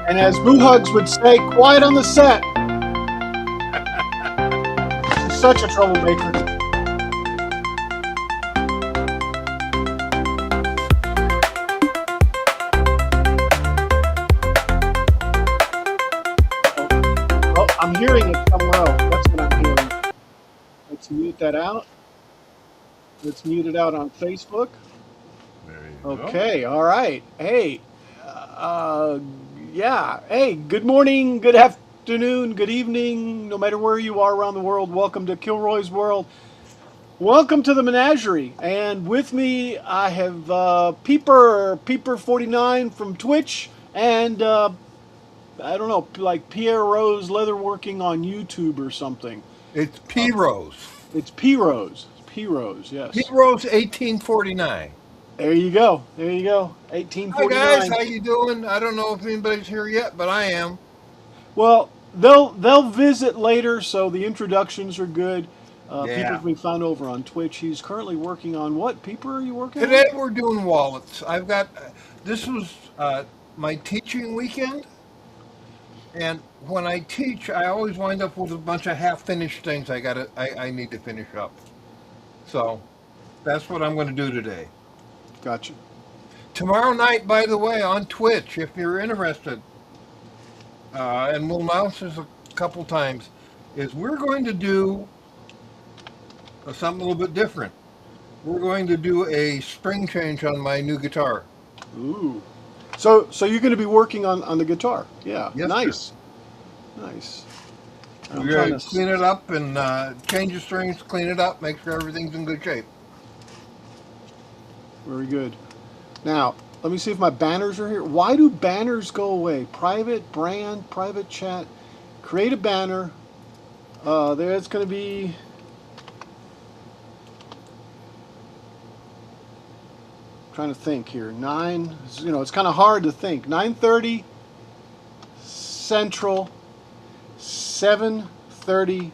And as Moohugs would say, quiet on the set. She's such a troublemaker. Oh, I'm hearing it somewhere else. That's what I'm hearing. Let's mute that out. Let's mute it out on Facebook. There you go. Okay, all right. Hey, uh, yeah. Hey, good morning, good afternoon, good evening, no matter where you are around the world. Welcome to Kilroy's World. Welcome to the menagerie. And with me, I have Peeper49 from Twitch, and I don't know, like Pierre Rose Leatherworking on YouTube or something. It's P Rose. It's P Rose. P Rose, yes. P Rose 1849. There you go. There you go. Hi 1849. guys, how you doing? I don't know if anybody's here yet, but I am. Well, they'll visit later, so the introductions are good. Yeah. People can be found over on Twitch. He's currently working on what? Peeper, are you working Today on? we're doing wallets. I've got this was my teaching weekend, and when I teach, I always wind up with a bunch of half-finished things I need to finish up. So that's what I'm going to do today. Gotcha. Tomorrow night, by the way, on Twitch, if you're interested, and we'll announce this a couple times, is we're going to do something a little bit different. We're going to do a string change on my new guitar. Ooh. So you're going to be working on the guitar? Yeah. Yes, Nice. sir. Nice. We're going to clean it up and change the strings, clean it up, make sure everything's in good shape. Very good. Now, let me see if my banners are here. Why do banners go away? Private, brand, private chat. Create a banner. There it's going to be... Trying to think here. 9, it's kind of hard to think. 9:30 Central, 7:30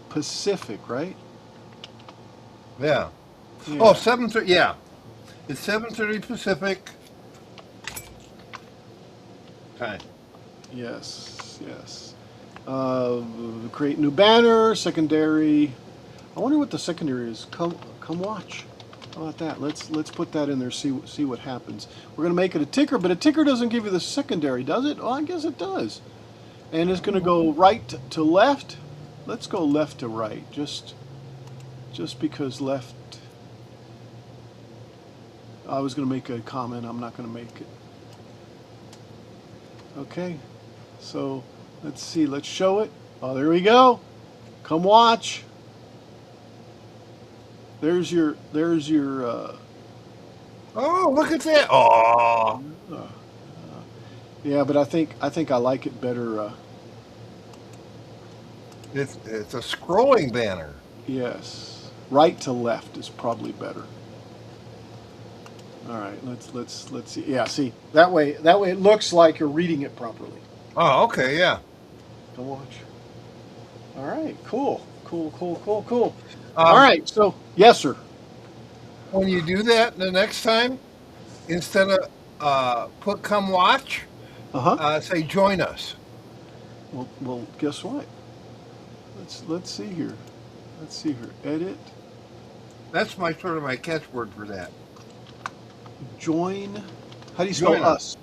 Pacific, right? Yeah. Yeah. Oh, 7:30. Yeah, it's 7:30 Pacific time. Yes, yes. Create new banner, secondary. I wonder what the secondary is. Come watch. How about that? Let's put that in there. See what happens. We're gonna make it a ticker, but a ticker doesn't give you the secondary, does it? Oh, I guess it does. And it's gonna go right to left. Let's go left to right. Just because left. I was gonna make a comment. I'm not gonna make it. Okay. So let's see. Let's show it. Oh, there we go. Come watch. There's your. Oh, look at that! Oh, Yeah, but I think I like it better. it's a scrolling banner. Yes, right to left is probably better. All right, let's see. Yeah, see that way it looks like you're reading it properly. Oh, okay, yeah. Come watch. All right, cool. All right, so yes, sir. When you do that the next time, instead of put "come watch," say "join us." Well, guess what? Let's see here. Edit. That's my catchword for that. Join. How do you spell Join us?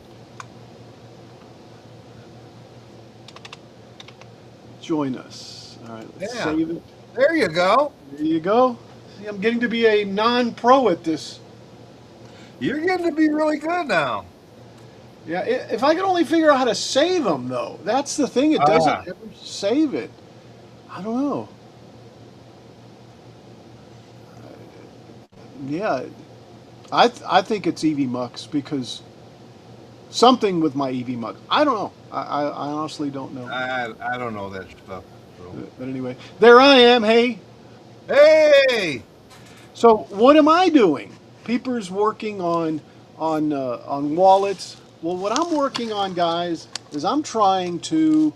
Join us. All right, let's save it. There you go. There you go. See, I'm getting to be a non-pro at this. You're getting to be really good now. Yeah, if I could only figure out how to save them, though. That's the thing. It doesn't ever save it. I don't know. Yeah, I think it's EV Mux because something with my EV Mux. I don't know. I honestly don't know. I don't know that stuff. So. But anyway, there I am. Hey. Hey. So what am I doing? Peeper's working on wallets. Well, what I'm working on, guys, is I'm trying to.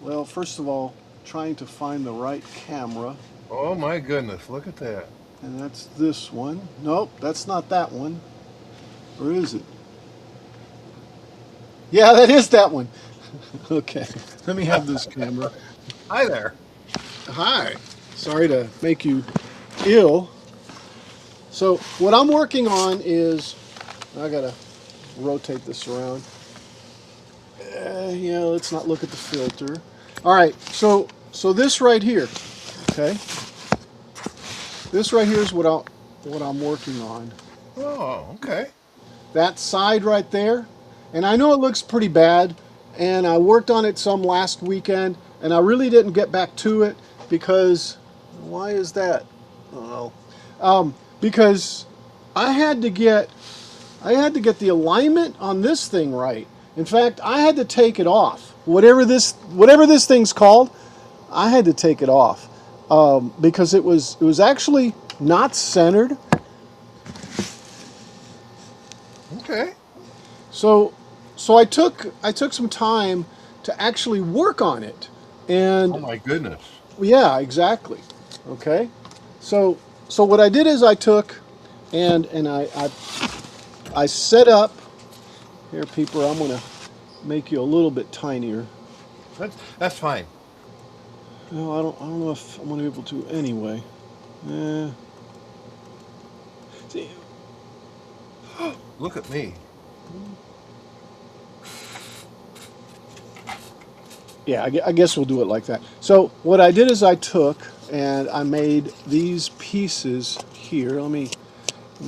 Well, first of all, trying to find the right camera. Oh my goodness! Look at that. And that's this one. Nope, that's not that one. Or is it? Yeah, that is that one. Okay, let me have this camera. Hi there. Hi. Sorry to make you ill. So what I'm working on is, I gotta rotate this around. Yeah, let's not look at the filter. All right, so this right here, okay, this right here is what I'm working on. Oh, okay. That side right there, and I know it looks pretty bad, and I worked on it some last weekend, and I really didn't get back to it because, why is that? Oh, because I had to get the alignment on this thing right. In fact, I had to take it off. Whatever this thing's called, I had to take it off because it was actually not centered. Okay. So I took some time to actually work on it, Oh and my goodness. yeah, exactly. Okay, so what I did is I took and I set up here, people. I'm gonna make you a little bit tinier. That's fine. No, I don't know if I'm gonna be able to anyway. Eh, see, Look at me. yeah, I guess we'll do it like that. So what I did is I took and I made these pieces here. Let me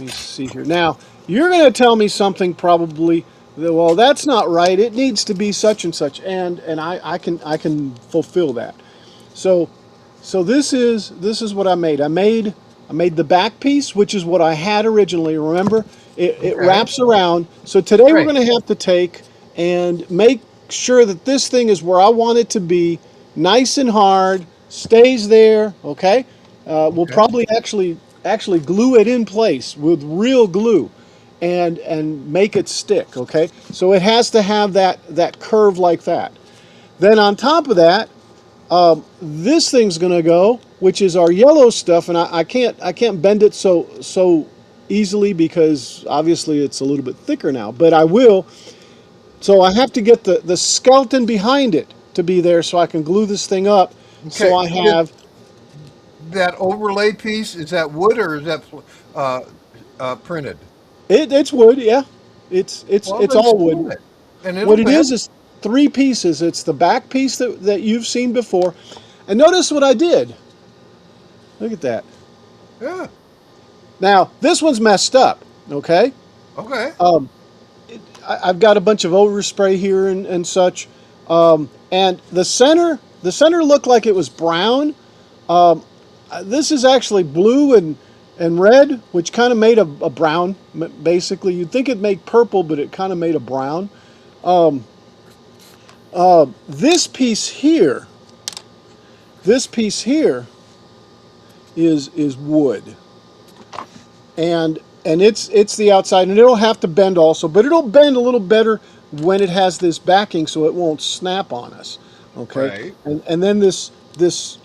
see here. Now, you're going to tell me something probably that, well, that's not right. It needs to be such and such, and I can fulfill that. So this is what I made. I made the back piece, which is what I had originally. Remember, it Okay. wraps around. So today we're Great. going to have to take and make sure that this thing is where I want it to be, nice and hard, stays there. Okay. We'll Okay. probably actually glue it in place with real glue, and make it stick. Okay. So it has to have that curve like that. Then on top of that, this thing's going to go, which is our yellow stuff, and I can't bend it so easily because obviously it's a little bit thicker now, but I will. So I have to get the skeleton behind it to be there so I can glue this thing up. So Okay. I have That overlay piece, is that wood or is that uh, printed? it's wood, yeah. It's it's Well, it's then all screw wood. it. And it'll What it bend. is three pieces. It's the back piece that you've seen before. And notice what I did. Look at that. Yeah. Now, this one's messed up, okay? Okay. I've got a bunch of overspray here and such. And the center looked like it was brown. This is actually blue and red, which kind of made a brown, basically. You'd think it'd make purple, but it kind of made a brown. This piece here, this piece here is wood. And it's the outside, and it'll have to bend also, but it'll bend a little better when it has this backing, so it won't snap on us. Okay, Right. and then this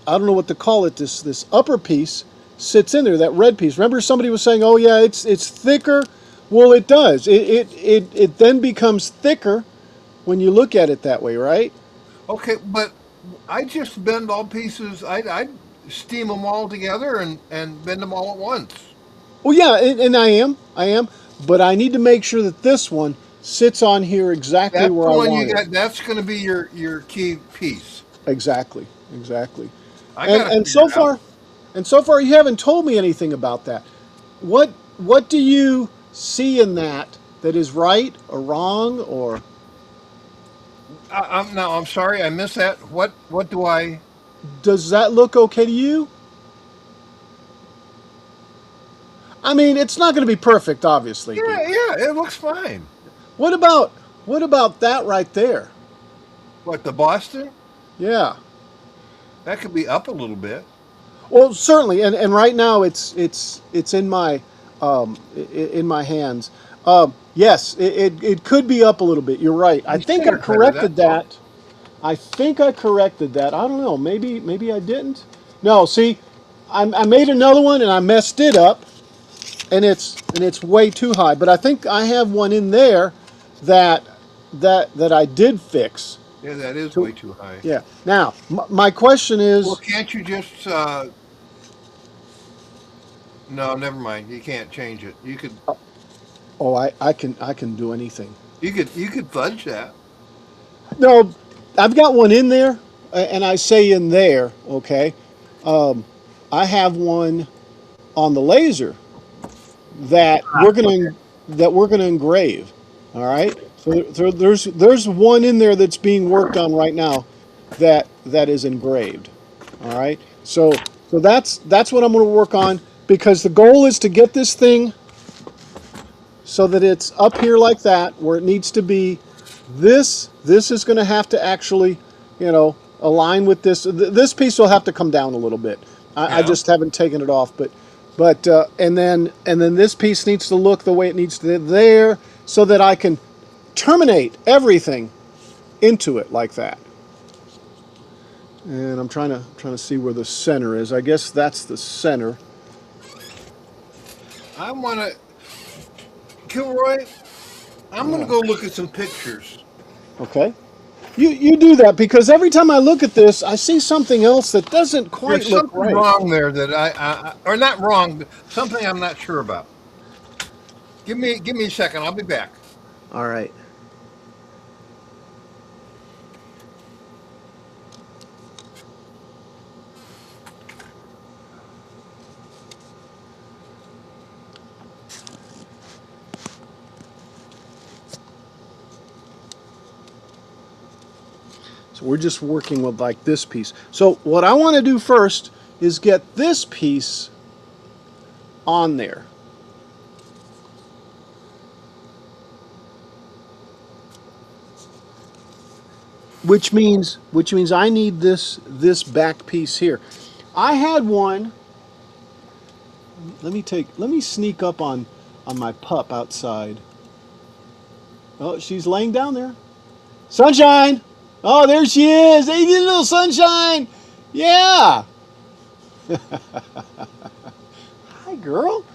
I don't know what to call it. This upper piece sits in there. That red piece. Remember, somebody was saying, "Oh yeah, it's thicker." Well, it does. It then becomes thicker when you look at it that way, right? Okay, but I just bend all pieces. I'd steam them all together and bend them all at once. Well, yeah, and I am, but I need to make sure that this one sits on here exactly That's where the I one you want it. got. That's going to be your key piece. Exactly, exactly. I And got to and figure so it out. far, and so far you haven't told me anything about that. What do you see in that is right or wrong, or I'm sorry, I missed that. What do I? does that look okay to you? I mean, it's not going to be perfect, obviously. Yeah, yeah, it looks fine. What about what about that right there? What, the Boston? Yeah. That could be up a little bit. Well, certainly, and right now it's in my hands. Yes, it could be up a little bit. You're right. I You think I center better. corrected That's all. that. I think I corrected that. I don't know. Maybe I didn't. No. See, I made another one and I messed it up, and it's way too high. But I think I have one in there that that I did fix. Yeah, that is To, way too high. yeah. Now, my question Well, is, can't you just? No, never mind. You can't change it. oh, I can do anything. You could fudge that. No, I've got one in there, and I say in there, okay. I have one on the laser that we're gonna engrave. All right. So there's one in there that's being worked on right now that is engraved. All right. So that's what I'm going to work on because the goal is to get this thing so that it's up here like that where it needs to be. This is going to have to actually, align with this. This piece will have to come down a little bit. I Yeah. just haven't taken it off, but and then this piece needs to look the way it needs to there so that I can terminate everything into it like that. And I'm trying to see where the center is. I guess that's the center. I want to, Kilroy. I'm gonna Yeah. go look at some pictures. Okay. You do that because every time I look at this, I see something else that doesn't quite There's look something right. wrong there that or not wrong, but something I'm not sure about. Give me a second. I'll be back. All right. So we're just working with like this piece. So what I want to do first is get this piece on there. Which means I need this back piece here. I had one. Let me sneak up on my pup outside. Oh, she's laying down there. Sunshine. Oh, there she is. Hey, little sunshine. Yeah. Hi, girl.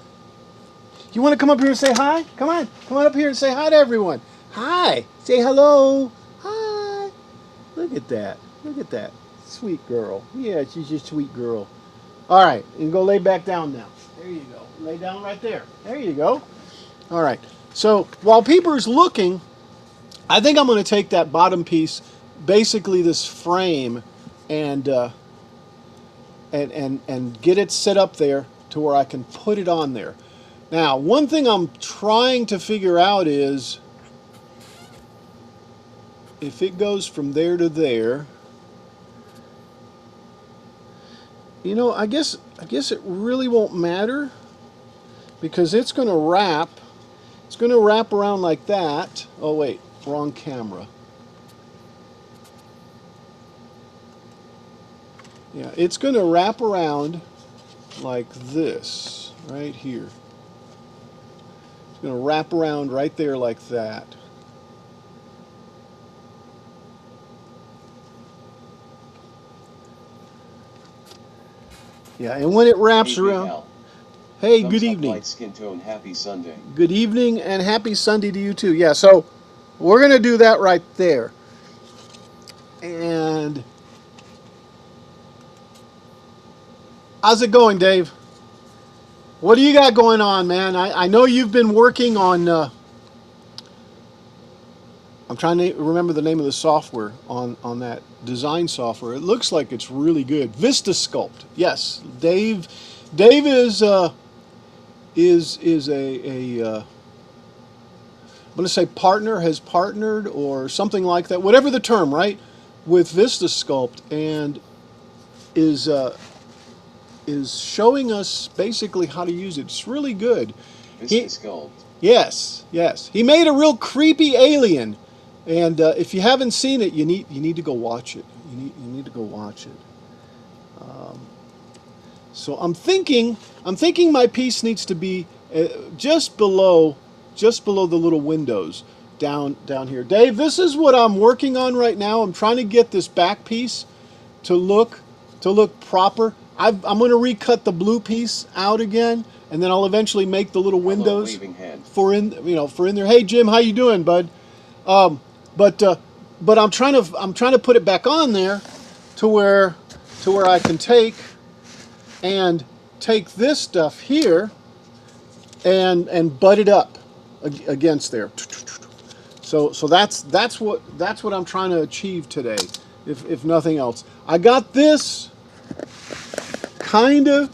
You want to come up here and say hi? Come on. Come on up here and say hi to everyone. Hi. Say hello. Hi. Look at that. Look at that. Sweet girl. Yeah, she's a sweet girl. All right. You can go lay back down now. There you go. Lay down right there. There you go. All right. So while Peeper's looking, I think I'm going to take that bottom piece, basically this frame, and and get it set up there to where I can put it on there. Now, one thing I'm trying to figure out is if it goes from there to there. I guess it really won't matter because it's going to wrap. It's going to wrap around like that. Oh wait, wrong camera. Yeah, it's going to wrap around like this right here. It's going to wrap around right there like that. Yeah, and when it wraps Hey, Big around, Al. hey, good Thumbs up, evening. light skin tone, happy Sunday. Good evening and happy Sunday to you too. Yeah, so we're going to do that right there. And how's it going, Dave? What do you got going on, man? I know you've been working on. I'm trying to remember the name of the software on that design software. It looks like it's really good. Vista Sculpt. Yes, Dave. Dave is I'm going to say partner, has partnered or something like that, whatever the term, right, with Vista Sculpt, and is showing us basically how to use it. It's really good. Vista Sculpt. Yes. He made a real creepy alien, and if you haven't seen it, you need to go watch it. You need to go watch it. So I'm thinking my piece needs to be just below the little windows down here. Dave, this is what I'm working on right now. I'm trying to get this back piece to look proper. I'm going to recut the blue piece out again, and then I'll eventually make the little Hello, windows waving hand. for in there. Hey Jim, how you doing, bud? but I'm trying to put it back on there to where I can take this stuff here and butt it up against there. So that's what I'm trying to achieve today, if nothing else. I got this kind of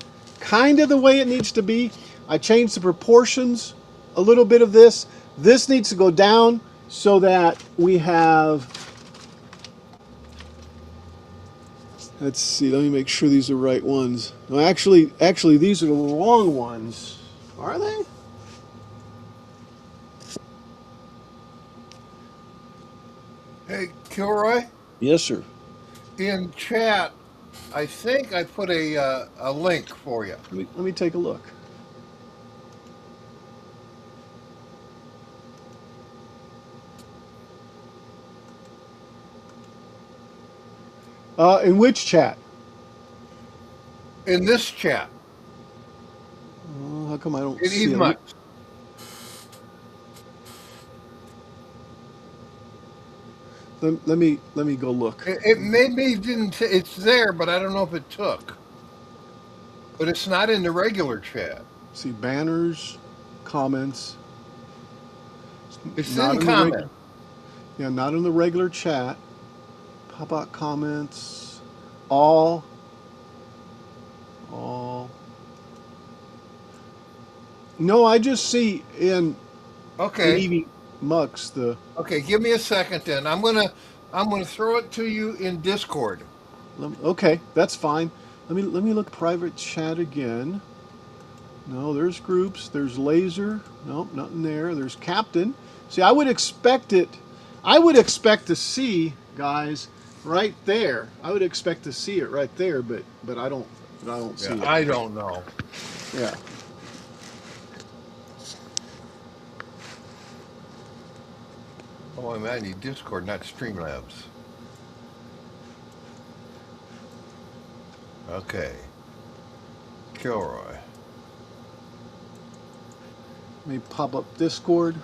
the way it needs to be. I changed the proportions a little bit of this. This needs to go down so that we have. Let's see. Let me make sure these are the right ones. No, actually, these are the wrong ones. Are they? Hey, Kilroy, Yes, sir. in chat, I think I put a link for you. Let me take a look. In which chat? In this chat, How come I don't in see Eve it? Months. Let me go look. It maybe didn't. It's there, but I don't know if it took. But it's not in the regular chat. See banners, comments. It's Not in in the regular. comment. Yeah, not in the regular chat. Pop out comments. All. No, I just see in Okay. Evie Mux the. Okay. Give me a second, then. I'm gonna throw it to you in Discord. Okay, that's fine. Let me look private chat again. No, there's groups. There's laser. Nope, nothing there. There's captain. See, I would expect it. I would expect to see guys right there. I would expect to see it right there, but I don't. But I don't see Yeah, it. I don't know. Yeah. Oh, I need Discord, not Streamlabs. Okay. Kilroy. Let me pop up Discord.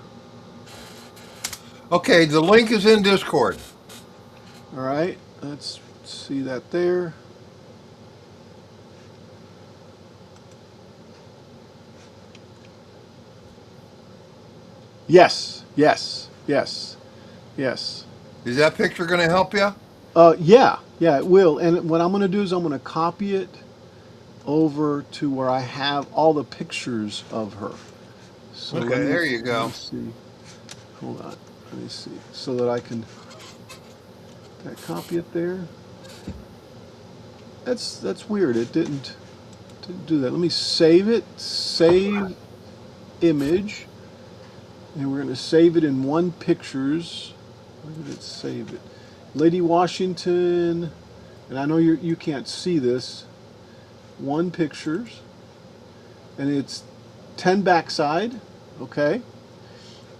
Okay, the link is in Discord. All right. Let's see that there. Yes. Yes. Yes. Yes. Is that picture going to help you? Yeah, it will. And what I'm going to do is I'm going to copy it over to where I have all the pictures of her. So Okay, there you go. Let me see. Hold on. Let me see. So that I can copy it there. That's weird. It didn't do that. Let me save it. Save image. And we're going to save it in one pictures. Where did it save it? Lady Washington. And I know you can't see this. One pictures. And it's 10 backside. Okay.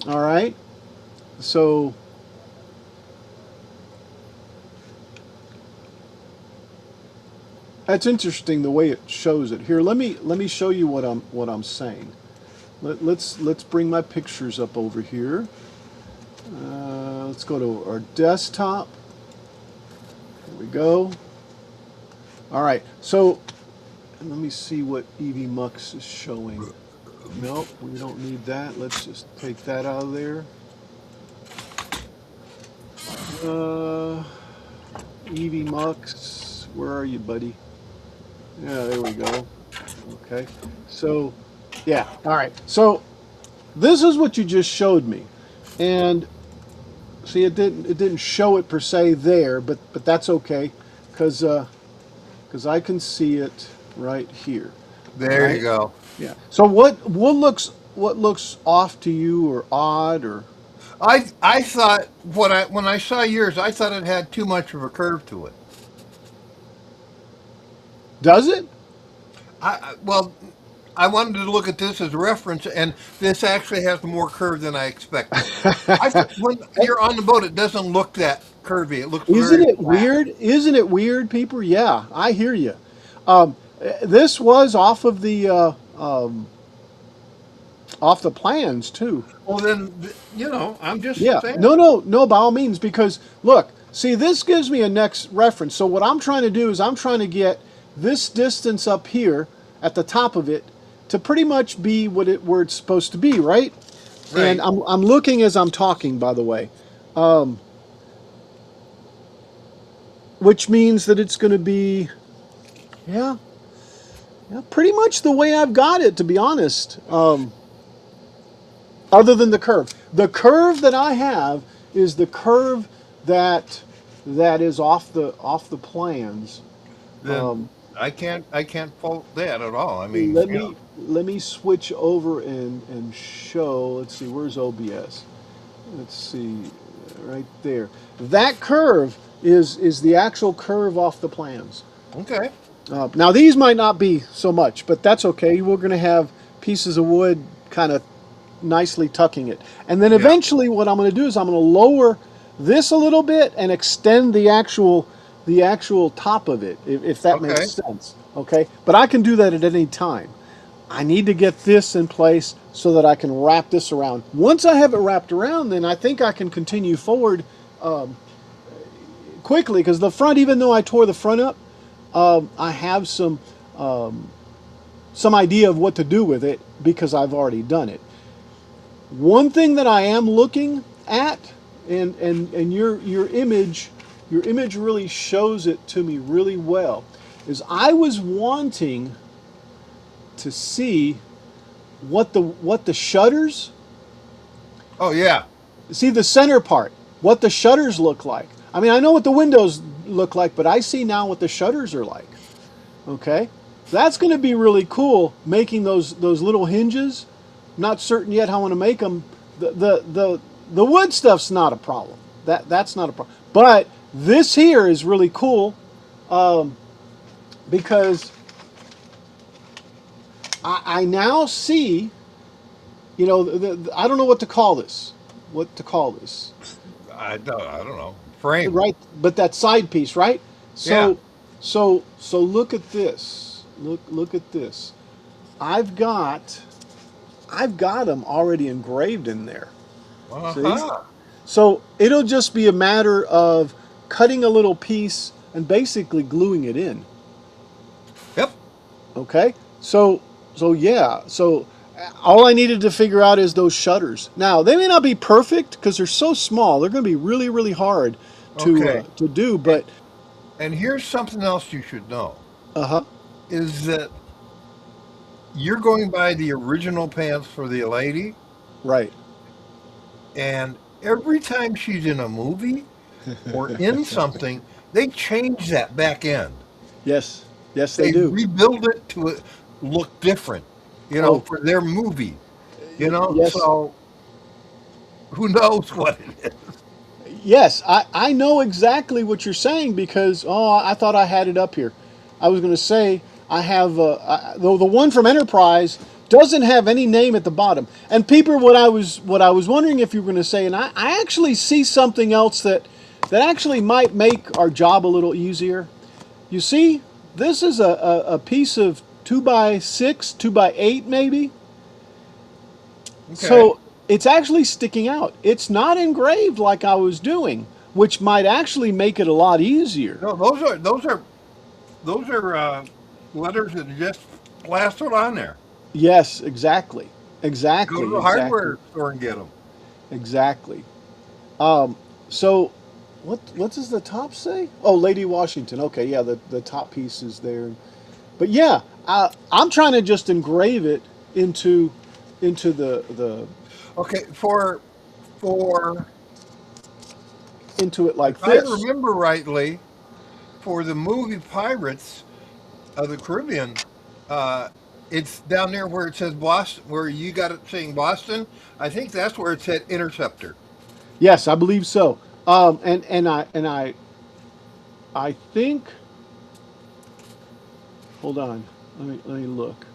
All right. So that's interesting the way it shows it. Here, let me show you what I'm saying. Let's bring my pictures up over here. Let's go to our desktop. Here we go. All right. So let me see what Evie Mux is showing. Nope, we don't need that. Let's just take that out of there. Evie Mux, where are you, buddy? Yeah, there we go. Okay. So, yeah. All right. So this is what you just showed me, and see, it didn't show it per se there, but that's okay, because I can see it right here. There Right? you go. Yeah. So what looks off to you or odd or I thought when I saw yours, I thought it had too much of a curve to it. does it? Well, I wanted to look at this as a reference, and this actually has more curve than I expected. When you're on the boat, it doesn't look that curvy. It looks Isn't very it flat. weird? Isn't it weird, people? Yeah, I hear you. This was off of the Off the plans too. Well, then, I'm just Yeah. saying. No, by all means, because look, see, this gives me a next reference. So what I'm trying to do is I'm trying to get this distance up here at the top of it to pretty much be where it's supposed to be, right? And Right. I'm looking as I'm talking, by the way, which means that it's going to be, yeah, yeah, pretty much the way I've got it, to be honest. Other than the curve, the curve that I have is the curve that is off the plans. Then I can't fault that at all. I mean, Let me switch over and show. Let's see, where's OBS? Let's see, right there. That curve is the actual curve off the plans. okay. Now these might not be so much, but that's okay. We're going to have pieces of wood kind of nicely tucking it, and then Yeah. eventually what I'm going to do is I'm going to lower this a little bit and extend the actual top of it, if that Okay. makes sense. Okay, but I can do that at any time. I need to get this in place so that I can wrap this around. Once I have it wrapped around, then I think I can continue forward quickly, because the front, even though I tore the front up, I have some idea of what to do with it because I've already done it. One thing that I am looking at, and your image really shows it to me really well, is I was wanting to see what the shutters, Oh yeah. see the center part, what the shutters look like. I mean, I know what the windows look like, but I see now what the shutters are like. Okay, that's going to be really cool. Making those little hinges. Not certain yet how I want to make them. The wood stuff's not a problem. That's not a problem. But this here is really cool, because I now see. I don't know what to call this. What to call this? I don't know. Frame. Right, but that side piece, right? Yeah. So look at this. Look at this. I've got I've got them already engraved in there. See? Uh-huh. So it'll just be a matter of cutting a little piece and basically gluing it in. Yep. Okay? So yeah. So all I needed to figure out is those shutters. Now, they may not be perfect because they're so small. They're going to be really, really hard Okay. to do, And, but and here's something else you should know uh-huh. is that you're going by the original pants for the lady, Right. and every time she's in a movie or in something, they change that back end. Yes. Yes, they They do. rebuild it to look different, Oh, for their movie, yes. so who knows what it is. Yes, I know exactly what you're saying because I thought I had it up here. I was going to say I have the one from Enterprise doesn't have any name at the bottom. And Peeper, what I was wondering if you were going to say, and I actually see something else that actually might make our job a little easier. You see, this is a piece of 2x6, 2x8 maybe. Okay. So it's actually sticking out. It's not engraved like I was doing, which might actually make it a lot easier. No, those are letters that are just plastered on there. Yes, exactly. Go to Exactly, the exactly, hardware store and get them. exactly. Um, so what does the top say? Oh, Lady Washington. Okay, yeah, the top piece is there. But yeah, I'm trying to just engrave it into the Okay, for into it if like I this. remember rightly, for the movie Pirates of the Caribbean, uh, it's down there where it says Boston, where you got it saying Boston. I think that's where it said Interceptor. Yes, I believe so. And I think. Hold on. Let me look.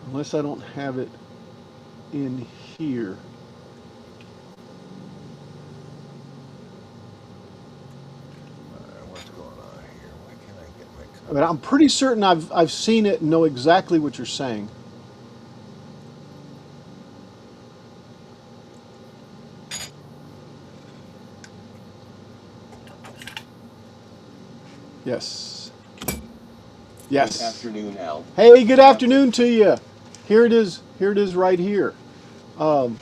Unless I don't have it in here. But I'm pretty certain I've seen it and know exactly what you're saying. Yes. Good Yes. afternoon, Al. Hey, good afternoon to you. Here it is. Here it is right here. Um,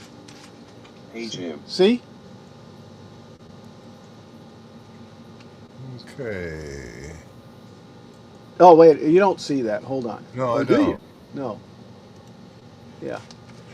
Hey, Jim. see? Okay. Oh, wait. You don't see that. Hold on. No, Oh, I do you? don't. No. Yeah.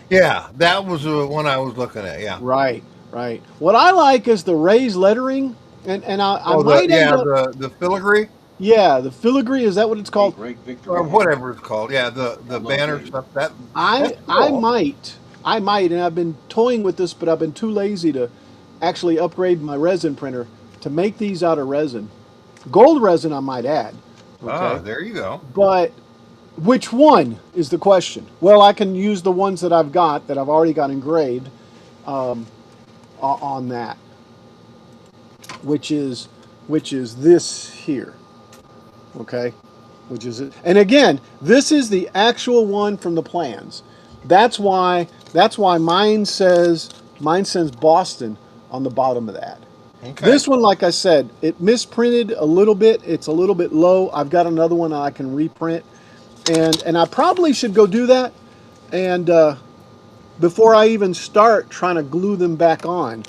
Yeah, that was the one I was looking at. Yeah. Right. Right. What I like is the raised lettering, and I Oh, might end up. the filigree Yeah, the filigree. Is that what it's Hey, called? Greg Victor or again. whatever it's called. Yeah, the banner Downloading. stuff. That's I cool. might, and I've been toying with this, but I've been too lazy to actually upgrade my resin printer to make these out of resin. Gold resin, I might add. Ah, Okay. there you go. But which one is the question? Well, I can use the ones that I've got that I've already got engraved on that, which is this here. Okay, which is it. And again, this is the actual one from the plans. That's why mine says Boston on the bottom of that. Okay. This one, like I said, it misprinted a little bit. It's a little bit low. I've got another one I can reprint, and I probably should go do that. And before I even start trying to glue them back on,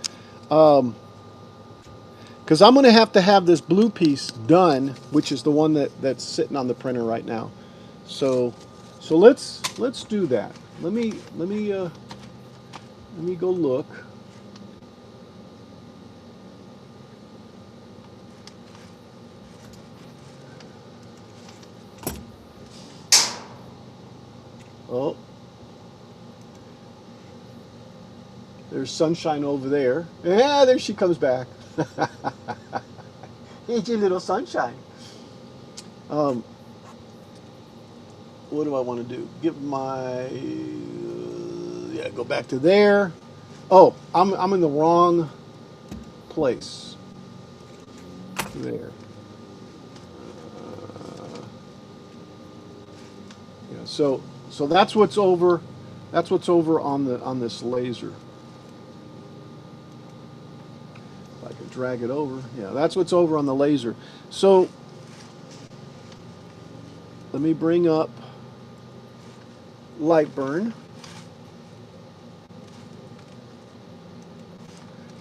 because I'm going to have this blue piece done, which is the one that's sitting on the printer right now. So let's do that. Let me go look. Oh, there's sunshine over there. Yeah, there she comes back. It's your little sunshine. Um, what do I want to do? Give my yeah, go back to there. Oh, I'm in the wrong place. There. Yeah. So that's what's over. That's what's over on this laser. If I could drag it over. Yeah, that's what's over on the laser. So let me bring up LightBurn.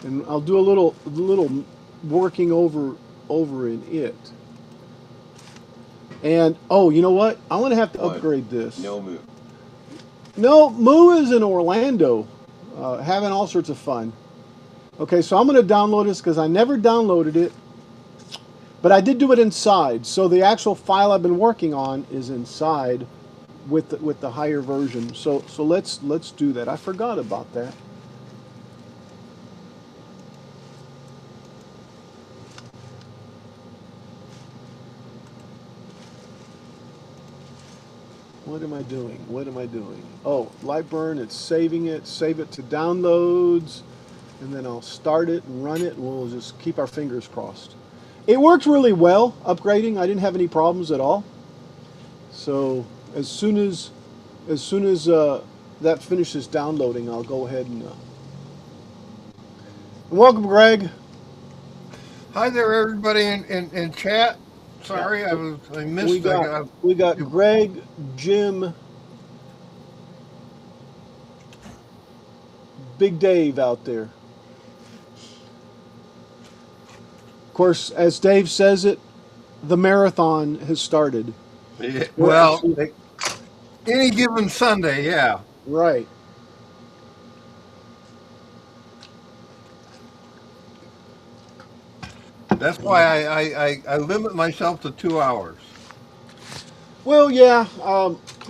And I'll do a little working over in it. And oh, you know what? I'm gonna have to What? upgrade this. No move. No, Moo is in Orlando, having all sorts of fun. Okay, so I'm gonna download this because I never downloaded it, but I did do it inside. So the actual file I've been working on is inside with the higher version. So let's do that. I forgot about that. What am I doing? What am I doing? Oh, LightBurn, it's saving it. Save it to downloads. And then I'll start it and run it, and we'll just keep our fingers crossed. It worked really well, upgrading. I didn't have any problems at all. So as soon as that finishes downloading, I'll go ahead and welcome, Greg. Hi there, everybody in chat. Sorry, I missed. We got Greg, Jim, Big Dave out there. Of course, as Dave says it, the marathon has started. Yeah, well, any given Sunday, yeah. Right. That's why I limit myself to 2 hours. Well, yeah,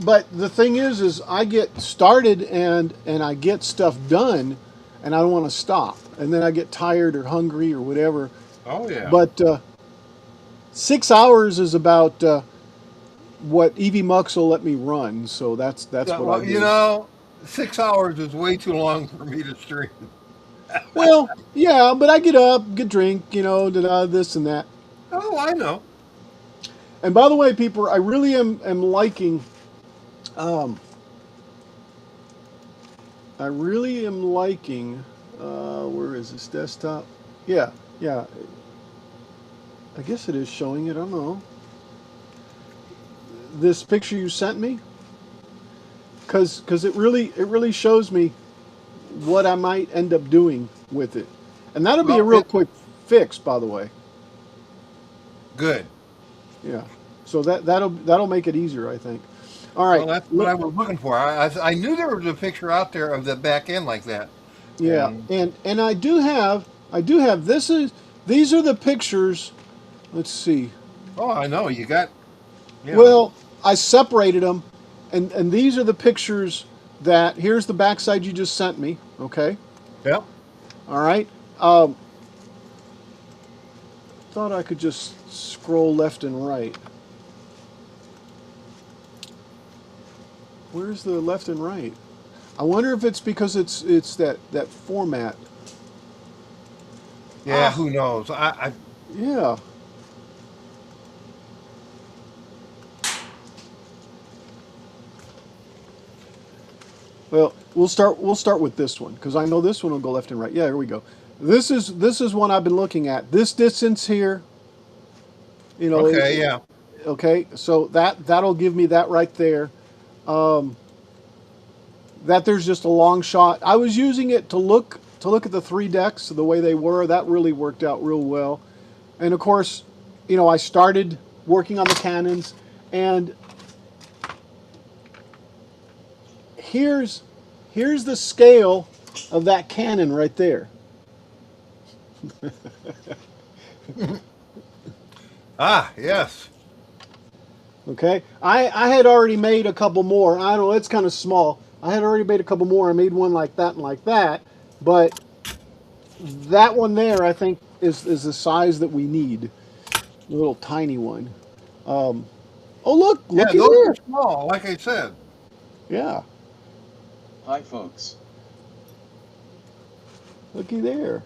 but the thing is I get started and I get stuff done, and I don't want to stop, and then I get tired or hungry or whatever. Oh yeah. But 6 hours is about what Evie Mux will let me run, so that's Yeah, what well, I do. you know, 6 hours is way too long for me to stream. Well, yeah, but I get up, get drink, this and that. Oh, I know. And by the way, people, I really am liking. Um, I really am liking. Where is this desktop? Yeah, yeah. I guess it is showing it. I don't know. This picture you sent me, because it really shows me what I might end up doing with it, and that'll be a Well, real quick fix, by the way. good. Yeah. So that'll make it easier, I think. All right. Well, that's what I was looking for. I knew there was a picture out there of the back end like that. Yeah, And and I do have these are the pictures. Let's see. oh, I know you got. Yeah. Well, I separated them, and these are the pictures that here's the backside you just sent me. Okay. Yep. All right. Thought I could just scroll left and right. Where's the left and right? I wonder if it's because it's that format. Yeah. Ah, Who knows? yeah. Well, we'll start with this one because I know this one will go left and right. Yeah, here we go. This is one I've been looking at. This distance here, Okay. Yeah. okay. So that'll give me that right there. Um, that there's just a long shot. I was using it to look at the three decks the way they were. That really worked out real well. And of course, I started working on the cannons, and here's the scale of that cannon right there. Ah. Yes. Okay, I had already made a couple more. I don't know, it's kind of small. I had already made a couple more. I made one like that and like that, but that one there I think is the size that we need. A little tiny one. Oh look, Yeah. looky Those are there. small. Like I said. Yeah, Hi, folks. looky there.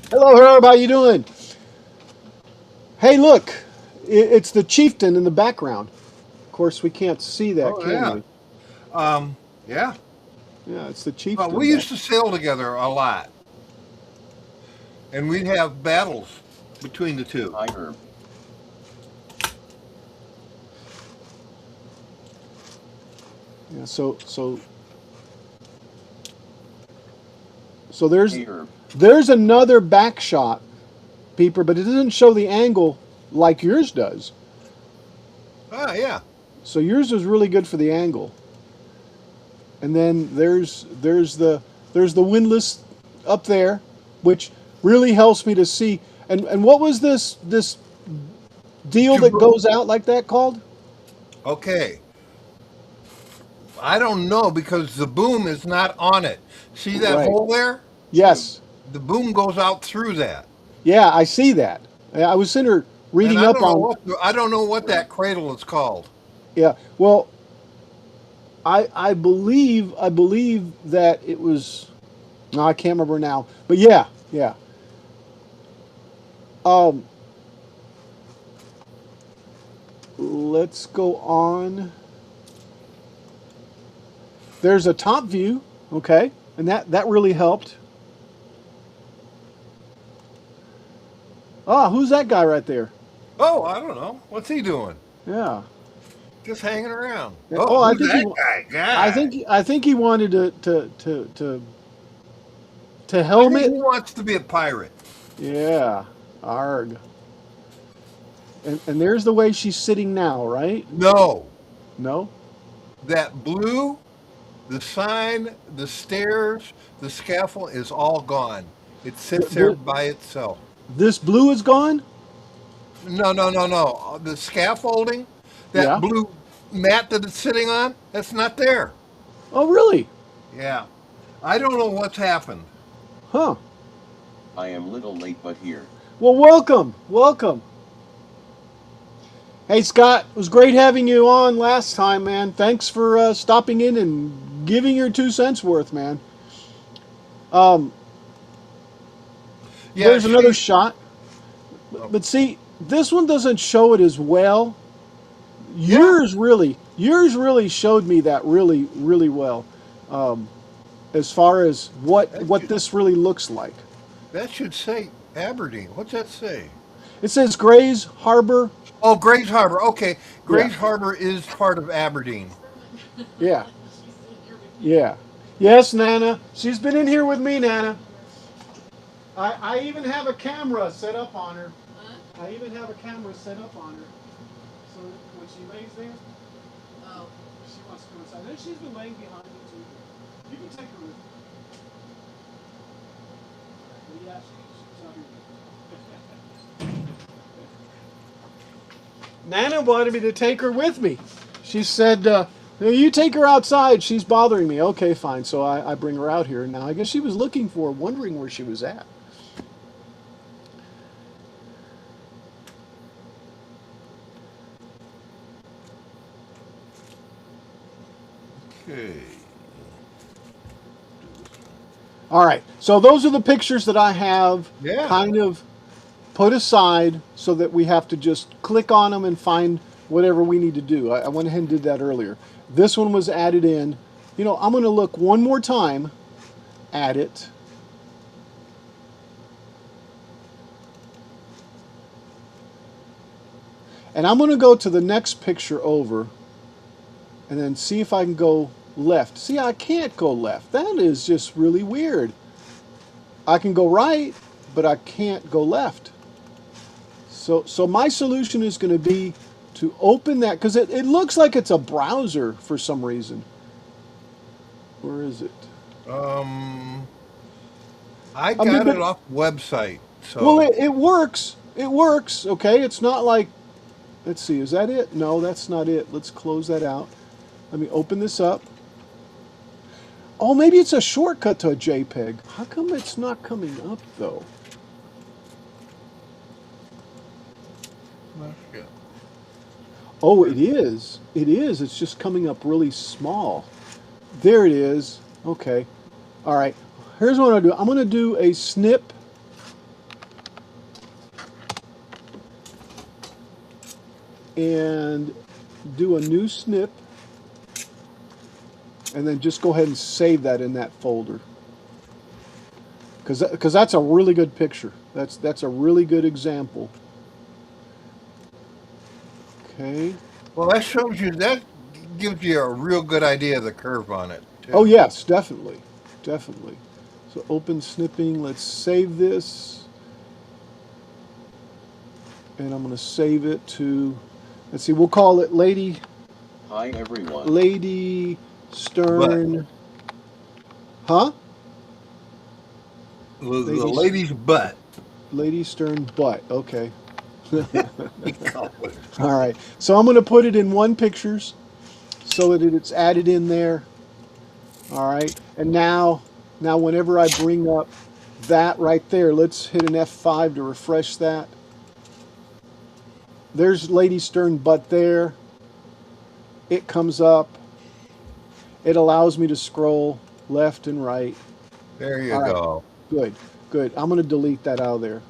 Hello, Herb. How you doing? Hey, look, it's the chieftain in the background. Of course, we can't see that, Oh can yeah. we? Yeah. Yeah, it's the Well, chieftain. we used to sail together a lot, and we'd have battles between the two. Hi, Herb. Yeah, so there's Hey, Herb. there's another back shot, Peeper, but it doesn't show the angle like yours does. Ah. Yeah. So yours is really good for the angle. And then there's the windlass up there, which really helps me to see. And what was this deal that goes out like that called? Okay. I don't know because the boom is not on it. See that Right. hole there? Yes. The boom goes out through that. Yeah, I see that. I was sitting here And reading up on. I don't know what that cradle is called. Yeah. Well, I believe that it was. No, I can't remember now. But yeah, yeah. Um, let's go on. There's a top view, okay, and that really helped. Ah, who's that guy right there? Oh, I don't know. What's he doing? Yeah. Just hanging around. Yeah, Oh, oh, I who's think he. that guy? I God. think he wanted to I think helmet. he wants to be a pirate. Yeah. Arg. And there's the way she's sitting now, right? No. No? That blue, the sign, the stairs, the scaffold is all gone. It sits there Th- by itself. This blue is gone? No, no, no, no. The scaffolding, that Yeah. blue mat that it's sitting on, that's not there. Oh, really? Yeah. I don't know what's happened. Huh. I am little late, but here. Well, welcome. Welcome. Hey, Scott, it was great having you on last time, man. Thanks for stopping in and giving your 2 cents worth, man. Um, Yeah, there's another she. shot, Oh, but see, this one doesn't show it as well. yeah, Yours really showed me that really, really well, um, as far as that what should, this really looks like. that should say Aberdeen. What's that say? It says Grays Harbor. Oh, Grays Harbor. Okay, Yeah, Grays Harbor is part of Aberdeen. yeah, yeah. Yes, Nana. She's been in here with me, Nana. I even have a camera set up on her. I even have a camera set up on her. So when she lays there, she wants to go inside. Then she's been laying behind me too. You can take her with you. But yeah, she's out here. Nana wanted me to take her with me. She said, "No, you take her outside. She's bothering me." Okay, fine. So I bring her out here. Now I guess she was looking for, wondering where she was at. Okay. All right. So those are the pictures that I have Yeah. kind of put aside so that we have to just click on them and find whatever we need to do. I went ahead and did that earlier. This one was added in. You know, I'm going to look one more time at it. And I'm going to go to the next picture over and then see if I can go left. See, I can't go left. That is just really weird. I can go right, but I can't go left. So my solution is going to be to open that, because it looks like it's a browser for some reason. Where is it? Um, I I mean, got but it off the website, well, so it works. It works. Okay, it's not like. Let's see. Is that it? No, that's not it. Let's close that out. Let me open this up. Oh, maybe it's a shortcut to a JPEG. How come it's not coming up though? yeah. Oh, it is. It is. It's just coming up really small. There it is. Okay. All right. Here's what I'm going to do. I'm going to do a snip. And do a new snip. And then just go ahead and save that in that folder. Because that's a really good picture. That's a really good example. Okay. Well, that shows you that gives you a real good idea of the curve on it Oh, too. yes, definitely. Definitely. So open snipping. Let's save this. And I'm going to save it to, let's see, we'll call it Hi everyone. Lady But Stern. Huh? the Lady, lady's butt, Lady Stern butt. Okay. we call it. All right. So I'm going to put it in one pictures so that it's added in there. All right. And now whenever I bring up that right there, let's hit an F5 to refresh that. There's Lady Stern butt there. It comes up. It allows me to scroll left and right. There you All right. go. Good. Good. I'm going to delete that out of there.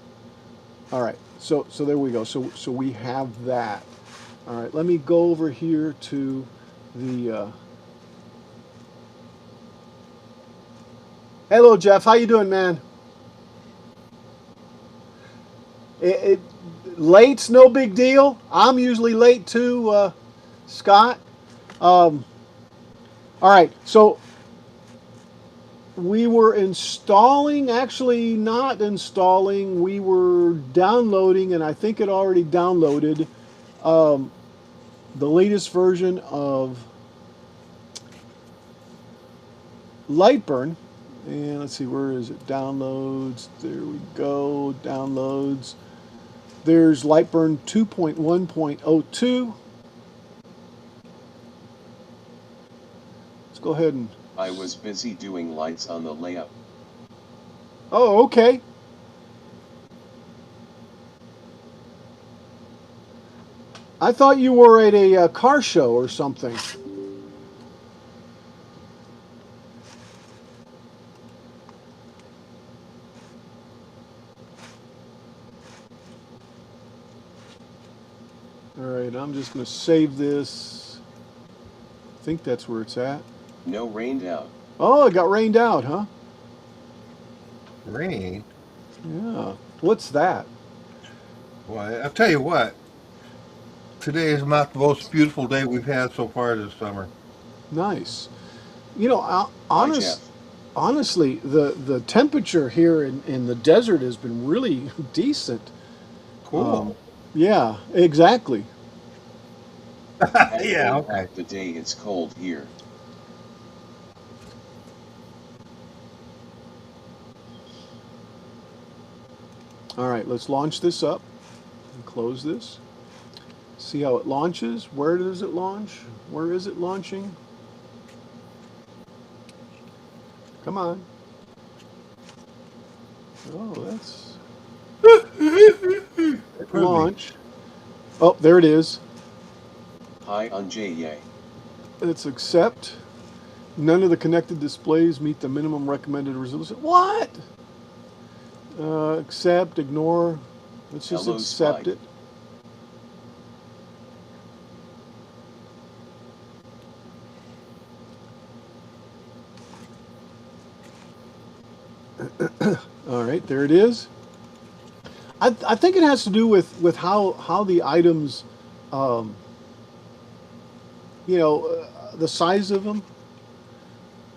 All right. So there we go. So we have that. All right. Let me go over here to the. Hello, Jeff. How you doing, man? It late's no big deal. I'm usually late too, Scott. All right. So we were installing, actually not installing, we were downloading, and I think it already downloaded the latest version of LightBurn. And let's see, where is it? Downloads. There we go. Downloads. There's LightBurn 2.1.02. Let's go ahead and. I was busy doing lights on the layup. Oh, okay. I thought you were at a car show or something. All right, I'm just going to save this. I think that's where it's at. No rained out. Oh, it got rained out, huh? Rain. Yeah. What's that? Well, I'll tell you what. Today is not the most beautiful day we've had so far this summer. Nice. You know, Hi, Jeff. honestly, the temperature here in the desert has been really decent. Cool. Yeah, exactly. Had Yeah, rain okay. half the day. It's cold here. All right, let's launch this up and close this. See how it launches. Where does it launch? Where is it launching? Come on. Oh, that's launch. Oh, there it is. Hi on Yay. It's accept. None of the connected displays meet the minimum recommended resolution. What? Accept, ignore. Let's just Hello, accept Spike. it. All right, there it is. I think it has to do with how the items, um, the size of them.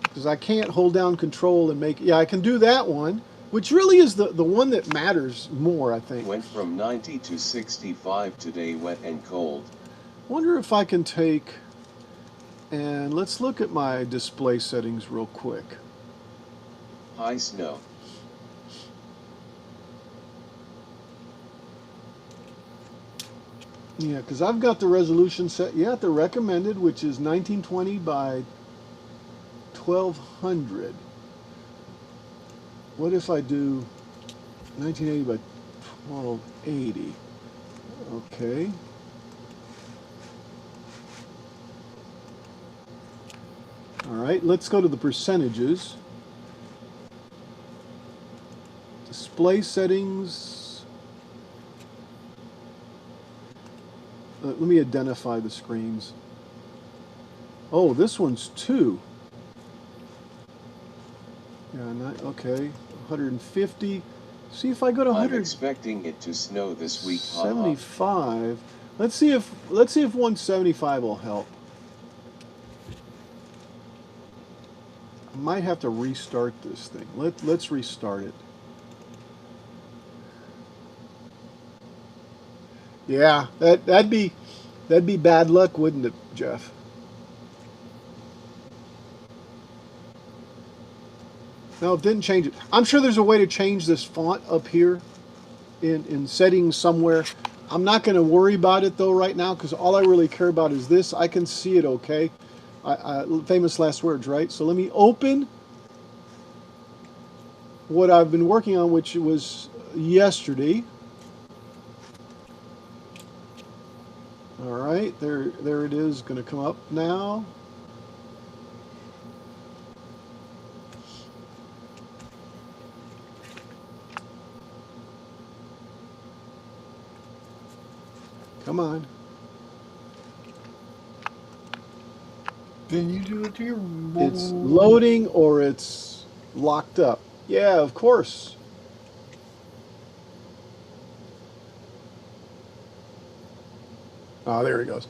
Because I can't hold down control and make. Yeah, I can do that one, which really is the one that matters more, I think. Went from 90 to 65 today, wet and cold. Wonder if I can take, and let's look at my display settings real quick. Hi, Snow. Yeah, because I've got the resolution set. Yeah, the recommended, which is 1920 by 1200. What if I do 1980 by 1280? Okay. All right, let's go to the percentages. Display settings. Let me identify the screens. Oh, this one's 2. Yeah, okay. 150. See if I go to I'm 100. expecting it to snow this week. Haha. 75. Let's see if 175 will help. I might have to restart this thing. Let's restart it. Yeah, that'd be bad luck, wouldn't it, Jeff? No, it didn't change it. I'm sure there's a way to change this font up here in settings somewhere. I'm not going to worry about it though right now because all I really care about is this. I can see it okay. Famous last words, right? So let me open what I've been working on, which was yesterday. All right, there it is, going to come up now. Come on. Then you do it to your. It's loading or it's locked up. Yeah, of course. Oh, there it goes.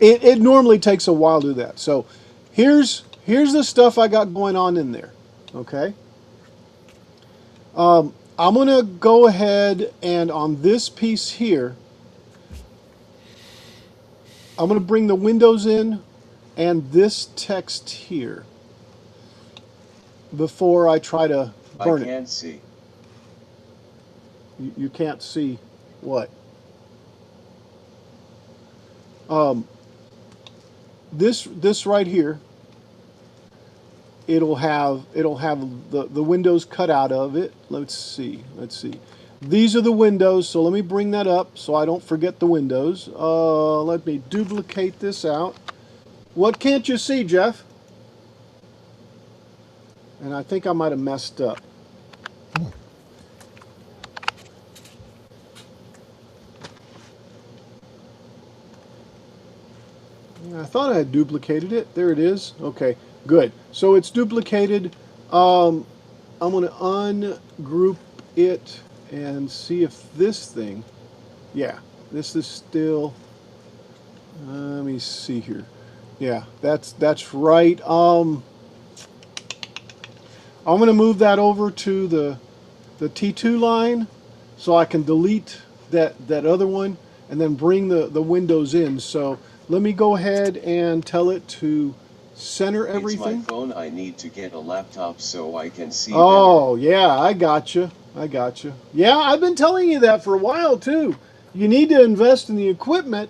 It normally takes a while to do that. So here's the stuff I got going on in there. Okay. I'm going to go ahead and on this piece here, I'm going to bring the windows in and this text here before I try to burn it. I can't see. You can't see what? This right here, it'll have the windows cut out of it. Let's see. These are the windows, so let me bring that up so I don't forget the windows. Let me duplicate this out. What can't you see, Jeff? And I think I might have messed up. thought I had duplicated it. There it is. Okay, good. So it's duplicated. I'm going to ungroup it and see if this thing, yeah, this is still, let me see here. Yeah, that's right. I'm going to move that over to the T2 line so I can delete that other one and then bring the windows in. So let me go ahead and tell it to center everything. It's my phone. I need to get a laptop so I can see Oh, yeah, I gotcha. I gotcha. Yeah, I've been telling you that for a while too. You need to invest in the equipment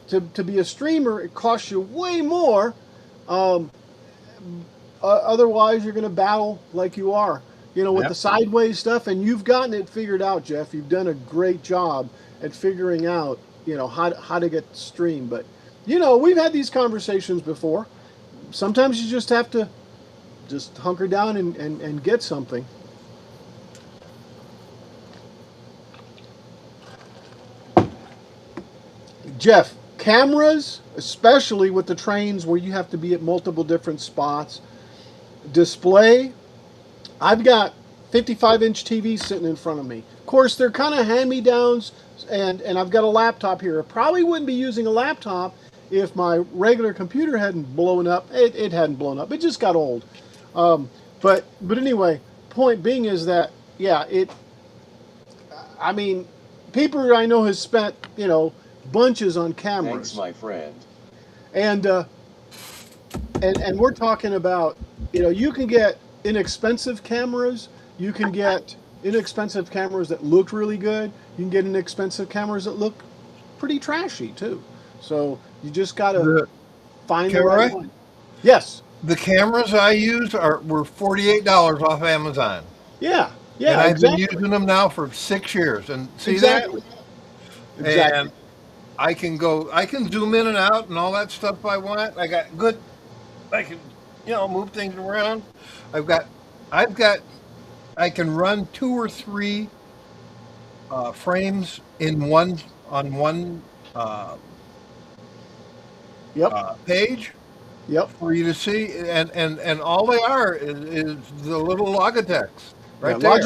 to be a streamer. It costs you way more. Otherwise, you're going to battle like you are, with the sideways stuff. And you've gotten it figured out, Jeff. You've done a great job at figuring out, how to get stream. But, we've had these conversations before. Sometimes you just have to just hunker down and get something. Jeff, cameras, especially with the trains where you have to be at multiple different spots. Display, I've got 55-inch TVs sitting in front of me. Of course, they're kind of hand-me-downs, and I've got a laptop here. I probably wouldn't be using a laptop if my regular computer hadn't blown up. It hadn't blown up. It just got old. But anyway, point being is that, yeah, people I know has spent, bunches on cameras. Thanks, my friend. And we're talking about, you can get inexpensive cameras. You can get inexpensive cameras that look really good. You can get inexpensive cameras that look pretty trashy too. So you just got to find the right one. Yes. The cameras I use were $48 off Amazon. Yeah. And I've exactly. been using them now for 6 years. And see Exactly. that? Exactly. And I can zoom in and out and all that stuff I want. I can, move things around. I can run 2 or 3 frames on one page. Yep. For you to see, and all they are is the little Logitechs right there.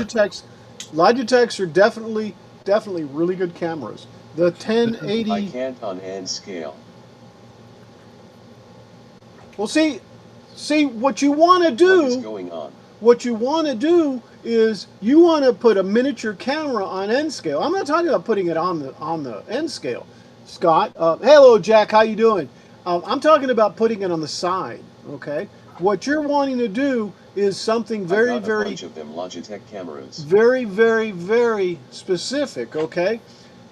Logitechs are definitely really good cameras. The 1080. I can't on N scale. Well, see what you want to do. What is going on? What you want to do is you want to put a miniature camera on N scale. I'm not talking about putting it on the N scale, Scott. Hello, Jack. How you doing? I'm talking about putting it on the side. Okay. What you're wanting to do is something very, very, bunch of them Logitech cameras. Very, very, very specific. Okay.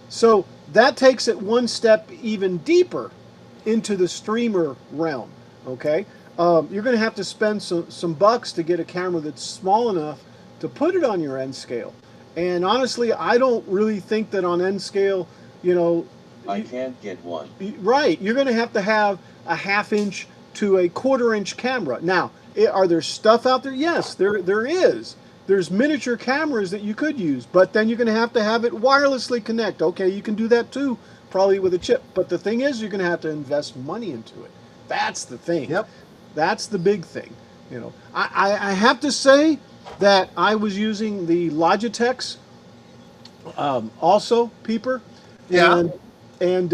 So that takes it one step even deeper into the streamer realm. Okay. You're going to have to spend some bucks to get a camera that's small enough to put it on your N scale. And honestly, I don't really think that on N scale, I can't get one. Right. You're going to have a 1/2 inch to a 1/4 inch camera. Now, are there stuff out there? Yes, there is. There's miniature cameras that you could use, but then you're going to have it wirelessly connect. Okay, you can do that too, probably with a chip. But the thing is, you're going to have to invest money into it. That's the thing. Yep. That's the big thing. I have to say that I was using the Logitechs, also, Peeper. Yeah. And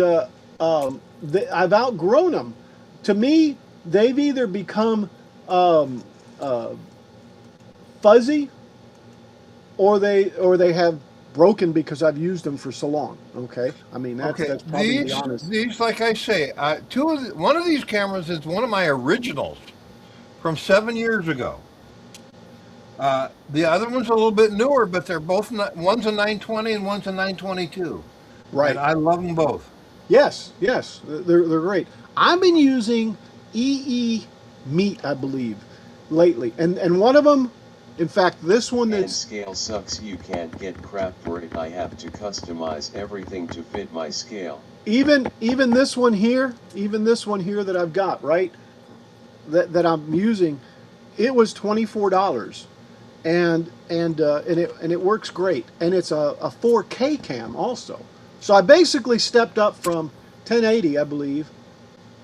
I've outgrown them. To me, they've either become fuzzy, or they have broken because I've used them for so long. Okay, I mean that's probably the honest. These, like I say, one of these cameras is one of my originals from 7 years ago. The other one's a little bit newer, but they're both one's a 920 and one's a 922. Right. And I love them both. Yes, they're great. I've been using EE Meat, I believe, lately, and one of them, in fact, this one N that's scale sucks. You can't get crap for it. I have to customize everything to fit my scale. even this one here, that I've got, right, that I'm using, it was $24, and it works great, and it's a 4K cam also. So I basically stepped up from 1080, I believe,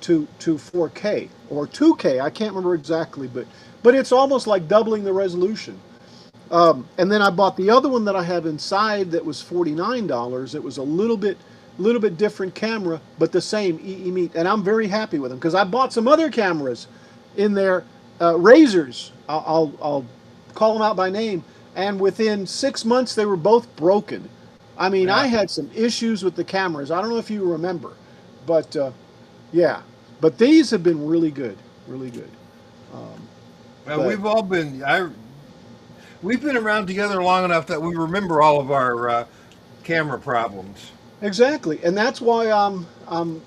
to 4K or 2K. I can't remember exactly, but it's almost like doubling the resolution. And then I bought the other one that I have inside that was $49. It was a little bit different camera, but the same EE Meet, and I'm very happy with them because I bought some other cameras in there, razors. I'll call them out by name, and within 6 months they were both broken. I mean, Yeah. I had some issues with the cameras. I don't know if you remember, but yeah. But these have been really good, really good. But- We've all we've been around together long enough that we remember all of our camera problems. Exactly, and that's why I'm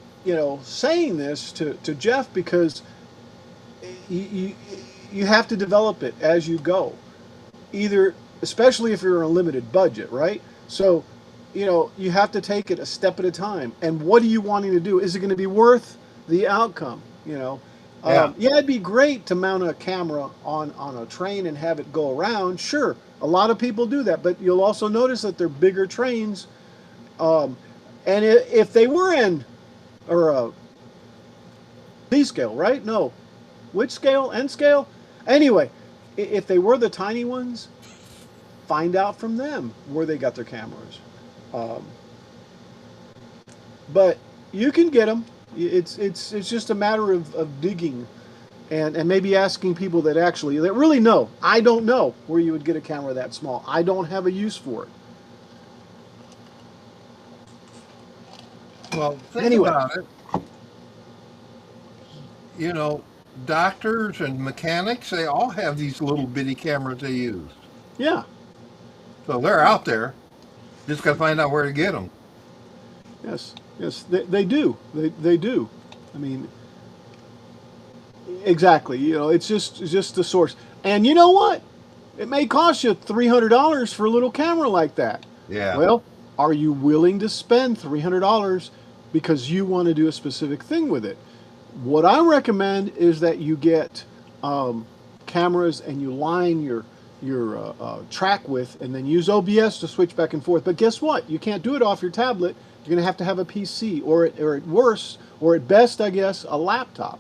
saying this to Jeff because you you have to develop it as you go. Either, especially if you're on a limited budget, right? So, you have to take it a step at a time. And what are you wanting to do? Is it going to be worth the outcome? Yeah. Yeah, it'd be great to mount a camera on a train and have it go around. Sure, a lot of people do that, but you'll also notice that they're bigger trains. And if they were in, or D scale, right? No, which scale? N scale? Anyway, if they were the tiny ones, find out from them where they got their cameras. But you can get them. It's just a matter of digging and maybe asking people that really know. I don't know where you would get a camera that small. I don't have a use for it. Well, think Anyway. about it. Doctors and mechanics, they all have these little bitty cameras they use. Yeah. So they're out there. Just got to find out where to get them. Yes. Yes. They do. They do. I mean, exactly. It's just the source. And you know what? It may cost you $300 for a little camera like that. Yeah. Well, are you willing to spend $300 because you want to do a specific thing with it? What I recommend is that you get cameras and you line your track with, and then use OBS to switch back and forth. But guess what? You can't do it off your tablet. You're going to have a PC, or at worst, or at best, I guess, a laptop.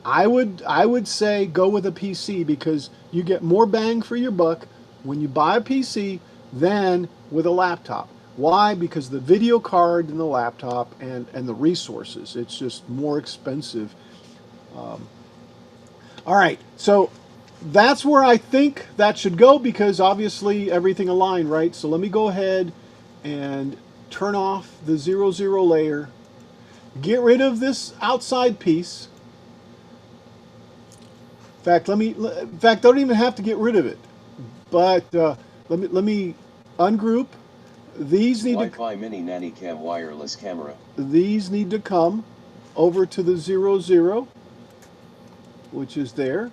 I would say go with a PC because you get more bang for your buck when you buy a PC than with a laptop. Why? Because the video card in the laptop and the resources, it's just more expensive. All right, so that's where I think that should go because obviously everything aligned, right? So let me go ahead and turn off the 0, 0 layer. Get rid of this outside piece. In fact, I don't even have to get rid of it. But let me ungroup. These need Wi-Fi Mini Nanny Cam wireless camera. These need to come over to the 0, 0, which is there.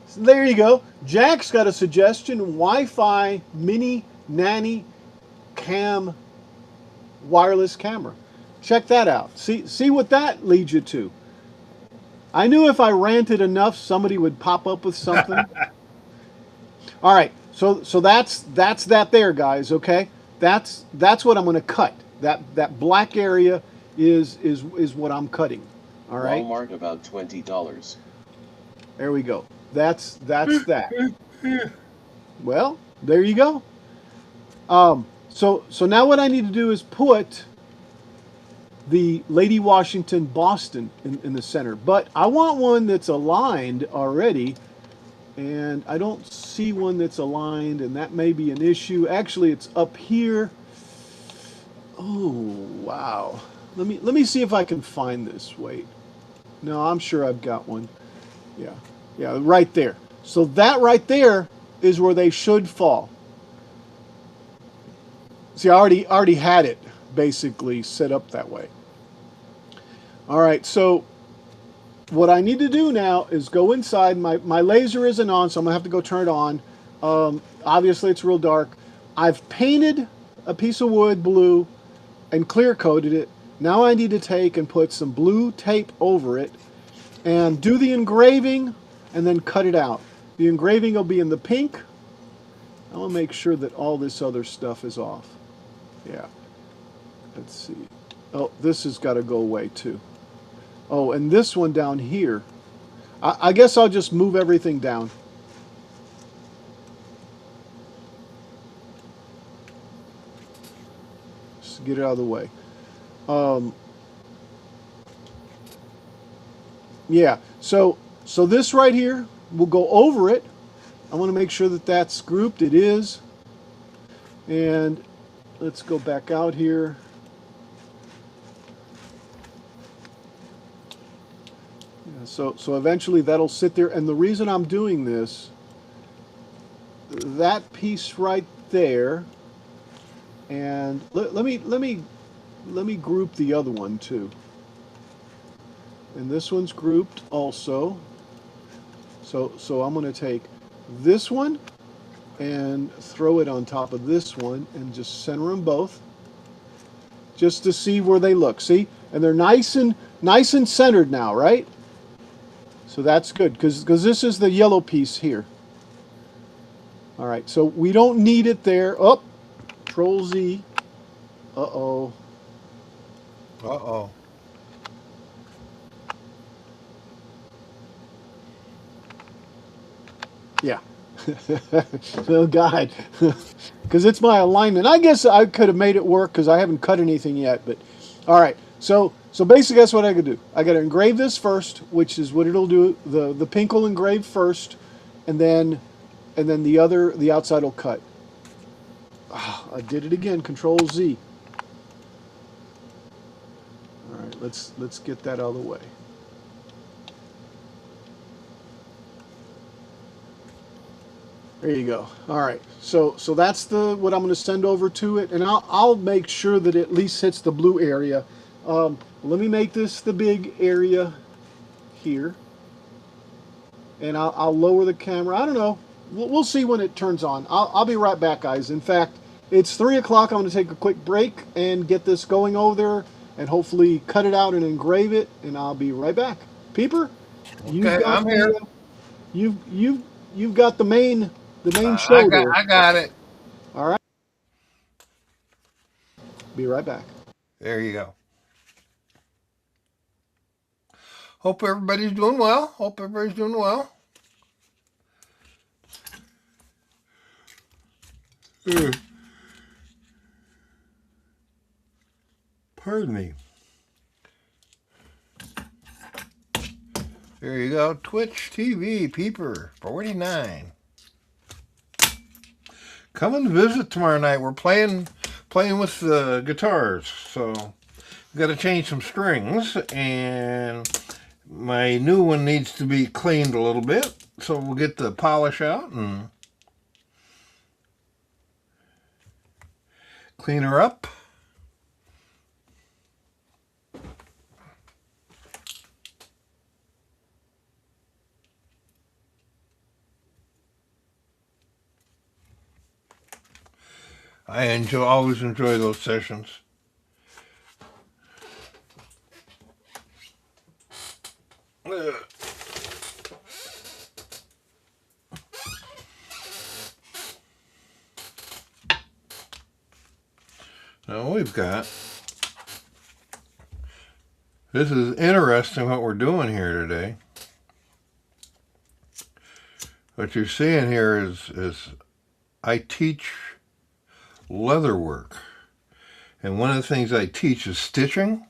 So there you go. Jack's got a suggestion: Wi-Fi Mini Nanny Cam wireless camera. Check that out. See what that leads you to. I knew if I ranted enough, somebody would pop up with something. All right. So that's that there, guys. Okay, that's what I'm going to cut. That black area is what I'm cutting. All right. Walmart about $20. There we go. That's that. Well, there you go. So now what I need to do is put the Lady Washington Boston in the center, but I want one that's aligned already. And I don't see one that's aligned, and that may be an issue. Actually, it's up here. Oh, wow. Let me see if I can find this. Wait. No, I'm sure I've got one. Yeah, right there. So that right there is where they should fall. See, I already had it basically set up that way. All right, so what I need to do now is go inside. My laser isn't on, so I'm going to have to go turn it on. Obviously, it's real dark. I've painted a piece of wood blue and clear coated it. Now I need to take and put some blue tape over it and do the engraving and then cut it out. The engraving will be in the pink. I want to make sure that all this other stuff is off. Yeah. Let's see. Oh, this has got to go away too. Oh, and this one down here. I guess I'll just move everything down. Just get it out of the way. Um, yeah. So this right here, we'll go over it. I want to make sure that that's grouped. It is. And let's go back out here. Yeah, so eventually that'll sit there. And the reason I'm doing this, that piece right there, and let me group the other one too. And this one's grouped also. So I'm going to take this one and throw it on top of this one and just center them both, just to see where they look. See, and they're nice and centered now, right? So that's good because this is the yellow piece here. All right, so we don't need it there. Oh, Control Z. Uh-oh. Uh-oh. Yeah. Oh God, because it's my alignment. I guess I could have made it work because I haven't cut anything yet. But all right, so basically that's what I could do. I got to engrave this first, which is what it'll do. The pink will engrave first, and then the outside will cut. Oh, I did it again. Control Z. All right, let's get that out of the way. There you go. All right. So that's what I'm going to send over to it, and I'll make sure that it at least hits the blue area. Let me make this the big area here, and I'll lower the camera. I don't know. We'll see when it turns on. I'll be right back, guys. In fact, it's 3 o'clock. I'm going to take a quick break and get this going over there, and hopefully cut it out and engrave it, and I'll be right back. Peeper, Okay, I'm here. You've got the main show there. I got it. All right. Be right back. There you go. Hope everybody's doing well. Hope everybody's doing well. Pardon me. There you go. Twitch TV Peeper 49. Come and visit tomorrow night. We're playing with the guitars, so we've got to change some strings, and my new one needs to be cleaned a little bit. So we'll get the polish out and clean her up. I always enjoy those sessions. Now we've got, this is interesting what we're doing here today. What you're seeing here is I teach leather work. And one of the things I teach is stitching.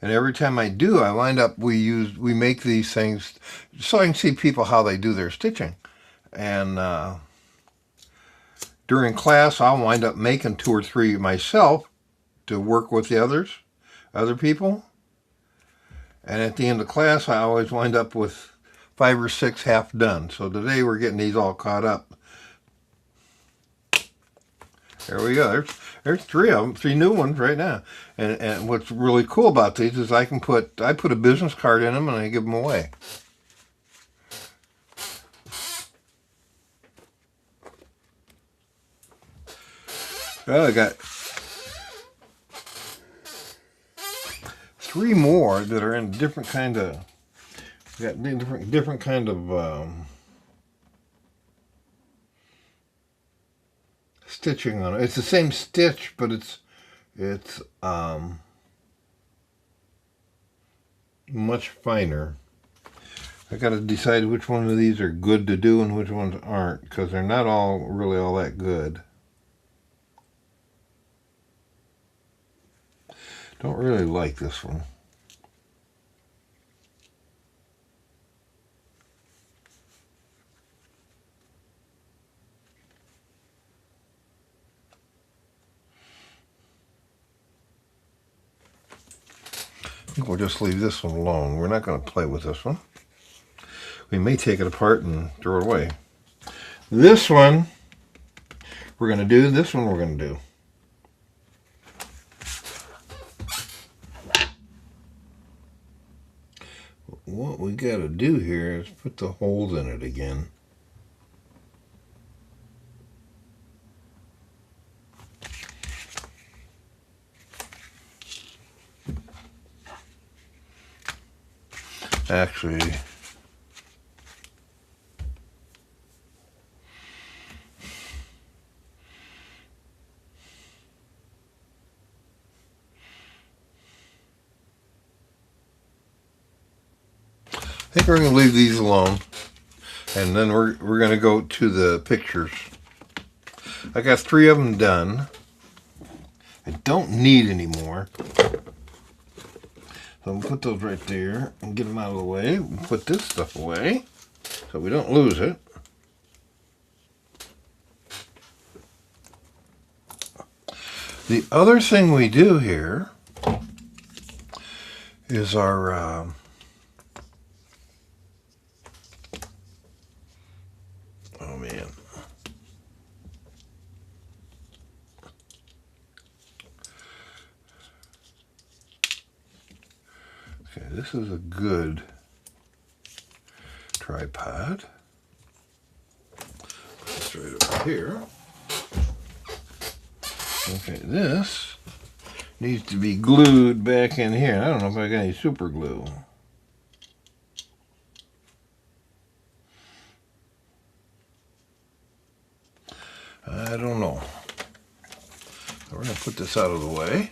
And every time I do, I wind up, we make these things so I can see people how they do their stitching. And during class, I'll wind up making 2 or 3 myself to work with the other people. And at the end of class, I always wind up with 5 or 6 half done. So today we're getting these all caught up. There we go. There's 3 of them, 3 new ones right now. And what's really cool about these is I put a business card in them and I give them away. Well, I got 3 more that are in different kind of, different kind of stitching on it. It's the same stitch, but it's much finer. I got to decide which one of these are good to do and which ones aren't, because they're not all really all that good. Don't really like this one. I think we'll just leave this one alone. We're not going to play with this one. We may take it apart and throw it away. This one we're going to do. This one we're going to do. What we got to do here is put the holes in it again. Actually, I think we're going to leave these alone, and then we're going to go to the pictures. I got 3 of them done. I don't need any more. So I'm going to put those right there and get them out of the way. We'll put this stuff away so we don't lose it. The other thing we do here is our oh man. Okay, this is a good tripod. Put this right over here. Okay, this needs to be glued back in here. I don't know if I got any super glue. I don't know. So we're going to put this out of the way.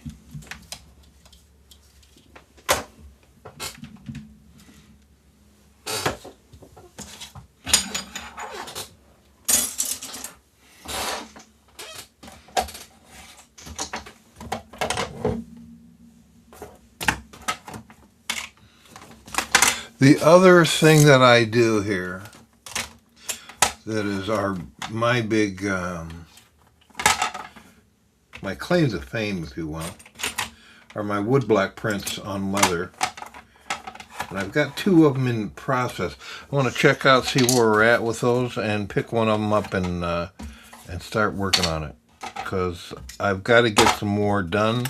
The other thing that I do here that is my big my claims of fame, if you will, are my woodblock prints on leather. And I've got 2 of them in process. I want to check out, see where we're at with those, and pick one of them up and start working on it, because I've got to get some more done.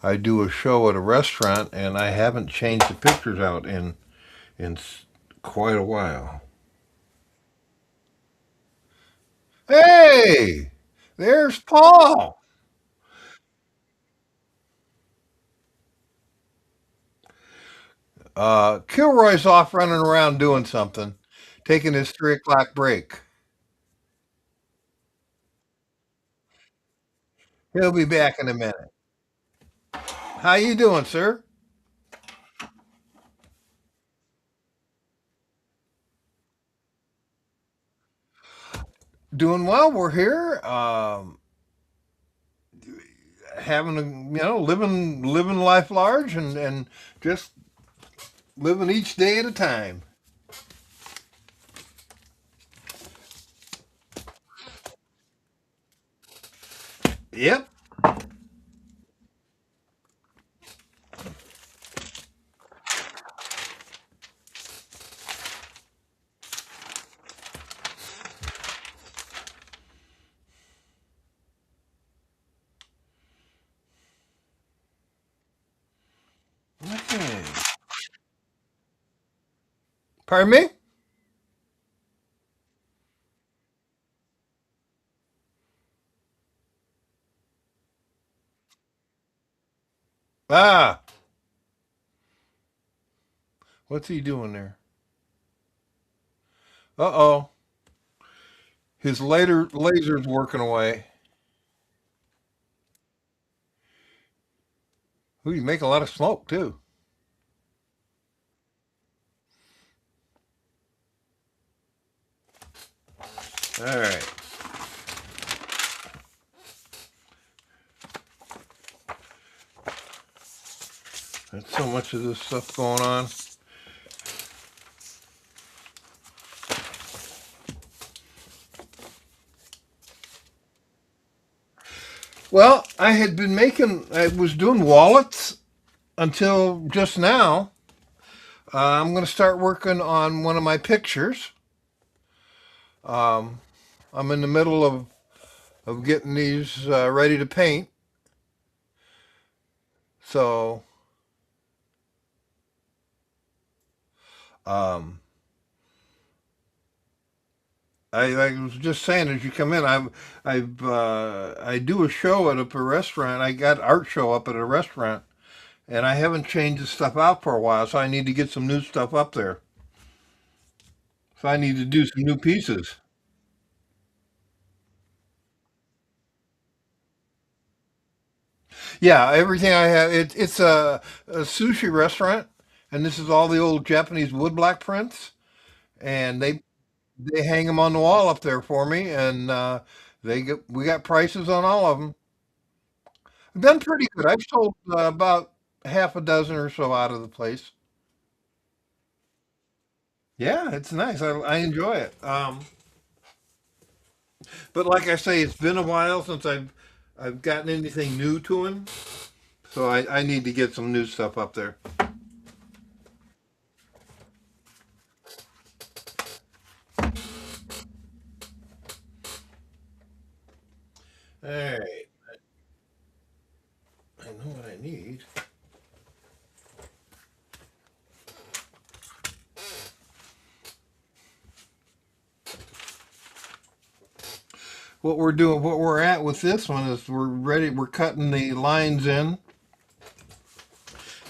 I do a show at a restaurant, and I haven't changed the pictures out in quite a while. Hey, there's Paul. Kilroy's off running around doing something, taking his 3 o'clock break. He'll be back in a minute. How you doing, sir? Doing well. We're here, having a living life large, and just living each day at a time. Yep. Okay. Pardon me? Ah, what's he doing there? Uh-oh. His laser's working away. Ooh, you make a lot of smoke, too. All right. There's so much of this stuff going on. Well, I was doing wallets until just now. I'm going to start working on one of my pictures. Um, I'm in the middle of getting these ready to paint. So, um, I was just saying as you come in, I do a show at a restaurant. I got art show up at a restaurant, and I haven't changed the stuff out for a while, so I need to get some new stuff up there. So I need to do some new pieces. Yeah, everything I have. It's a sushi restaurant, and this is all the old Japanese woodblock prints, and they hang them on the wall up there for me, and we got prices on all of them. I've done pretty good. I've sold about half a dozen or so out of the place. Yeah, it's nice. I enjoy it. But like I say, it's been a while since I've gotten anything new to him, so I need to get some new stuff up there. All right, I know what I need. What we're at with this one is we're ready. We're cutting the lines in.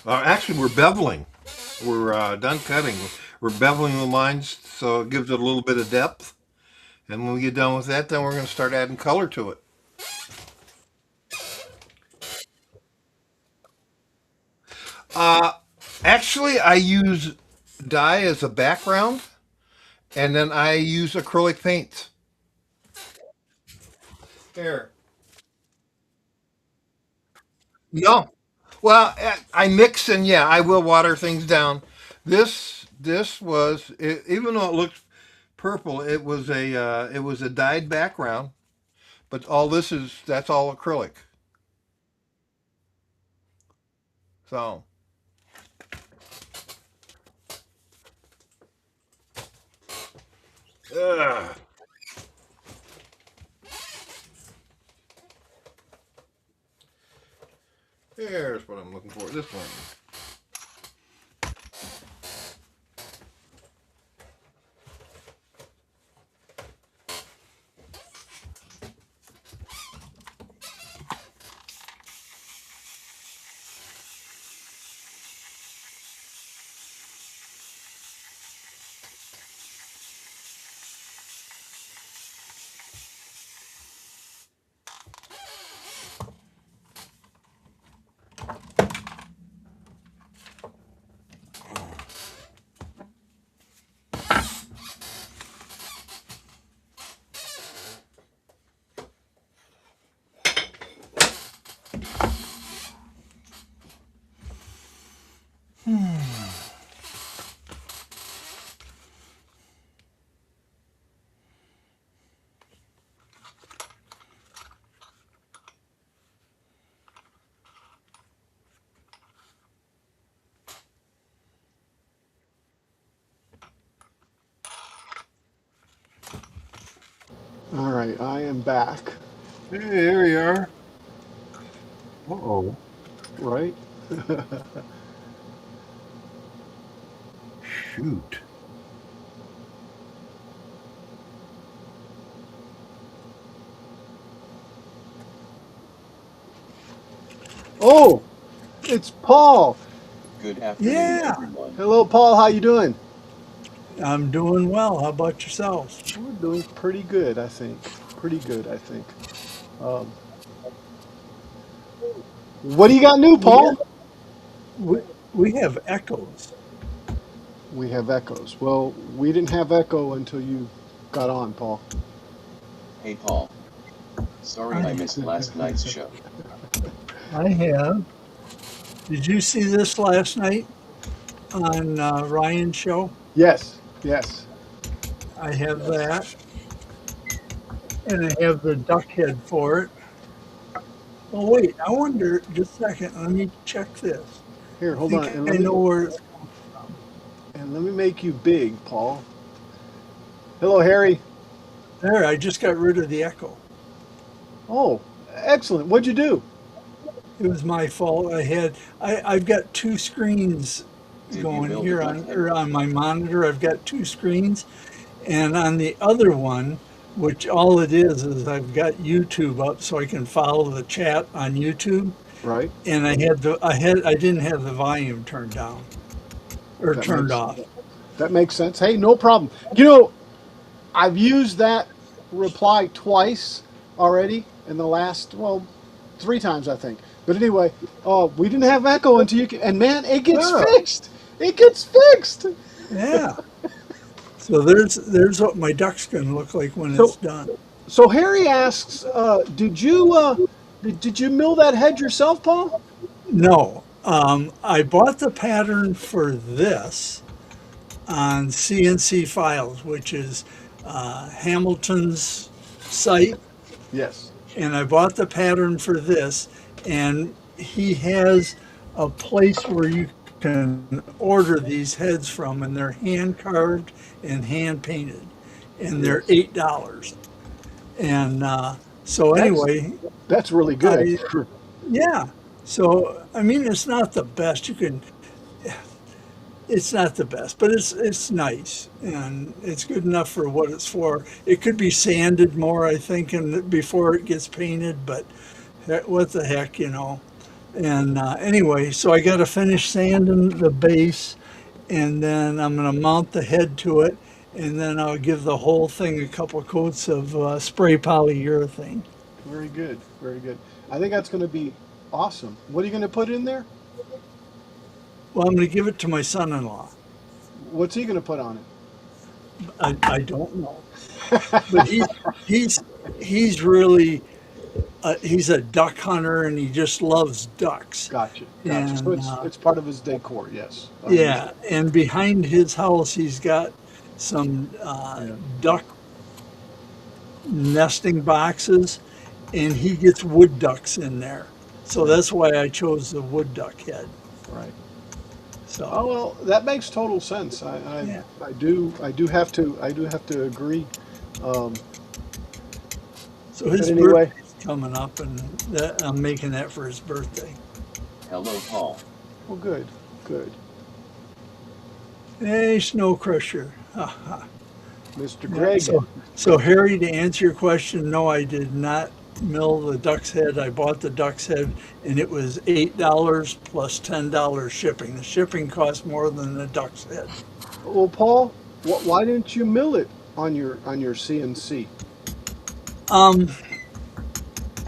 Actually, we're beveling. We're done cutting. We're beveling the lines so it gives it a little bit of depth. And when we get done with that, then we're going to start adding color to it. Uh, Actually, I use dye as a background, and then I use acrylic paints. Here. No. Well, I mix and yeah, I will water things down. This was even though it looked purple, it was a dyed background, but all this is that's all acrylic. So ugh. Here's what I'm looking for. This one. All right, I am back. Hey, here we are. Uh-oh. Right? Shoot. Oh, it's Paul. Good afternoon, Yeah, everyone. Hello, Paul. How you doing? I'm doing well. How about yourselves? We're doing pretty good, I think. Pretty good, I think. Um, what do you got new, We have Paul? we, we have echoes. We have echoes. Well, we didn't have echo until you got on, Paul. Hey Paul. Sorry I missed last night's show. I have. Did you see this last night on Ryan's show? Yes, yes. I have that, and I have the duck head for it. Oh wait, I wonder. Just a second. Let me check this. Here, I hold think on, and I know where it's. let me make you big, Paul. Hello, Harry. There, I just got rid of the echo. Oh, excellent. What'd you do? It was my fault. I've got two screens Did you going build here the on duck head? or on my monitor. I've got two screens, and on the other one, which all it is I've got YouTube up so I can follow the chat on YouTube. Right. And I didn't have the volume turned down or That turned makes off. that makes sense. Hey, no problem. You know, I've used that reply twice already in the last, well, 3 times I think. But anyway, we didn't have echo until you can, and man, it gets Yeah. fixed. It gets fixed. Yeah. So there's what my duck's gonna look like when So it's done. so Harry asks, did you mill that head yourself, Paul? No, I bought the pattern for this on CNC Files, which is Hamilton's site, Yes. and I bought the pattern for this, and he has a place where you can order these heads from, and they're hand carved and hand painted, and they're Yes. $8. And so That's anyway, that's really good. I yeah. So I mean, it's not the best. It's not the best, but it's nice and it's good enough for what it's for. It could be sanded more, I think, and before it gets painted. But what the heck, you know? And anyway, so I got to finish sanding the base, and then I'm going to mount the head to it, and then I'll give the whole thing a couple coats of spray polyurethane. Very good. Very good. I think that's going to be awesome. What are you going to put in there? Well, I'm going to give it to my son-in-law. What's he going to put on it? I don't know, but he's really he's a duck hunter and he just loves ducks. Gotcha. Gotcha. So And it's part of his decor. Yes. I yeah, and behind his house he's got some Yeah. duck nesting boxes, and he gets wood ducks in there. So that's why I chose the wood duck head. Right. So Oh well, that makes total sense. yeah. I do have to agree. Um, So his But anyway. birthday's coming up, and I'm making that for his birthday. Hello Paul. well, good. Good. Hey, Snow Crusher. Mr. Yeah, Greg. so Harry, to answer your question, no, I did not mill the duck's head. I bought the duck's head, and it was $8 plus $10 shipping. The shipping cost more than the duck's head. Well, Paul, why didn't you mill it on your CNC? Um,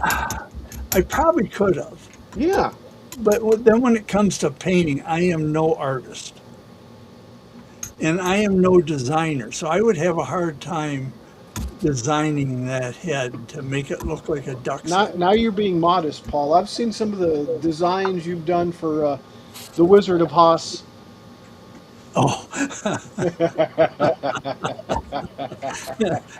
I probably could have, Yeah. but then when it comes to painting, I am no artist, and I am no designer, so I would have a hard time designing that head to make it look like a duck's head. Now you're being modest, Paul. I've seen some of the designs you've done for the Wizard of Haas. Oh,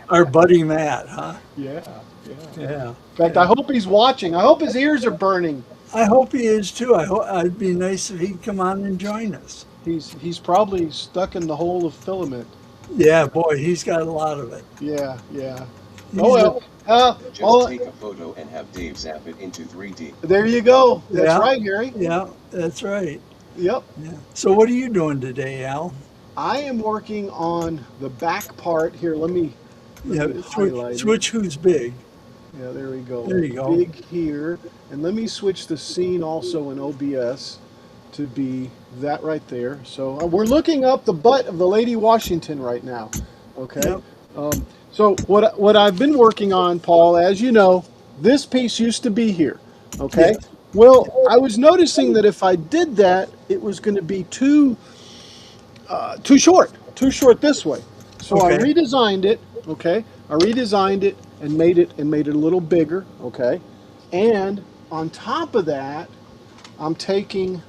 our buddy Matt, huh? Yeah. Yeah. Yeah. In fact, I hope he's watching. I hope his ears are burning. I hope he is too. I hope it'd be nice if he'd come on and join us. He's probably stuck in the hole of filament. Yeah, boy, he's got a lot of it. Yeah. Yeah. He's Oh well. Just Oh, take a photo and have Dave zap it into 3D. there you go. That's Yeah. right, Gary. Yeah, that's right. Yep. Yeah. So what are you doing today, Al? I am working on the back part here. Let me Yeah, highlight it. switch who's big. Yeah, there we go. There you go. Big here. And let me switch the scene also in OBS to be that right there. So we're looking up the butt of the Lady Washington right now. Okay. Yep. So what I've been working on, Paul, as you know, this piece used to be here. Okay. Yes. Well, I was noticing that if I did that, it was going to be too short this way. So I Okay. redesigned it. Okay. I redesigned it, and made it a little bigger. Okay, and on top of that, I'm taking.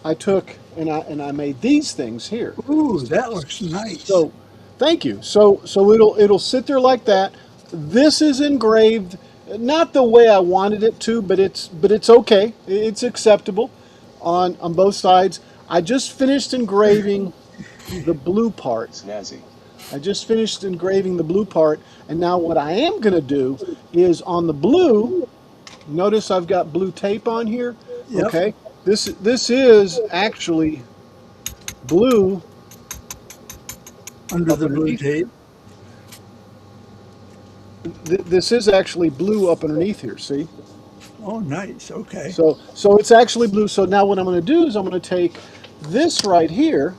I took and I made these things here. Ooh, that looks nice. So, thank you. So it'll sit there like that. This is engraved, not the way I wanted it to, but it's okay. It's acceptable on both sides. I just finished engraving the blue part. Snazzy. I just finished engraving the blue part, and now what I am going to do is on the blue. Notice I've got blue tape on here. Yep. Okay, this is actually blue Under up the blue underneath. tape. This is actually blue up underneath here. See, Oh, nice. Okay. so it's actually blue. So now what I'm going to do is I'm going to take this right here,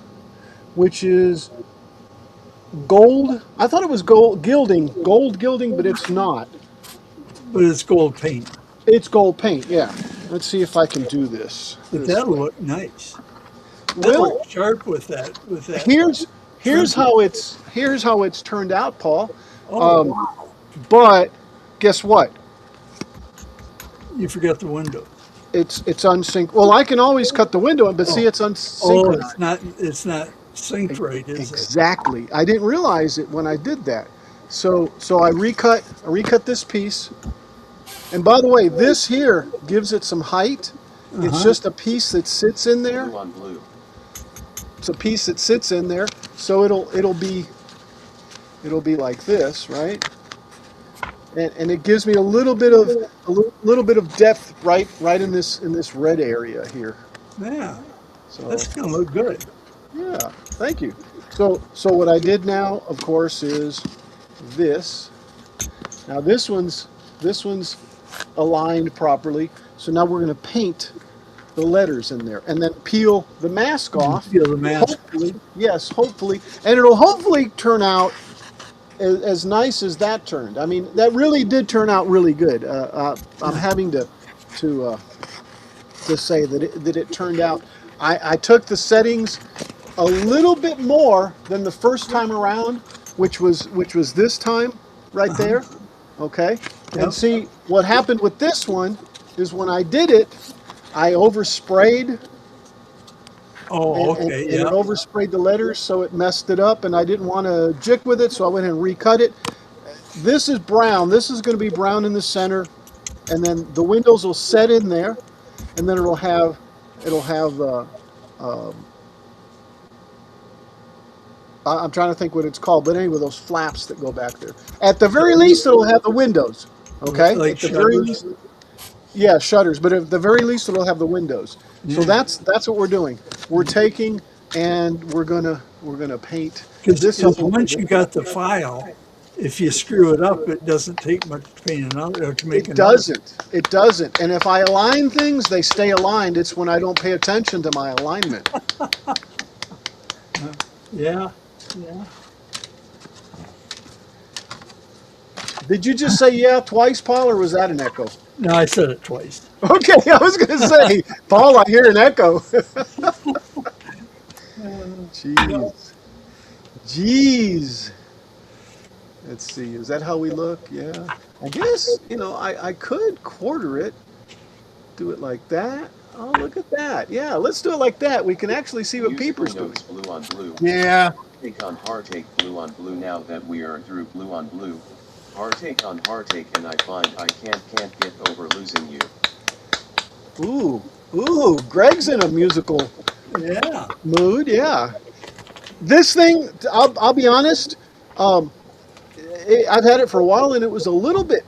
which is gold. I thought it was gold gilding, but it's not. But it's gold paint. It's gold paint. Yeah. Let's see if I can do this. But this that'll way. look nice. That Well, looks sharp with that. With that. here's how it's turned out, Paul. Oh, wow. But guess what? You forgot the window. It's unsync. Well, I can always cut the window, but see, it's Oh, unsynchronized. it's not synced right, is it? Exactly. I didn't realize it when I did that. So I recut this piece. And by the way, this here gives it some height. It's just a piece that sits in there. Blue on blue. It's a piece that sits in there. So it'll be like this, right? And it gives me a little bit of depth right in this red area here. Yeah, So that's gonna look good. yeah, thank you. So what I did now, of course, is this. Now this one's aligned properly. So now we're going to paint the letters in there, and then peel the mask off. Peel the mask. Hopefully, yes, hopefully, and it'll hopefully turn out as nice as that turned. I mean, that really did turn out really good. I'm having to say that it turned out. I took the settings a little bit more than the first time around, which was this time right there. Okay, Yep. and see what happened with this one is when I did it, I oversprayed. Oh, And okay, it yeah. oversprayed the letters, so it messed it up, and I didn't want to jick with it, so I went ahead and recut it. This is brown. This is going to be brown in the center, and then the windows will set in there, and then it'll have I'm trying to think what it's called, but anyway, those flaps that go back there. At the very least, it'll have the windows. Okay, Like at the very shutters? least, yeah, shutters. But at the very least, it'll have the windows. So Yeah. that's what we're doing. We're taking and we're gonna paint. Because up a once little you bit. got the file, if you screw it up, it doesn't take much to paint another or to make It another. doesn't. It doesn't. And if I align things, they stay aligned. It's when I don't pay attention to my alignment. Yeah, yeah. Did you just say yeah twice, Paul, or was that an echo? No, I said it twice. Okay, I was going to say, Paul, I hear an echo. Jeez. Jeez. Let's see, is that how we look? Yeah. I guess, I could quarter it, do it like that. Oh, look at that. Yeah, let's do it like that. We can actually see what Musical Peeper's doing. notes blue on blue. Yeah. Take on heartache blue on blue now that we are through blue on blue. Heartache on heartache and I find I can't get over losing you. Ooh, Greg's in a musical Yeah. mood, yeah. This thing, I'll be honest, I've had it for a while and it was a little bit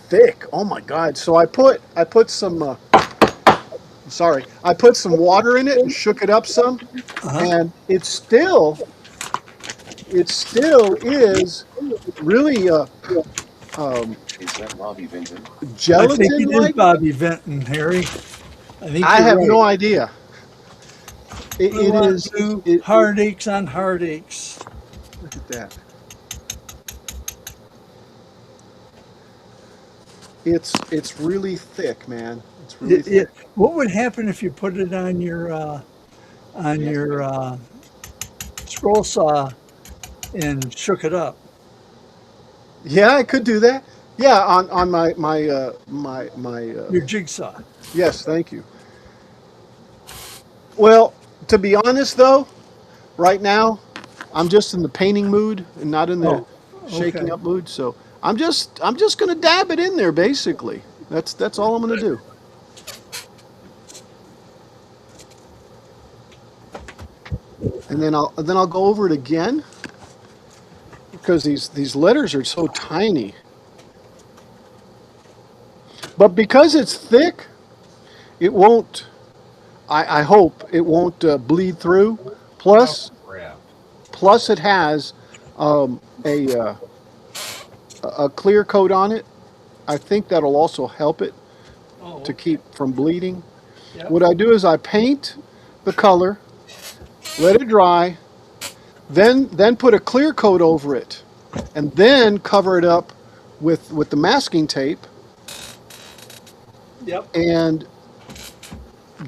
thick. Oh my God! So I put some I put some water in it and shook it up some, and it still is really Is that Robbie Vinton? I think it is gelatin-like. Bobby Vinton, Harry. I think I you're have right. no idea. It Blue on is. blue, heartaches on heartaches. Look at that. It's really thick, man. It's really thick. What would happen if you put it on your scroll saw and shook it up? Yeah, I could do that. Yeah, on my Your jigsaw. yes, thank you. Well, to be honest though, right now I'm just in the painting mood and not in the Oh, shaking okay. up mood. So I'm just gonna dab it in there basically. That's all I'm gonna do. And then I'll go over it again because these letters are so tiny. But because it's thick, it won't. I hope it won't bleed through. Oh, crap. Plus it has a clear coat on it. I think that'll also help it Oh, to okay. keep from bleeding. Yep. What I do is I paint the color, let it dry, then put a clear coat over it, and then cover it up with the masking tape Yep. and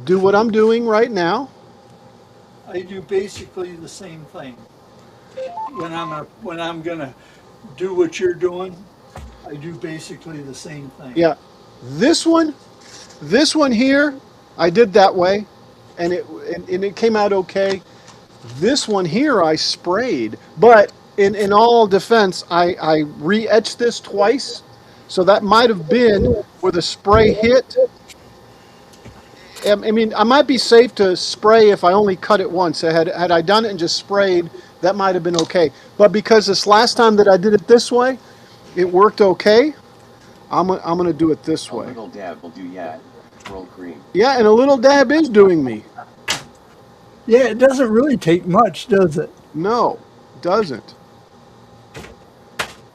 do what I'm doing right now. I do basically the same thing. When I'm gonna do what you're doing, I do basically the same thing. Yeah, this one, this one here, I did that way, and it came out okay. This one here I sprayed, but in all defense, I re-etched this twice, so that might have been where the spray hit. I mean, I might be safe to spray if I only cut it once. Had I done it and just sprayed, that might have been okay. But because this last time that I did it this way, it worked okay. I'm gonna do it this A way. little dab will do, yeah. Roll cream. Yeah, and a little dab is doing me. Yeah, it doesn't really take much, does it? No, doesn't.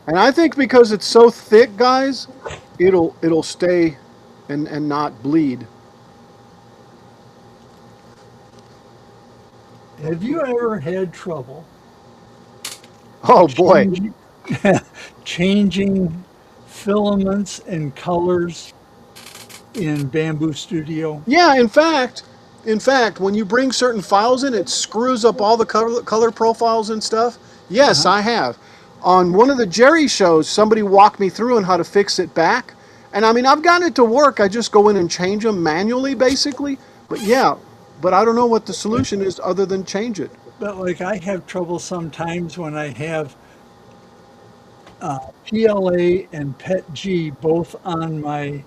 And I think because it's so thick, guys, it'll stay and not bleed. Have you ever had trouble Oh boy. changing, changing filaments and colors in Bamboo Studio? Yeah, in fact, when you bring certain files in, it screws up all the color profiles and stuff. Yes, Uh-huh. I have. On one of the Jerry shows, somebody walked me through on how to fix it back. And I mean, I've gotten it to work. I just go in and change them manually, basically. But yeah, but I don't know what the solution is other than change it. But like I have trouble sometimes when I have PLA and PET G both on my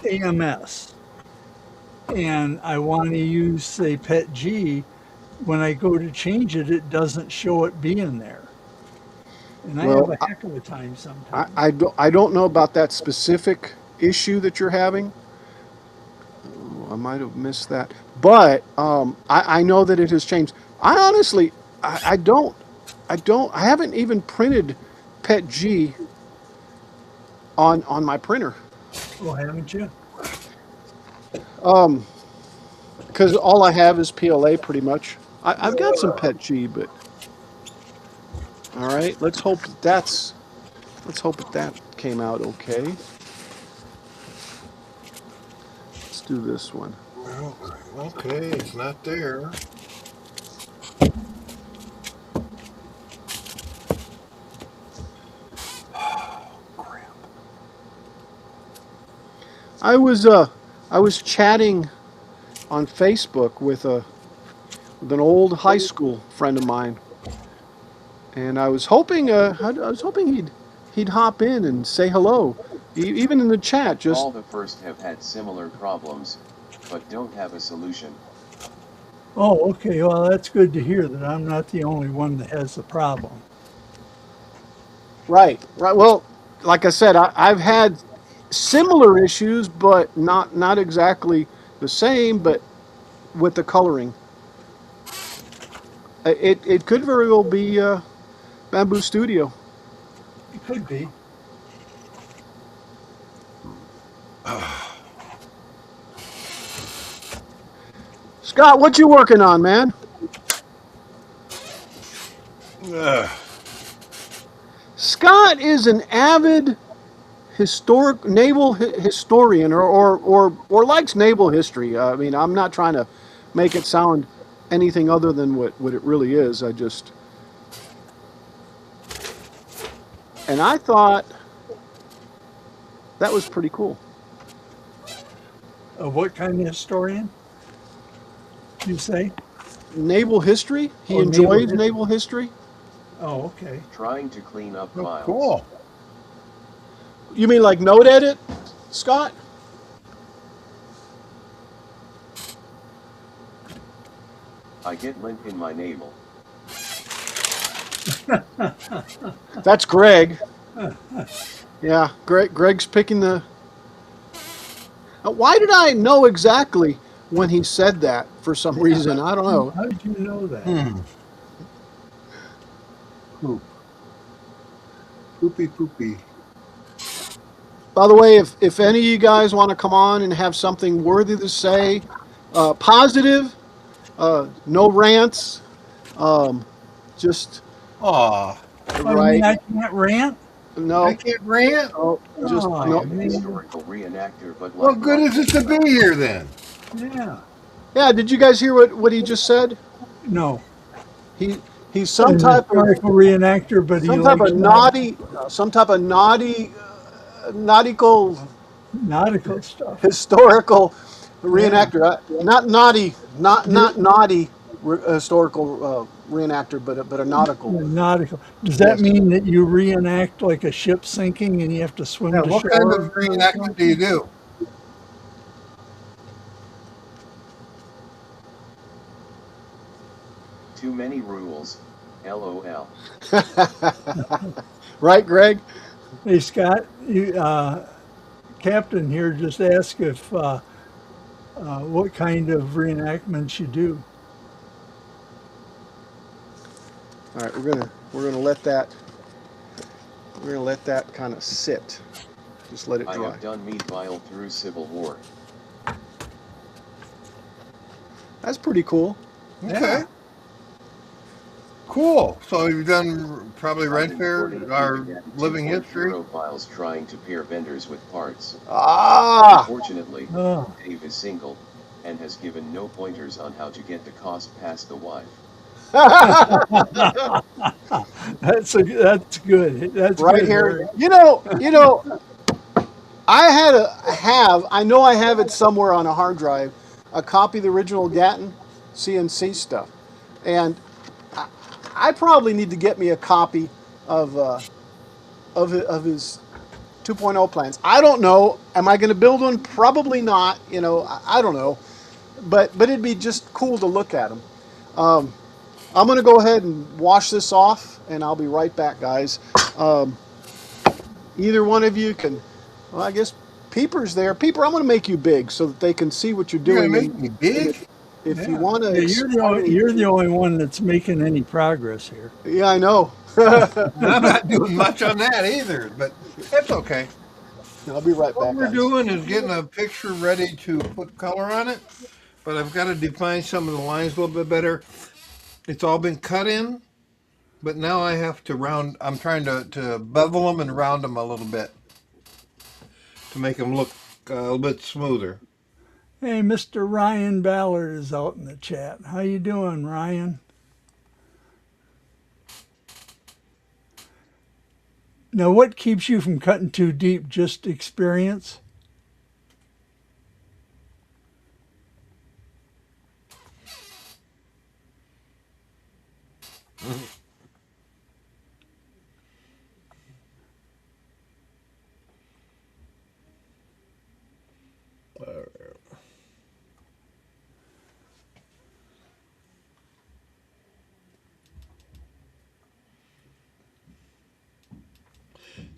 AMS, and I want to use say PET G. When I go to change it, it doesn't show it being there, and I have Well, a heck of a time I, sometimes. I, don't, I don't know about that specific issue that you're having. I might have missed that. But I know that it has changed. I honestly, I haven't even printed PET G on my printer Oh, haven't you? because all I have is PLA pretty much. I've got some PET G, but all right. Let's hope that came out okay. Let's do this one. Okay, it's not there. I was uh I was chatting on Facebook with an old high school friend of mine, and I was hoping he'd hop in and say hello, even in the chat. Just All the first have had similar problems, but don't have a solution. Oh, okay. Well, that's good to hear that I'm not the only one that has the problem. right, right. Well, like I said, I've had similar issues, but not exactly the same. But with the coloring, it could very well be Bamboo Studio. It could be. Scott, what you working on, man? Ugh. Scott is an avid historic historian or likes naval history. I mean, I'm not trying to make it sound anything other than what it really is. I just And I thought that was pretty cool. What kind of historian? You say? Naval history. He Oh, naval enjoys history. naval history. Oh, okay. Trying to clean up Oh, files. cool. You mean like note edit, Scott? I get limp in my navel. That's Greg. Yeah, Greg's picking the. Why did I know exactly when he said that for some reason? I don't know. How did you know that? Poop. Poopy poopy. By the way, if any of you guys want to come on and have something worthy to say, positive, no rants, just Aw, Oh, you mean right. I can't rant? I No, can't rant. no, just Oh, I no. am a man. historical reenactor, but What like good is it to be here then? Yeah. Yeah, did you guys hear what he just said? No. He he's He's a historical reenactor, but he some type likes of naughty, some type of naughty, nautical nautical stuff. historical Yeah. reenactor. Not naughty, not naughty historical reenactor, but a nautical. Nautical. Does that Yes. mean that you reenact like a ship sinking and you have to swim Yeah, to what kind shore? of reenactment do you do? too many rules. LOL. Right, Greg? Hey, Scott, Captain here just asked if what kind of reenactments you do. All right, we're gonna let that kind of sit. Just let it I dry. have done meanwhile through Civil War. That's pretty cool. Okay. Yeah. Cool. So you've done probably I've rent been fair, porting our Internet living history. 2.0 files trying to pair vendors with parts. Ah, Unfortunately, Oh, Dave is single and has given no pointers on how to get the cost past the wife. that's good. That's right good, here. Harry. I know I have it somewhere on a hard drive, a copy of the original Gatton CNC stuff, and I probably need to get me a copy of of his 2.0 plans. I don't know. Am I going to build one? Probably not. I don't know, but it'd be just cool to look at them. I'm going to go ahead and wash this off, and I'll be right back, guys. Um, Either one of you can. Well, I guess Peeper's there. Peeper, I'm going to make you big so that they can see what you're You're gonna doing. make me And big? if you Yeah. want to Yeah, explain, you're the only one that's making any progress here. yeah, I know. I'm not doing much on that either, but that's okay. I'll be right What back, we're guys. doing is getting a picture ready to put color on it, but I've got to define some of the lines a little bit better. It's all been cut in, but now I have to I'm trying to bevel them and round them a little bit to make them look a little bit smoother. Hey, Mr. Ryan Ballard is out in the chat. How you doing, Ryan? Now, what keeps you from cutting too deep? Just experience?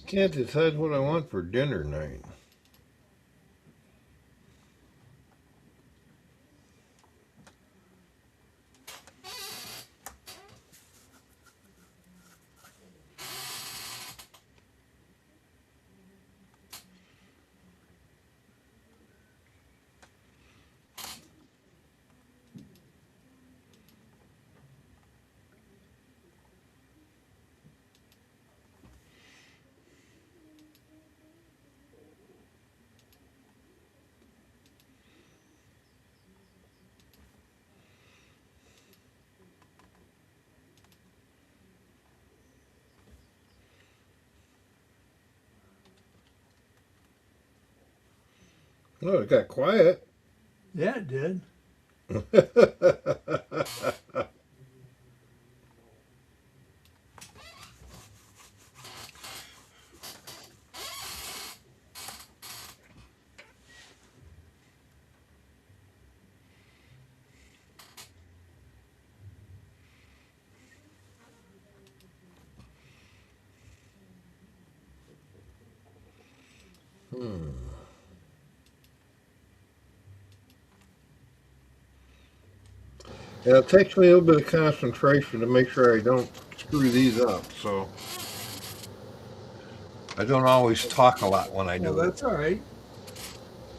Can't decide what I want for dinner night. Oh, it got quiet. Yeah, it did. Yeah, it takes me a little bit of concentration to make sure I don't screw these up. So I don't always talk a lot when I Well, do it. that's all right.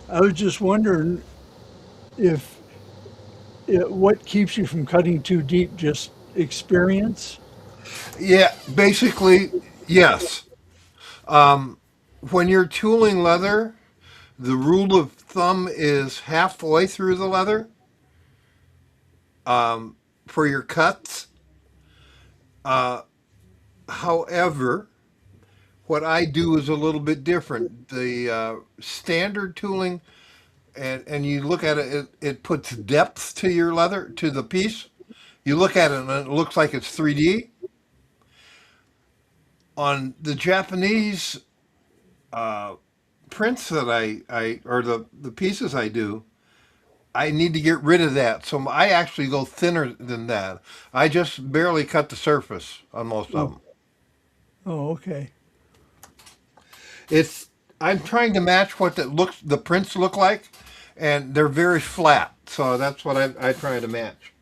I was just wondering if what keeps you from cutting too deep, just experience? Yeah, basically, yes. Um, when you're tooling leather, the rule of thumb is halfway through the leather um, for your cuts. Uh, However, what I do is a little bit different. The standard tooling, and you look at it, it puts depth to your leather, to the piece. You look at it and it looks like it's 3D. On the Japanese prints that I or the pieces I do, I need to get rid of that. So I actually go thinner than that. I just barely cut the surface on most of Oh, them. oh, okay. It's I'm trying to match what the prints look like, and they're very flat. So that's what I try to match.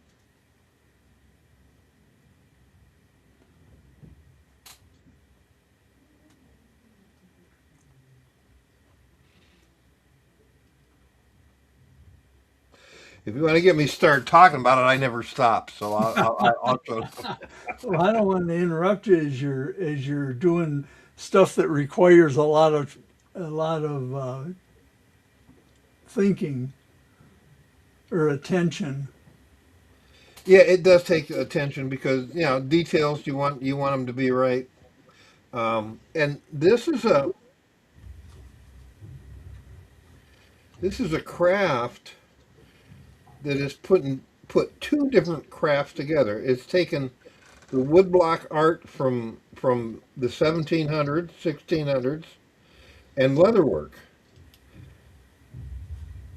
If you want to get me started talking about it, I never stop. So I'll Well, I don't want to interrupt you as you're doing stuff that requires a lot of thinking or attention. yeah, it does take attention because details you want them to be right. And this is a craft that is put two different crafts together. It's taken the woodblock art from the 1700s, 1600s, and leatherwork,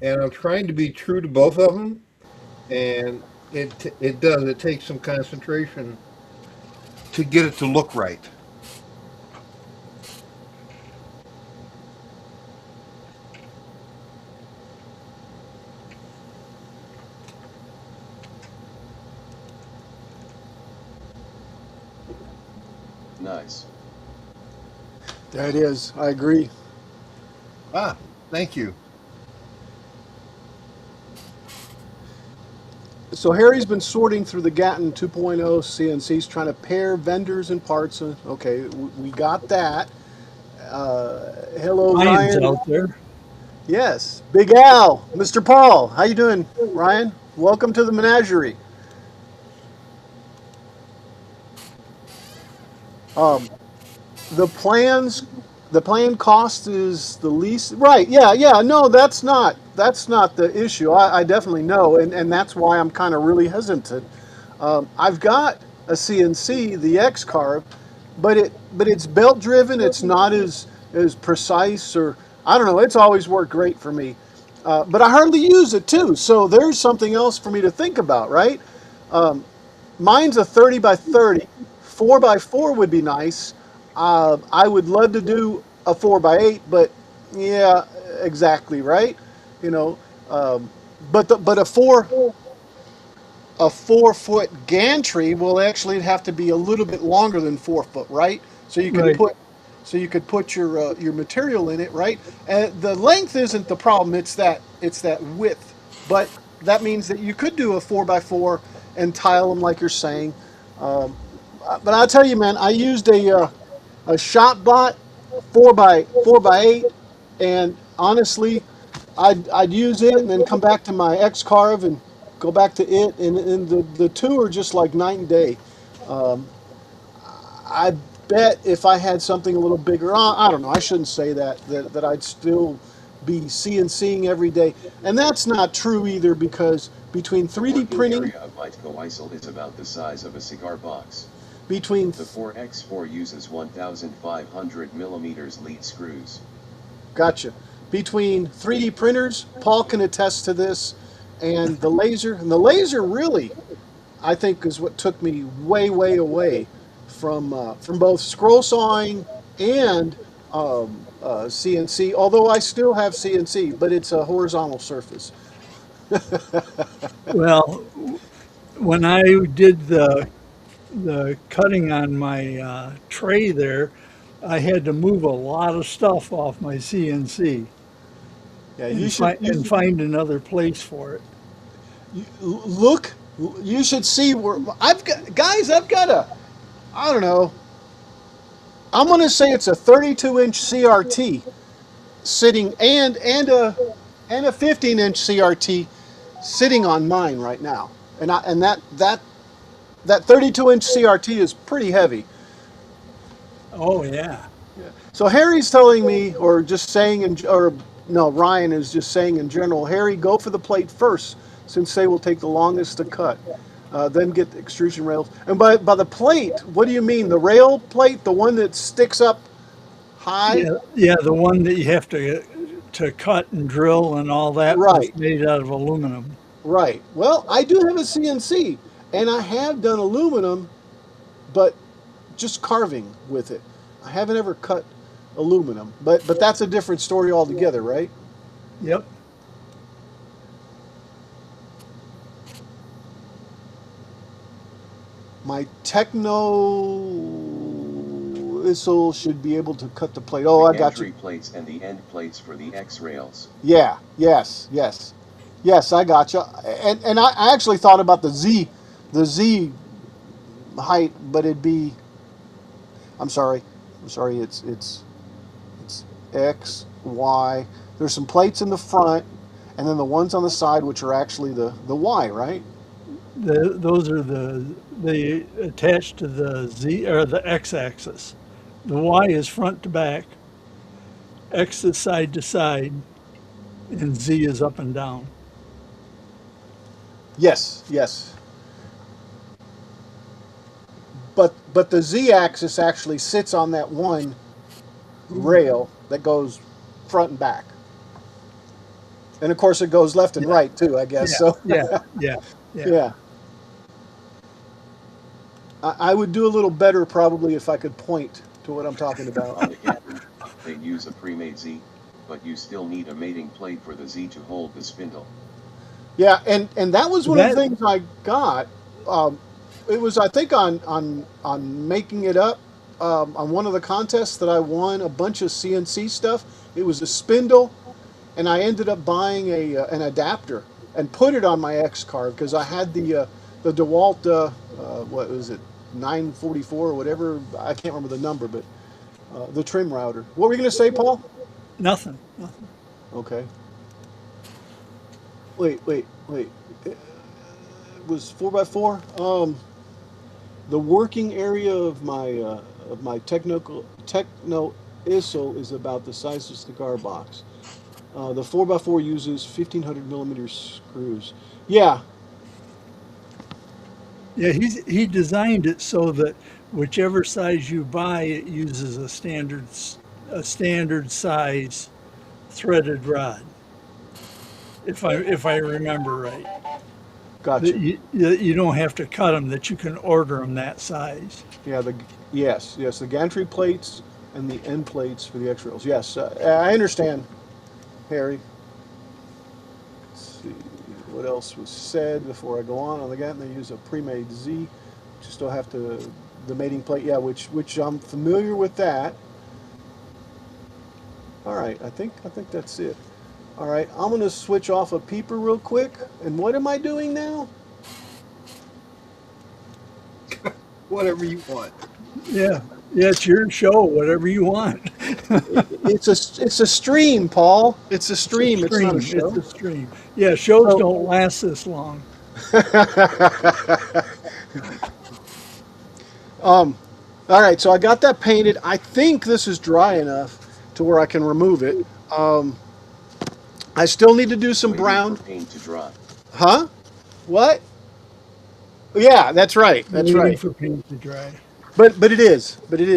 and I'm trying to be true to both of them. And it takes some concentration to get it to look right. Nice. There it is. I agree. Ah, thank you. So Harry's been sorting through the Gatton 2.0 CNCs, trying to pair vendors and parts. Okay, we got that. Hello, Lions Ryan. out there. Yes, Big Al, Mr. Paul. How you doing, Ryan? Welcome to the menagerie. Um, the plans, the plan cost is the least. Right? Yeah, yeah. No, that's not the issue. I definitely know, and that's why I'm kind of really hesitant. I've got a CNC, the X carve, but it's belt driven. It's not as precise, or I don't know. It's always worked great for me, but I hardly use it too. So there's something else for me to think about, right? Mine's a 30 by 30. 4 by 4 would be nice. I would love to do a 4 by 8, but yeah, exactly right. You know, um, but a 4 foot gantry will actually have to be a little bit longer than 4 foot, right? So you could Right. put your material in it, right? And the length isn't the problem; it's that width. But that means that you could do a 4 by 4 and tile them like you're saying. Um, but I'll tell you, man, I used a ShopBot 4 by 8, and honestly, I'd use it and then come back to my X carve and go back to it, and the two are just like night and day. Um, I bet if I had something a little bigger, I don't know, I shouldn't say that I'd still be CNCing every day. And that's not true either, because between 3D Working printing, area of LightBurn is about the size of a cigar box. between The 4x4 uses 1,500 millimeters lead screws. Gotcha. Between 3D printers, Paul can attest to this, and the laser really, I think, is what took me way, way away from both scroll sawing and CNC. Although I still have CNC, but it's a horizontal surface. Well, when I did the cutting on my tray there, I had to move a lot of stuff off my CNC Yeah, and find another place for it. look. You should see where I've got, guys. I've got a, I don't know. I'm gonna say it's a 32-inch CRT sitting, and a 15-inch CRT sitting on mine right now, and that 32-inch CRT is pretty heavy. Oh yeah. So Harry's telling me, or just saying, or no, Ryan is just saying in general, Harry, go for the plate first, since they will take the longest to cut. Then get the extrusion rails. And by the plate, what do you mean? The rail plate, the one that sticks up high? Yeah, yeah, the one that you have to cut and drill and all that was Right, made out of aluminum. right. Well, I do have a CNC, and I have done aluminum, but just carving with it. I haven't ever cut aluminum, but that's a different story altogether, right? Yep. My Techno should be able to cut the plate. Oh, I The got you. entry plates and the end plates for the X rails. Yeah, yes, I got you. And I actually thought about the Z height, but it'd be. I'm sorry. It's X, Y. There's some plates in the front, and then the ones on the side, which are actually the Y, right? Those are they attached to the Z or the X axis. The Y is front to back, X is side to side, and Z is up and down. Yes, yes. But the Z-axis actually sits on that one rail that goes front and back, and of course it goes left and Yeah, right too, I guess. yeah, So yeah, yeah, yeah. yeah, I would do a little better probably if I could point to what I'm talking about. On the Capt, they use a pre-made Z, but you still need a mating plate for the Z to hold the spindle. Yeah, and that was one of the That things I got. It was, I think, on making it up, on one of the contests that I won a bunch of CNC stuff. It was a spindle, and I ended up buying an adapter and put it on my X card because I had the DeWalt what was it, 944 or whatever, I can't remember the number, but the trim router. What were you going to say, Paul? nothing, nothing. Okay. Wait. It was 4x4. The working area of my techno ISO is about the size of a cigar box. The 4x4 uses 1500 millimeter screws. Yeah, Yeah, he designed it so that whichever size you buy, it uses a standard size threaded rod. If I remember right, that gotcha. you don't have to cut them; that you can order them that size. Yeah, yes, the gantry plates and the end plates for the X rails. Yes, I understand, Harry. Let's see what else was said before I go on the gantry. They use a pre-made Z. You still have the mating plate. Yeah, which I'm familiar with that. All right, I think that's it. All right, I'm gonna switch off a peeper real quick. And what am I doing now? Whatever you want. Yeah, yeah, it's your show. Whatever you want. It's a stream, Paul. It's a It's a stream. It's not a stream. show. It's a stream. Yeah, shows So, don't last this long. all right, so I got that painted. I think this is dry enough to where I can remove it. I still need to do some Waiting brown. for paint to dry. Huh? What? Yeah, that's right. That's Waiting right. for paint to dry. But it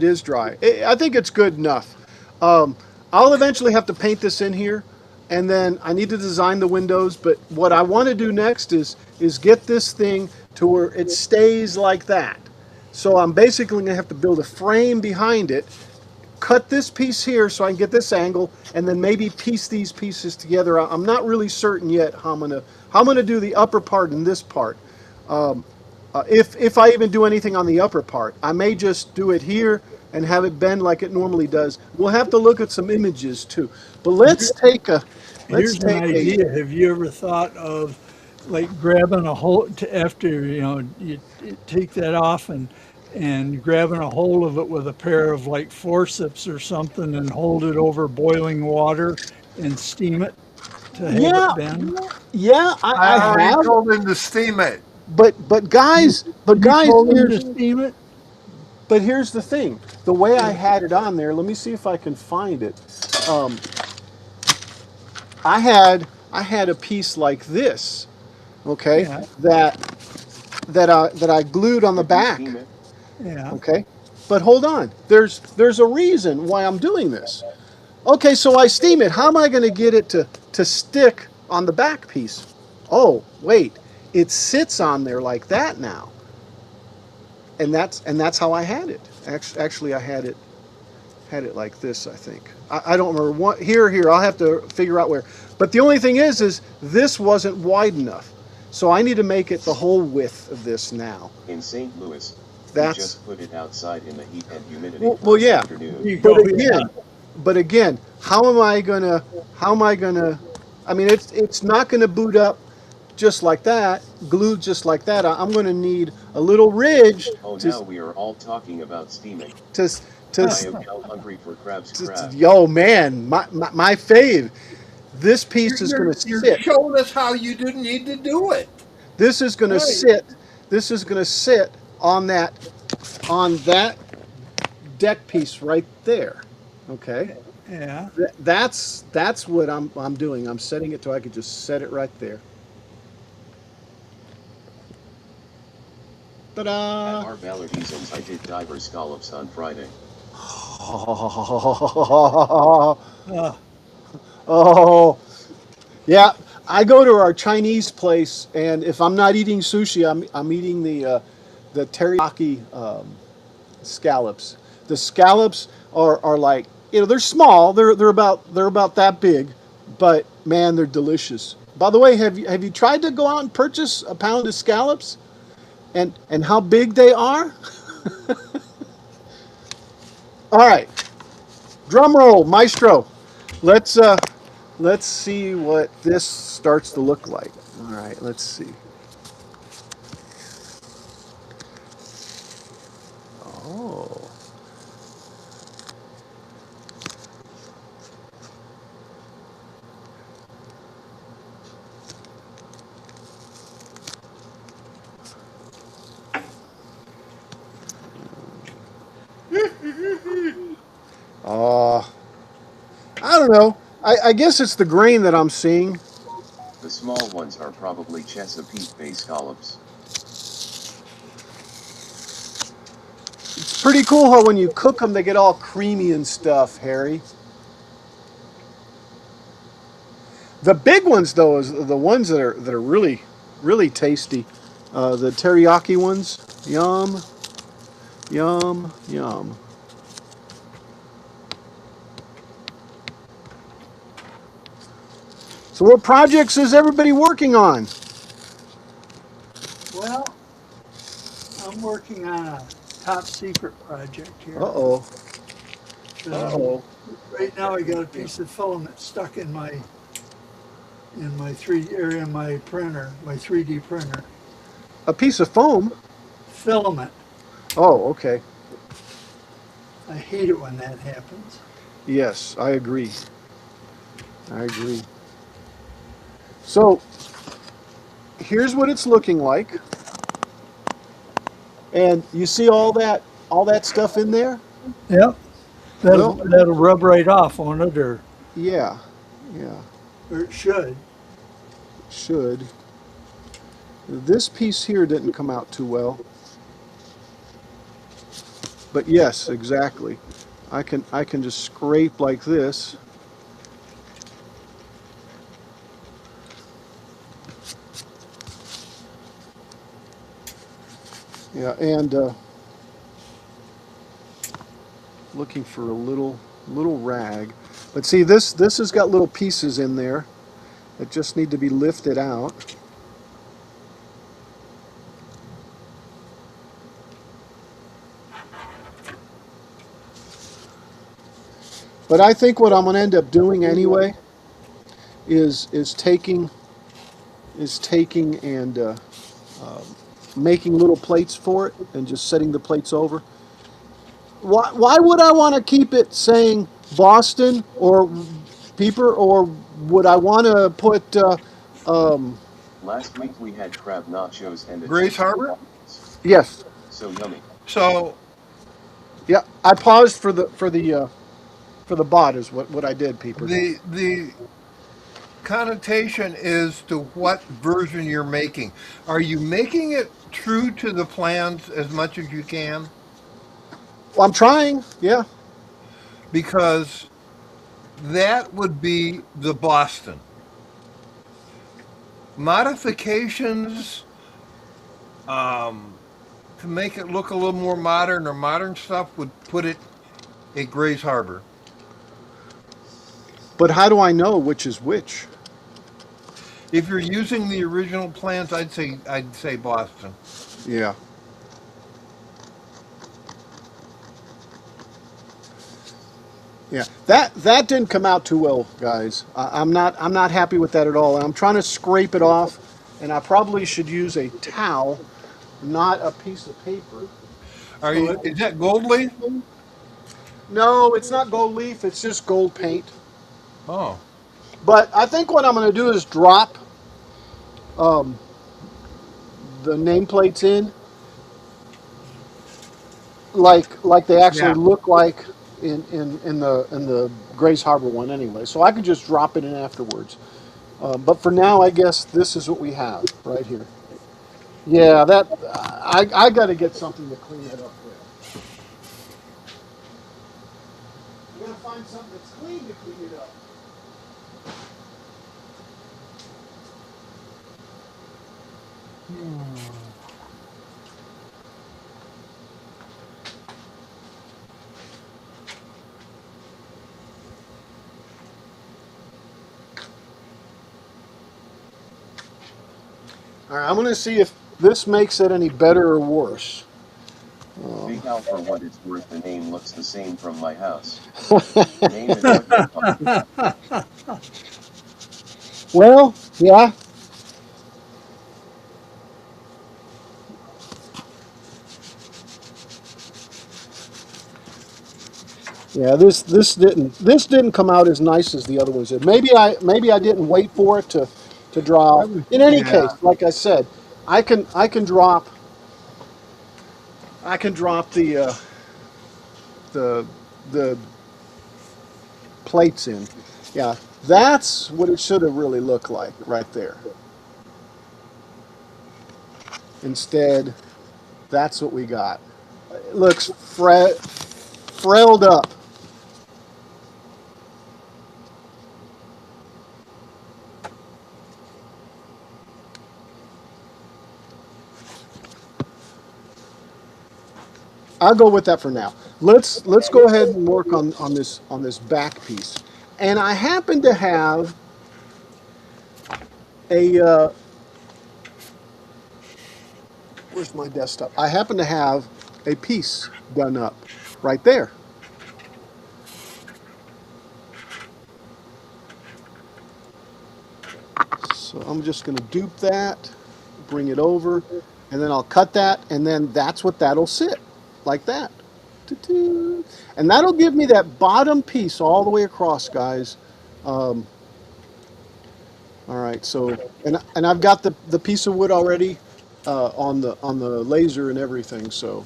is dry. I think it's good enough. Um, I'll eventually have to paint this in here, and then I need to design the windows. But what I want to do next is get this thing to where it stays like that. So I'm basically gonna have to build a frame behind it, cut this piece here so I can get this angle, and then maybe piece these pieces together. I'm not really certain yet how I'm gonna do the upper part and this part. If I even do anything on the upper part, I may just do it here and have it bend like it normally does. We'll have to look at some images too. But let's Here's an take a idea. Have you ever thought of like grabbing a hold to after you take that off and grabbing a hold of it with a pair of like forceps or something and hold it over boiling water and steam it to have yeah, it bend? yeah, I I already have. told him to steam it. But You, you guys, told them to steam it? here's the thing. The way I had it on there, let me see if I can find it. Um, I had a piece like this, okay, Yeah, that I glued on the Did you back, steam it? yeah. okay. But hold on, there's a reason why I'm doing this. Okay, so I steam it. How am I going to get it to stick on the back piece? Oh, wait, it sits on there like that now, and that's how I had it. Actually, I had it like this. I think I don't remember what here. I'll have to figure out where. But the only thing is this wasn't wide enough, so I need to make it the whole width of this now. In St. Louis, we That's just put it outside in the heat and humidity well, for the yeah. afternoon. You But go, yeah. again, how am I gonna? I mean, it's not gonna boot up just like that, glued just like that. I'm gonna need a little ridge Oh, to now we are all talking about steaming. to to. I am now hungry for crab's crab. Yo, man, my fave. This piece is gonna You're sit. showing us how you didn't need to do it. This is gonna Right. sit. This is gonna sit on that deck piece right there. Okay. Yeah. That's what I'm doing. I'm setting it so I could just set it right there. At Ta-da! our Ballardisms, I did diver scallops on Friday. Uh, Oh, yeah. I go to our Chinese place, and if I'm not eating sushi, I'm eating the teriyaki scallops. The scallops are like they're small. They're about that big, but man, they're delicious. By the way, have you tried to go out and purchase a pound of scallops, and how big they are? All right, drum roll, maestro. Let's let's see what this starts to look like. All right, let's see. Oh. Uh, I don't know. I guess it's the grain that I'm seeing. The small ones are probably Chesapeake Bay scallops. It's pretty cool how when you cook them, they get all creamy and stuff, Harry. The big ones, though, is the ones that are really, really tasty. The teriyaki ones, yum, yum, yum. So, what projects is everybody working on? well, I'm working on a top secret project here. Uh oh. Uh Um, oh. right now, I got a piece of filament stuck in my in my printer, my 3D printer. A piece of foam. Filament. Oh, okay. I hate it when that happens. Yes, I agree. I agree. So, here's what it's looking like. And you see all that stuff in there? Yep. Well, That'll rub right off on it, or yeah. Yeah. or it should. Should. This piece here didn't come out too well. But yes, exactly. I can just scrape like this. Yeah, and looking for a little rag. But see, this has got little pieces in there that just need to be lifted out. But I think what I'm going to end up doing anyway is taking and making little plates for it and just setting the plates over. Why would I want to keep it saying Boston or Peeper, or would I want to put Last week we had crab nachos and a Grace cheese Harbor? yes, so yummy. So yeah, I paused for the bot is what I did, Peeper. the connotation is to what version you're making. Are you making it true to the plans as much as you can? Well, I'm trying, yeah. Because that would be the Boston. Modifications to make it look a little more modern or modern stuff would put it at Grays Harbor. But how do I know which is which? If you're using the original plans, I'd say Boston. Yeah. Yeah, that didn't come out too well, guys. I'm not happy with that at all. And I'm trying to scrape it off, and I probably should use a towel, not a piece of paper. So Is that gold leaf? no, it's not gold leaf. It's just gold paint. Oh, But I think what I'm going to do is drop um, the nameplates in, like they actually yeah. look like in the Grays Harbor one anyway. So I could just drop it in afterwards. But for now, I guess this is what we have right here. Yeah, that I got to get something to clean it up with. I got to find something that's clean to clean it up. All right, I'm going to see if this makes it any better or worse. Big Al, for what it's worth, the name looks the same from my house. Name it what you want. Well, yeah. Yeah, this didn't come out as nice as the other ones did. Maybe I didn't wait for it to draw. In any case, Yeah. like I said, I can drop the the plates in. Yeah, that's what it should have really looked like right there. Instead, that's what we got. It looks frailed up. I'll go with that for now. Let's go ahead and work on this back piece. And I happen to have a where's my desktop? I happen to have a piece done up right there. So I'm just going to dupe that, bring it over, and then I'll cut that, and then that's what that'll sit, like that. Doo-doo. And that'll give me that bottom piece all the way across, guys. Um, all right, so and I've got the piece of wood already on the laser and everything, so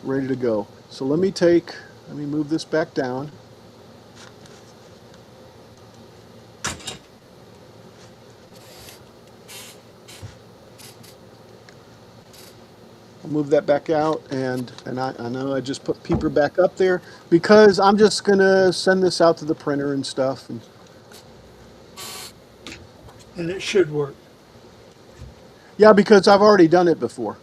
ready to go. So let me move this back down. I'll move that back out, and I know I just put Peeper back up there because I'm just gonna send this out to the printer and stuff. And And it should work. yeah, because I've already done it before.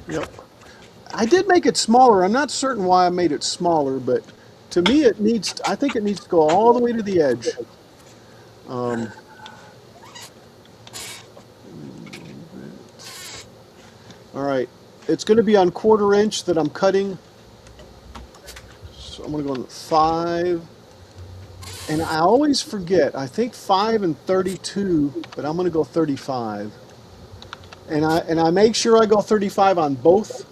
Yep. I did make it smaller. I'm not certain why I made it smaller, but to me it needs. I think it needs to go all the way to the edge. Um, all right, it's going to be on 1/4 inch that I'm cutting. So I'm going to go on 5, and I always forget. I think 5 and 32, but I'm going to go 35. And I make sure I go 35 on both.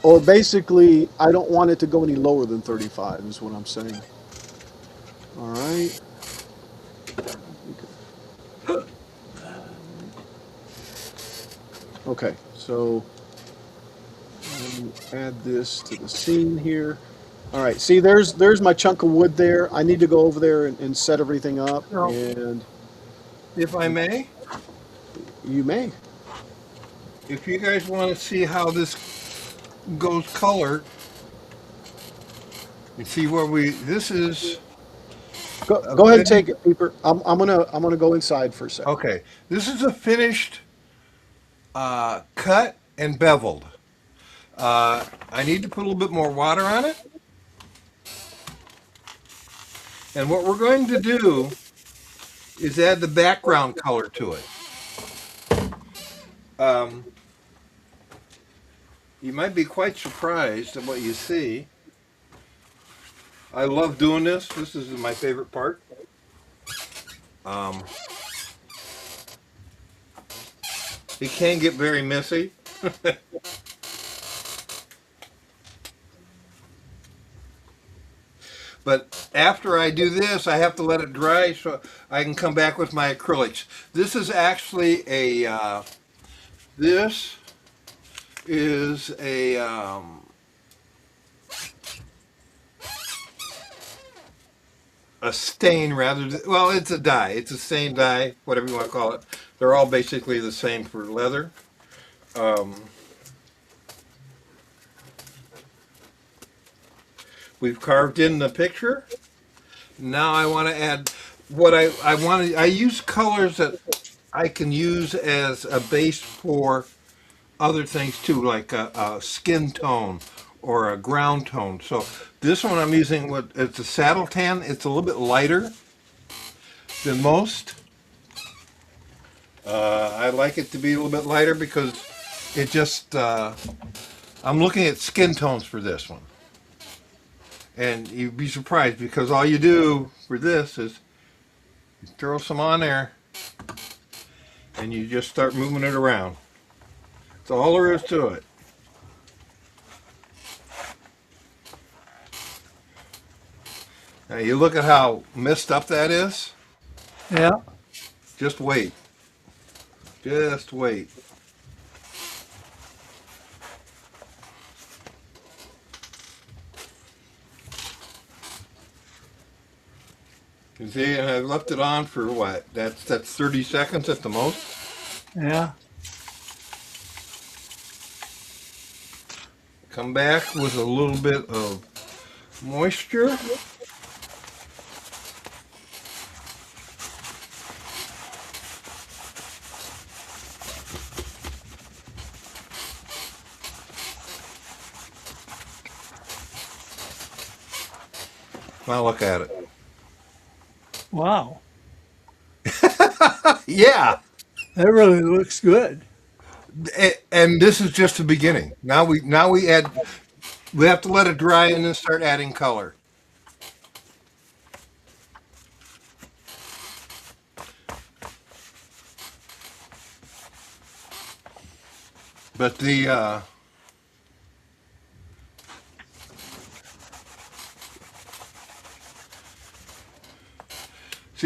Or basically, I don't want it to go any lower than 35 is what I'm saying. All right. Okay, so add this to the scene here. All right, see, there's my chunk of wood there. I need to go over there and set everything up, No. and If I may, you may. if you guys want to see how this goes colored, you see where this is. Go ahead and take it, Peeper. I'm gonna go inside for a second. Okay, this is a finished cut and beveled. I need to put a little bit more water on it. And what we're going to do is add the background color to it. You might be quite surprised at what you see. I love doing this. This is my favorite part. It can get very messy. But after I do this, I have to let it dry so I can come back with my acrylics. This is actually this is a stain rather than, well, it's a dye. It's a stain dye, whatever you want to call it. They're all basically the same for leather. We've carved in the picture. Now I want to add what I want to. I use colors that I can use as a base for other things too, like a skin tone or a ground tone. So this one I'm using it's a saddle tan. It's a little bit lighter than most. I like it to be a little bit lighter because it just. I'm looking at skin tones for this one. And you'd be surprised because all you do for this is you throw some on there and you just start moving it around. That's all there is to it. Now you look at how messed up that is. Yeah. Just wait. Just wait. You see, and I left it on for what? That's 30 seconds at the most. Yeah. Come back with a little bit of moisture. Now look at it. Wow. Yeah. That really looks good. And this is just the beginning. Now we add. We have to let it dry and then start adding color. But see,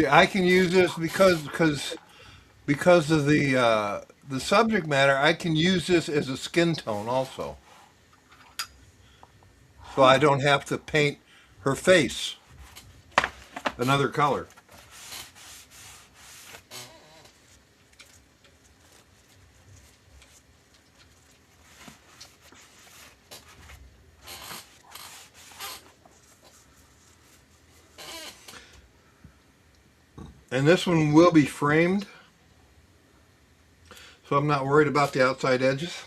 I can use this because of the subject matter. I can use this as a skin tone also, so I don't have to paint her face another color. And this one will be framed, so I'm not worried about the outside edges.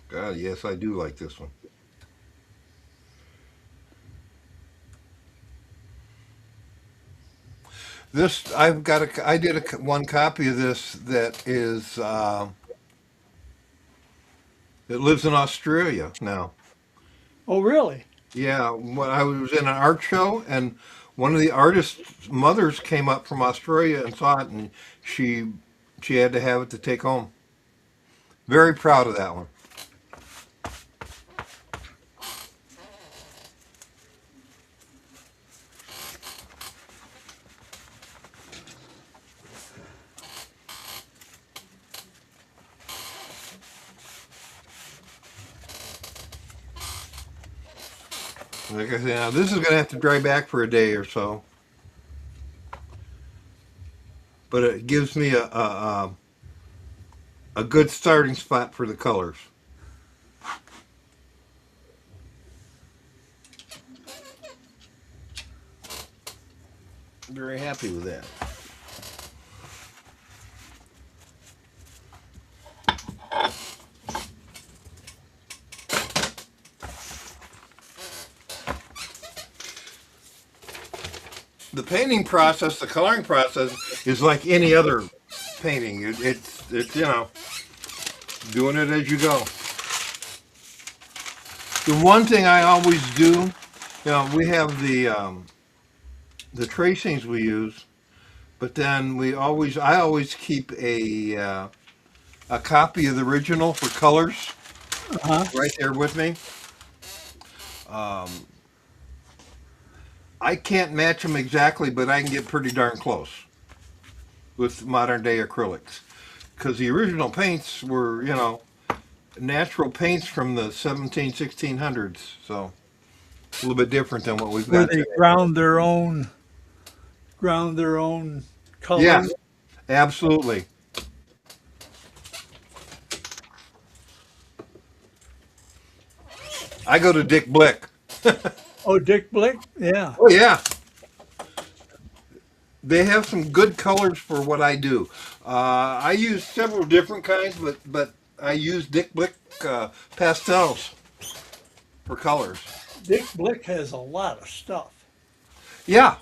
God, yes, I do like this one. This I did one copy of this that is it lives in Australia now. Oh, really? Yeah, when I was in an art show, and one of the artist's mothers came up from Australia and saw it, and she she had to have it to take home. Very proud of that one. Like I said, now this is going to have to dry back for a day or so, but it gives me a good starting spot for the colors. Very happy with that. The painting process, the coloring process, is like any other painting. It's doing it as you go. The one thing I always do, we have the tracings we use, but then I always keep a copy of the original for colors Uh-huh. right there with me. Um, I can't match them exactly, but I can get pretty darn close with modern day acrylics. Because the original paints were, natural paints from the 1600s. So a little bit different than what we've Where got they today. ground their own Yeah, colors. absolutely. I go to Dick Blick. Oh, Dick Blick? Yeah. Oh, yeah. They have some good colors for what I do. I use several different kinds, but I use Dick Blick pastels for colors. Dick Blick has a lot of stuff. Yeah.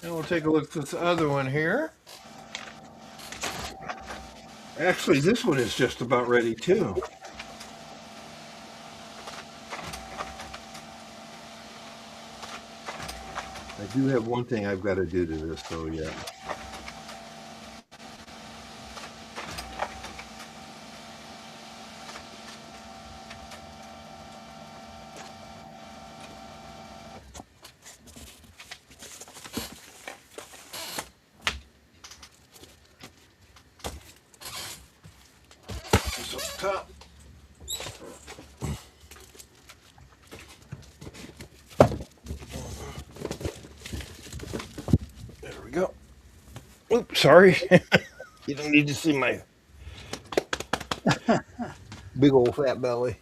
And we'll take a look at this other one here. Actually, this one is just about ready too. I do have one thing I've got to do to this though yet. This up top. There we go. Oops, sorry. You don't need to see my big old fat belly.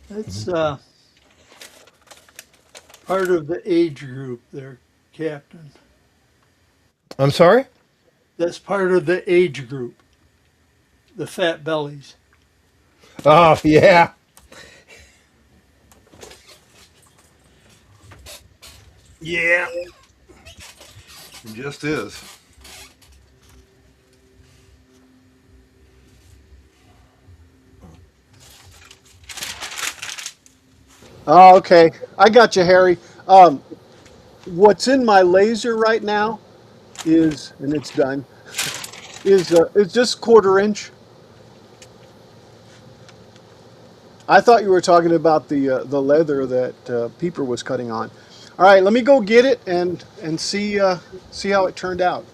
That's part of the age group there, Captain. I'm sorry? That's part of the age group, the fat bellies. Oh, yeah. Yeah. It just is. Oh, okay. I got you, Harry. What's in my laser right now is, and it's done, is it's just 1/4 inch. I thought you were talking about the leather that Peeper was cutting on. All right, let me go get it and see how it turned out.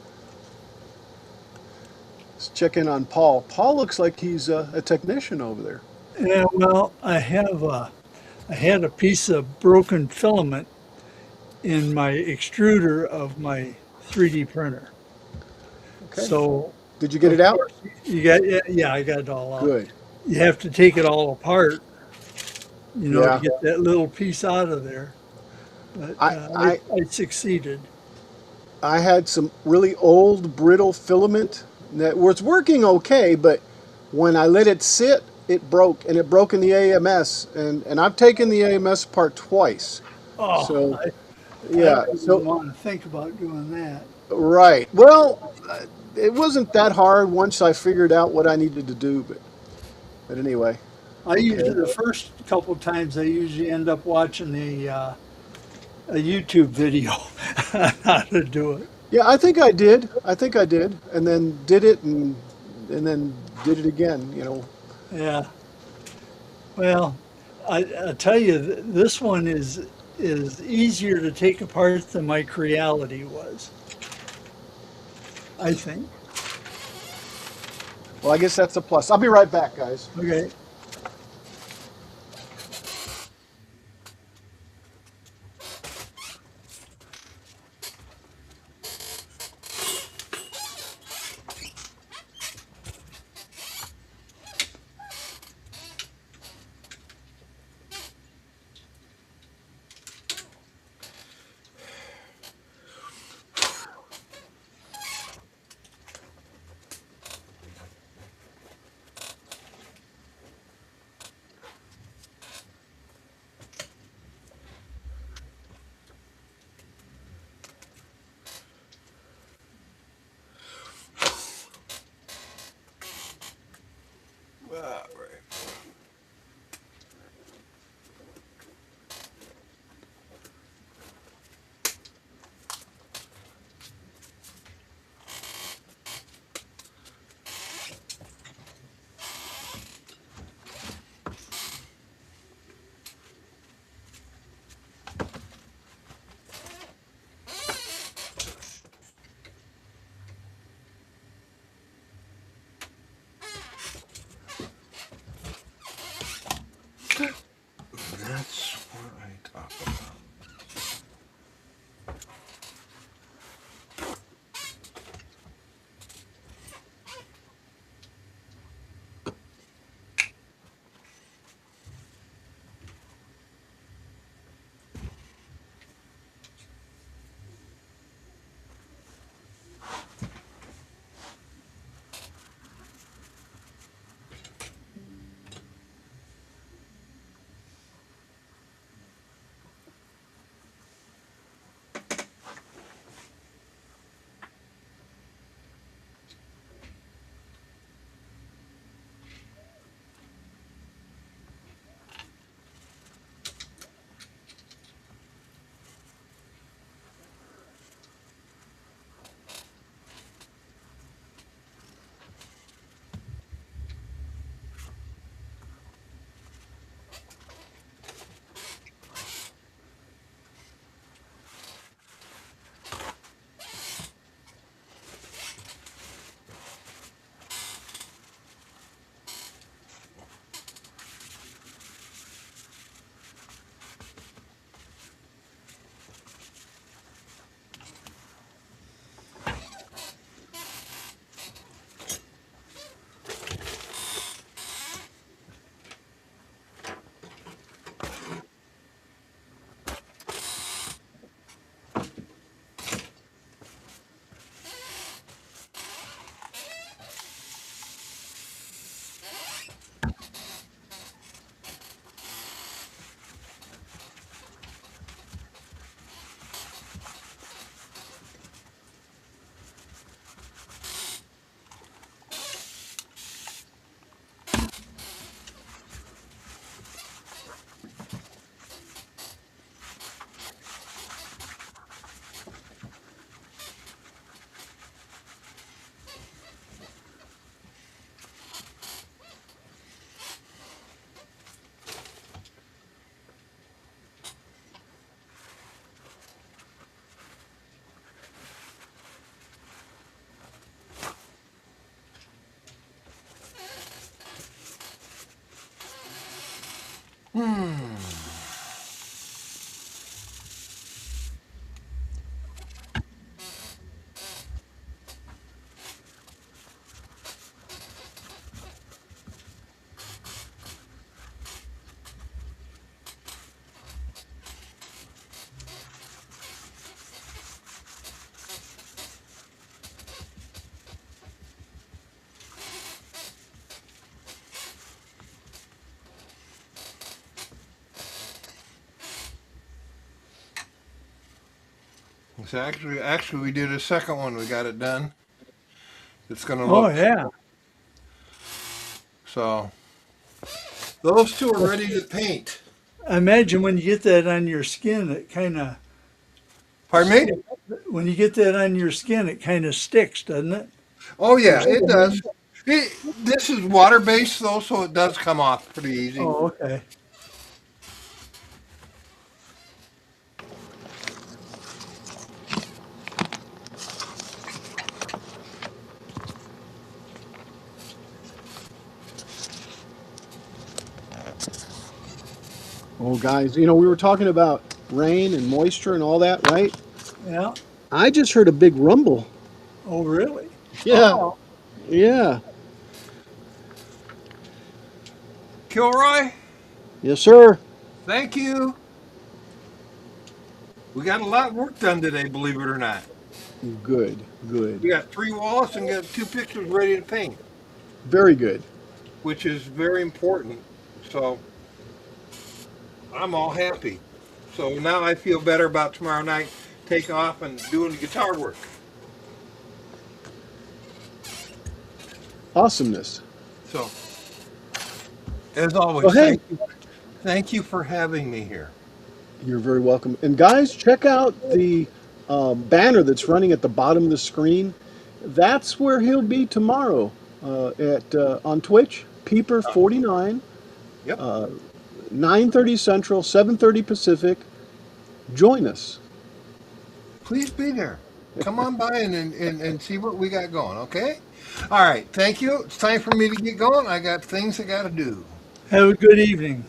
check in on Paul. Paul looks like he's a technician over there. Yeah, well, I had a piece of broken filament in my extruder of my 3D printer. Okay. So, Did you get it of out? course, you got, yeah, yeah, I got it all out. Good. You have to take it all apart, to Yeah. get that little piece out of there. But I, I I succeeded. I had some really old brittle filament that was working okay, but when I let it sit, it broke, and it broke in the AMS, and I've taken the AMS apart twice. Oh, So I yeah, wouldn't so want to think about doing that. right. Well, it wasn't that hard once I figured out what I needed to do, but anyway, I okay. usually, the first couple times, I usually end up watching a YouTube video on how to do it. Yeah, I think I did. I think I did, and then did it, and then did it again. Yeah. Well, I tell you, this one is easier to take apart than my Creality was, I think. Well, I guess that's a plus. I'll be right back, guys. Okay. It's actually, we did a second one. We got it done. It's gonna Oh, look yeah. so. Those two are ready to paint. I imagine when you get that on your skin, it kind of Pardon me? when you get that on your skin, it kind of sticks, doesn't it? Oh yeah, it does. This is water based though, so it does come off pretty easy. Oh, okay. Oh, guys, you know, we were talking about rain and moisture and all that, right? Yeah. I just heard a big rumble. Oh, really? Yeah, Oh, yeah. Kilroy, Yes, sir. thank you. We got a lot of work done today, believe it or not. Good, good. We got 3 walls and got 2 pictures ready to paint, Very good. which is very important. So I'm all happy. So now I feel better about tomorrow night taking off and doing the guitar work. Awesomeness. So as always, Well, hey, thank you for having me here. you're very welcome. And guys, check out the banner that's running at the bottom of the screen. That's where he'll be tomorrow at on Twitch, Peeper49, Yep. 9:30 Central, 7:30 Pacific. Join us. Please be there. Come on by and see what we got going, okay? All right, thank you. It's time for me to get going. I got things I got to do. have a good evening.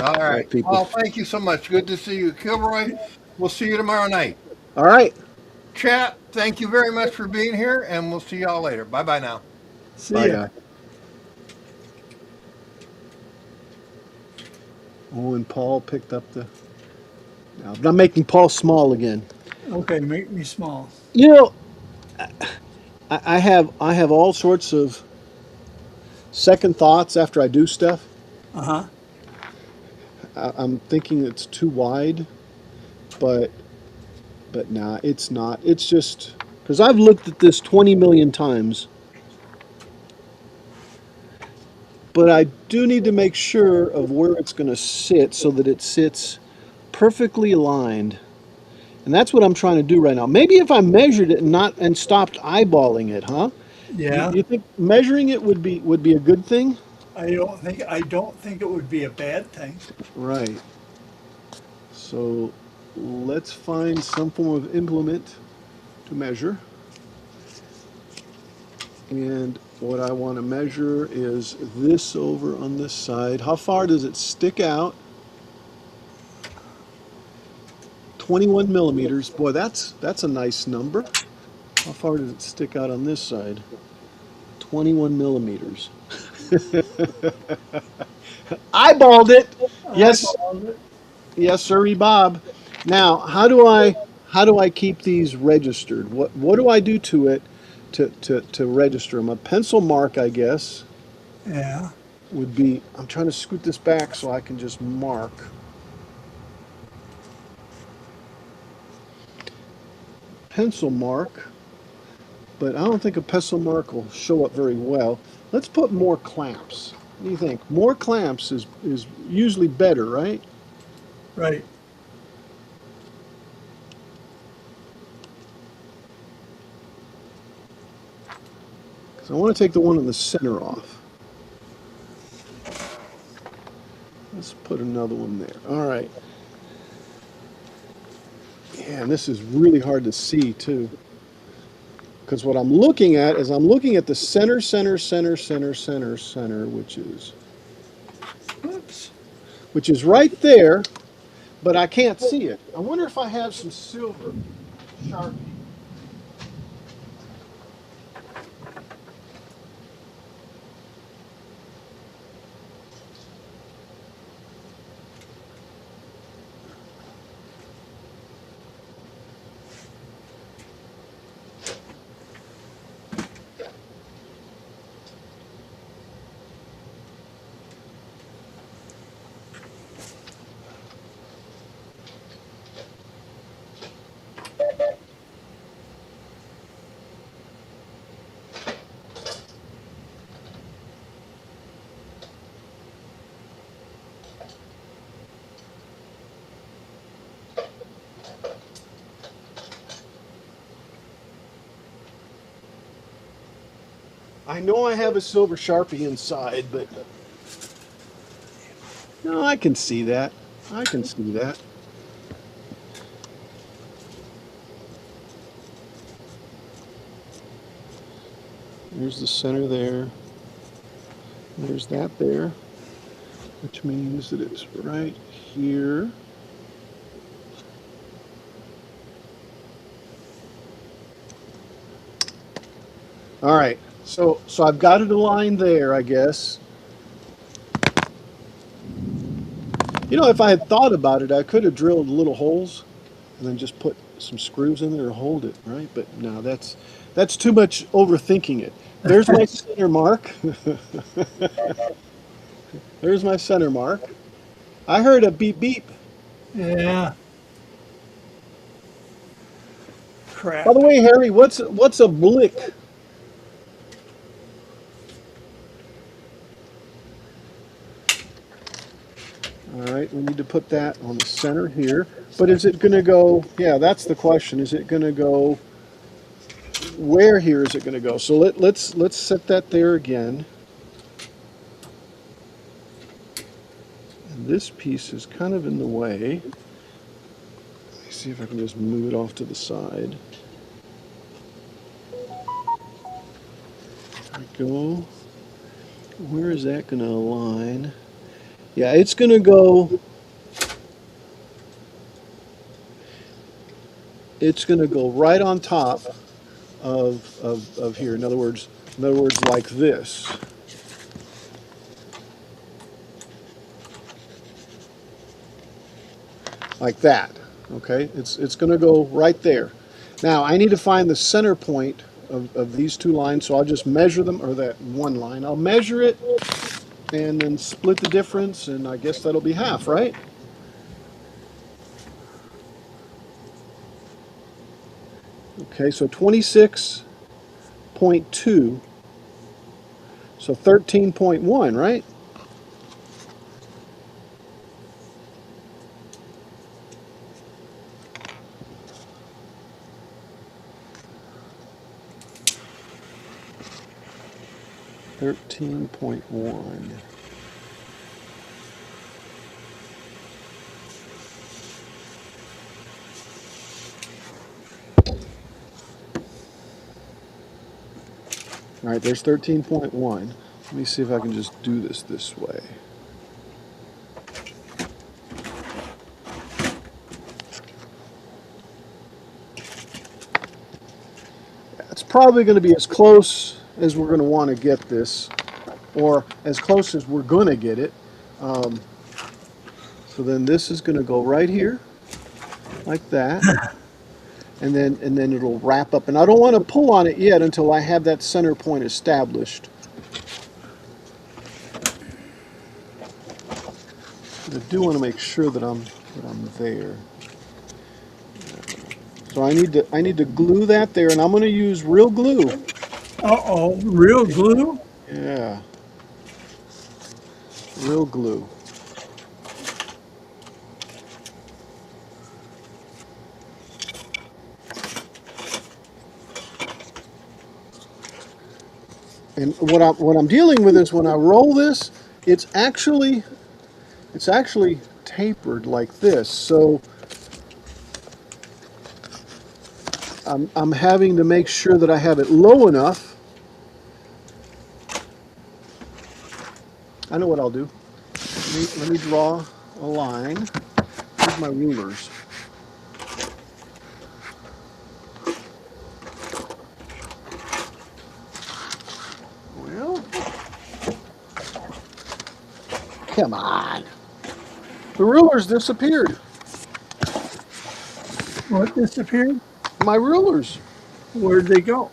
All All right. right, people. Well, thank you so much. Good to see you, Kilroy. We'll see you tomorrow night. All right. Chat, thank you very much for being here, and we'll see y'all later. Bye bye now. See Bye, ya. guys. Oh, and Paul picked up the. Now, I'm making Paul small again. Okay, make me small. You know, I have all sorts of second thoughts after I do stuff. Uh-huh. I'm thinking it's too wide, but nah, it's not. It's just because I've looked at this 20 million times, but I do need to make sure of where it's going to sit so that it sits perfectly aligned. And that's what I'm trying to do right now. Maybe if I measured it and not and stopped eyeballing it, huh? You, Yeah. you think measuring it would be a good thing? I don't think it would be a bad thing. Right. So let's find some form of implement to measure. And what I want to measure is this over on this side. How far does it stick out? 21 millimeters. Boy, that's a nice number. How far does it stick out on this side? 21 millimeters. Eyeballed it. Yes, Eyeballed it. yes, sirree, Bob. Now, how do I keep these registered? What do I do to it to register them? A pencil mark, I guess, Yeah. would be. I'm trying to scoot this back so I can just mark. Pencil mark, but I don't think a pencil mark will show up very well. Let's put more clamps. What do you think? More clamps is usually better, right? Right. Because I want to take the one in the center off. Let's put another one there. All right. Yeah, and this is really hard to see too. Because what I'm looking at is I'm looking at the center, which is Oops. which is right there, but I can't see it. I wonder if I have some silver Sharpie. I know I have a silver Sharpie inside, but no, I can see that. I can see that. There's the center there. There's that there, which means that it's right here. All right, so I've got it aligned there, I guess. You know, if I had thought about it, I could have drilled little holes and then just put some screws in there to hold it, right? But no, that's too much overthinking it. There's my center mark. There's my center mark. I heard a beep beep. Yeah. By Crap. the way, Harry, what's a blick? All right, we need to put that on the center here. But is it going to go? Yeah, that's the question. Is it going to go? Where here is it going to go? So let's set that there again. And this piece is kind of in the way. Let me see if I can just move it off to the side. There we go. Where is that going to align? Yeah, it's going to go. It's going to go right on top of here. In other words, like this. Like that. Okay, it's going to go right there. Now I need to find the center point of these two lines, so I'll just measure them, or that one line. I'll measure it and then split the difference, and I guess that'll be half, right? Okay, so 26.2, so 13.1, right? $13.1. All right, there's 13.1. Let me see if I can just do this way. It's probably going to be as close as we're going to want to get this, or as close as we're going to get it. So then this is going to go right here, like that, and then it'll wrap up. And I don't want to pull on it yet until I have that center point established. But I do want to make sure that I'm there. So I need to glue that there, and I'm going to use real glue. Uh-oh, real glue? Yeah, real glue. And what I'm dealing with is when I roll this, it's actually tapered like this. So I'm having to make sure that I have it low enough. I know what I'll do. Let me draw a line. Here's my rulers. Well, come on. The rulers disappeared. What disappeared? My rulers. Where'd they go?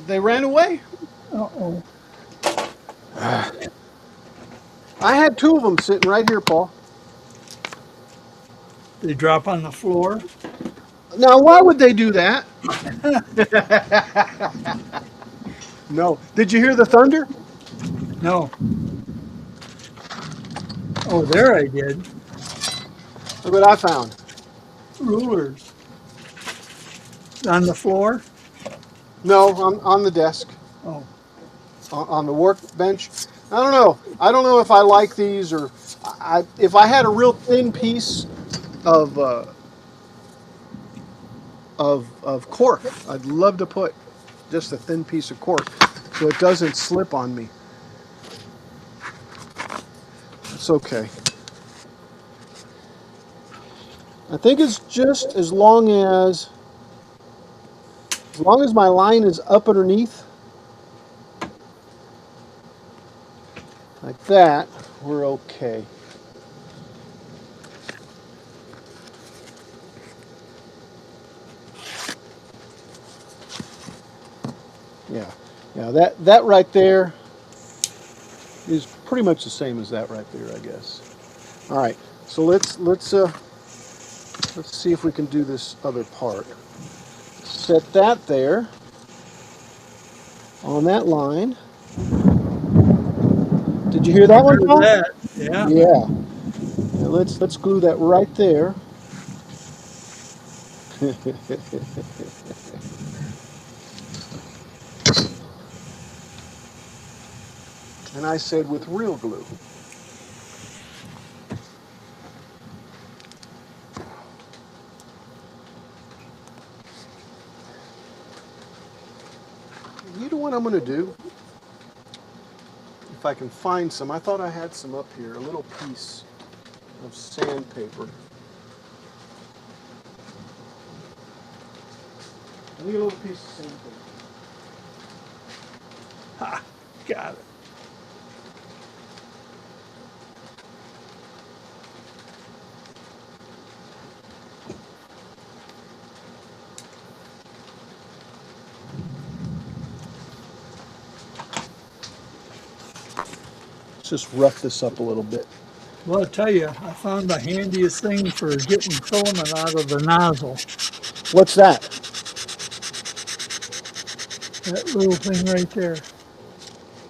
They ran away. Uh-oh. I had two of them sitting right here, Paul. They drop on the floor? Now, why would they do that? No. Did you hear the thunder? No. Oh, there I did. Look what I found. Rulers. On the floor? No, on the desk, Oh, on the workbench. I don't know. I don't know if I like these or if I had a real thin piece of cork, I'd love to put just a thin piece of cork so it doesn't slip on me. It's okay. I think it's just as long as my line is up underneath, like that, we're okay. Yeah, yeah, that right there is pretty much the same as that right there, I guess. All right, so let's see if we can do this other part. Set that there on that line. Did you hear that one, Paul? that. Yeah. Yeah. Now let's glue that right there. And I said with real glue. You know what I'm going to do? If I can find some. I thought I had some up here. A little piece of sandpaper. I need a little piece of sandpaper. Ha, got it. Let's just rough this up a little bit. Well, I'll tell you, I found the handiest thing for getting filament out of the nozzle. What's that? That little thing right there.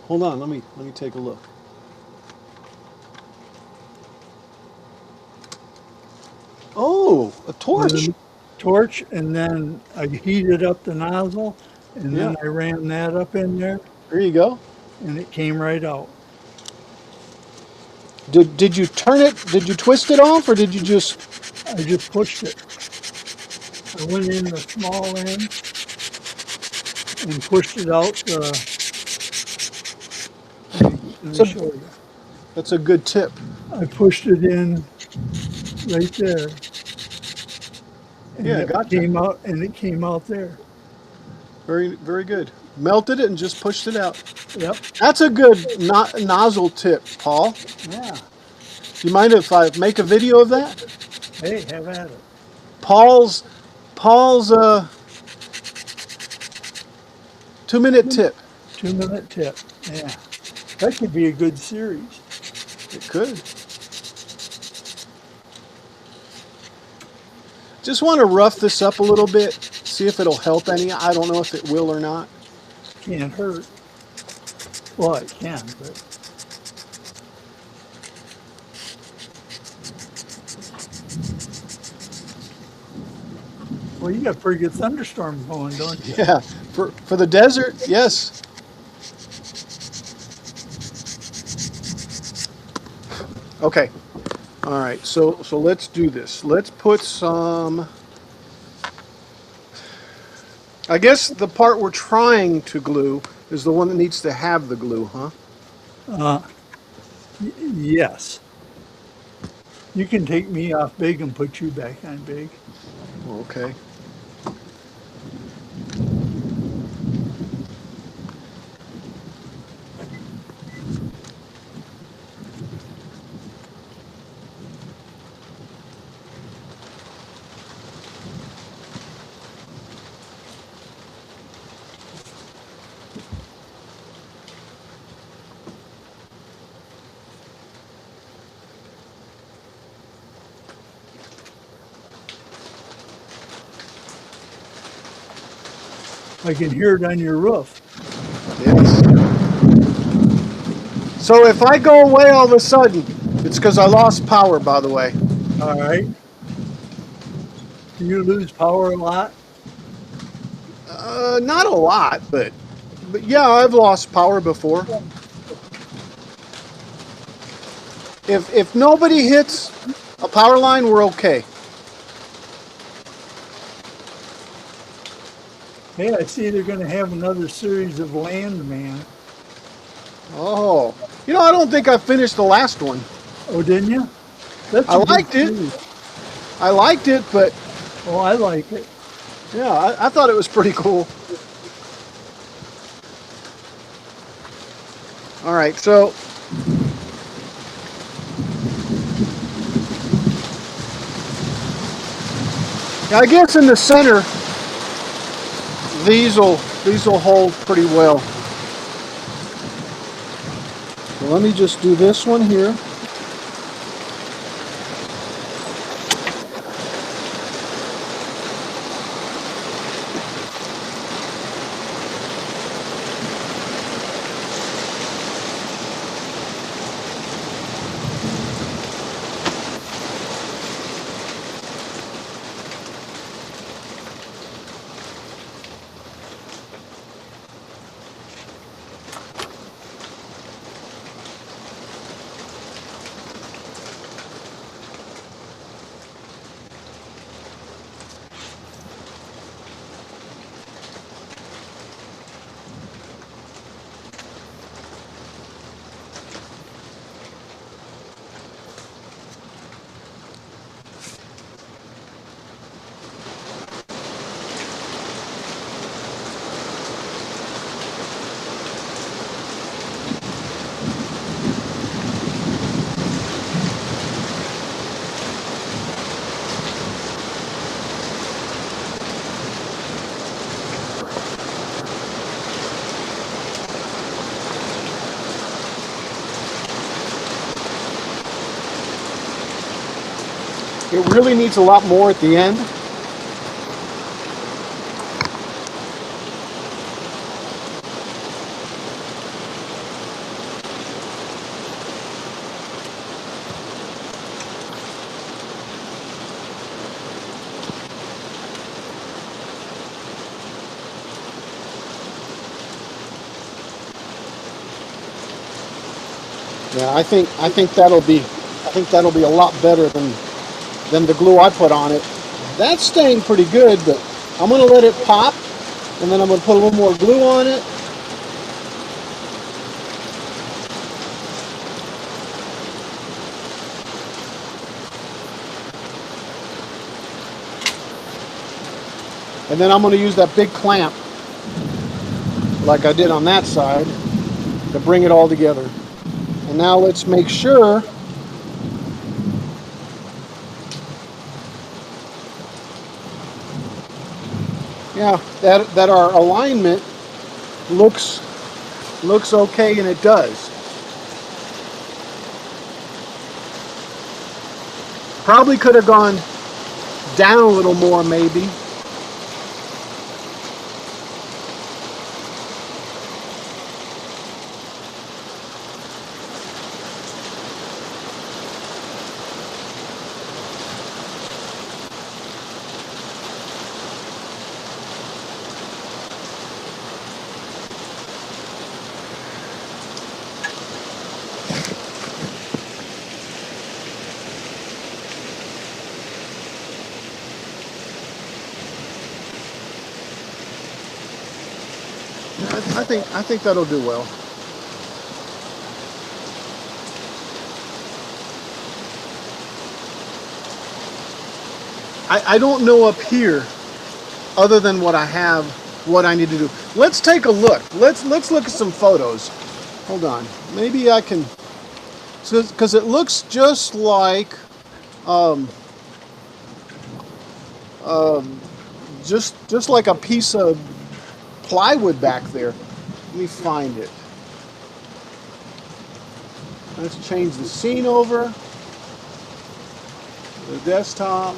Hold on, let me take a look. Oh, a torch. With a torch, and then I heated up the nozzle, and then Yeah. I ran that up in there, There you go. and it came right out. Did you turn it? Did you twist it off, or did you just? I just pushed it. I went in the small end and pushed it out. Let me show you. That's a good tip. I pushed it in right there, and Yeah, it gotcha. came out, and it came out there. Very, very good. Melted it and just pushed it out. Yep. That's a good nozzle tip, Paul. Yeah. Do you mind if I make a video of that? Hey, have at it. Paul's 2-minute tip. 2-minute tip. Yeah. That could be a good series. It could. Just want to rough this up a little bit, see if it'll help any. I don't know if it will or not. Can't hurt. Well, it can, but well, you got a pretty good thunderstorm going, don't you? Yeah, for the desert, yes. Okay. All right. So let's do this. Let's put some. I guess the part we're trying to glue is the one that needs to have the glue, huh? Yes. You can take me off big and put you back on big. Okay. I can hear it on your roof. Yes. So if I go away all of a sudden, it's because I lost power, by the way. All right. Do you lose power a lot? Not a lot, but yeah, I've lost power before. If nobody hits a power line, we're okay. Hey, I see they're going to have another series of Landman. Oh, I don't think I finished the last one. Oh, didn't you? That's I a good liked it. series. I liked it, but Oh, I like it. yeah, I thought it was pretty cool. All right, so I guess in the center, these will hold pretty well. So let me just do this one here. It really needs a lot more at the end. Yeah, I think that'll be a lot better than the glue I put on it. That's staying pretty good, but I'm gonna let it pop, and then I'm gonna put a little more glue on it. And then I'm gonna use that big clamp, like I did on that side, to bring it all together. And now let's make sure that our alignment looks okay, and it does. Probably could have gone down a little more, maybe. I think that'll do well. I don't know up here, other than what I have, what I need to do. Let's take a look. Let's look at some photos. Hold on. Maybe I can, because it looks just like, um, just like a piece of plywood back there. Let me find it. Let's change the scene over. The desktop.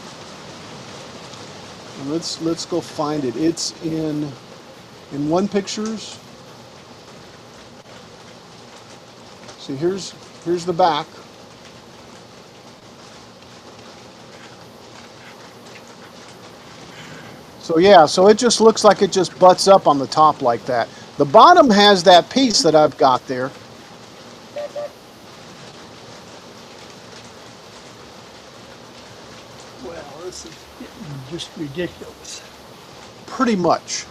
And let's go find it. It's in One Pictures. See, here's the back. So yeah, so it just looks like it just butts up on the top like that. The bottom has that piece that I've got there. Well, this is getting just ridiculous. Pretty much.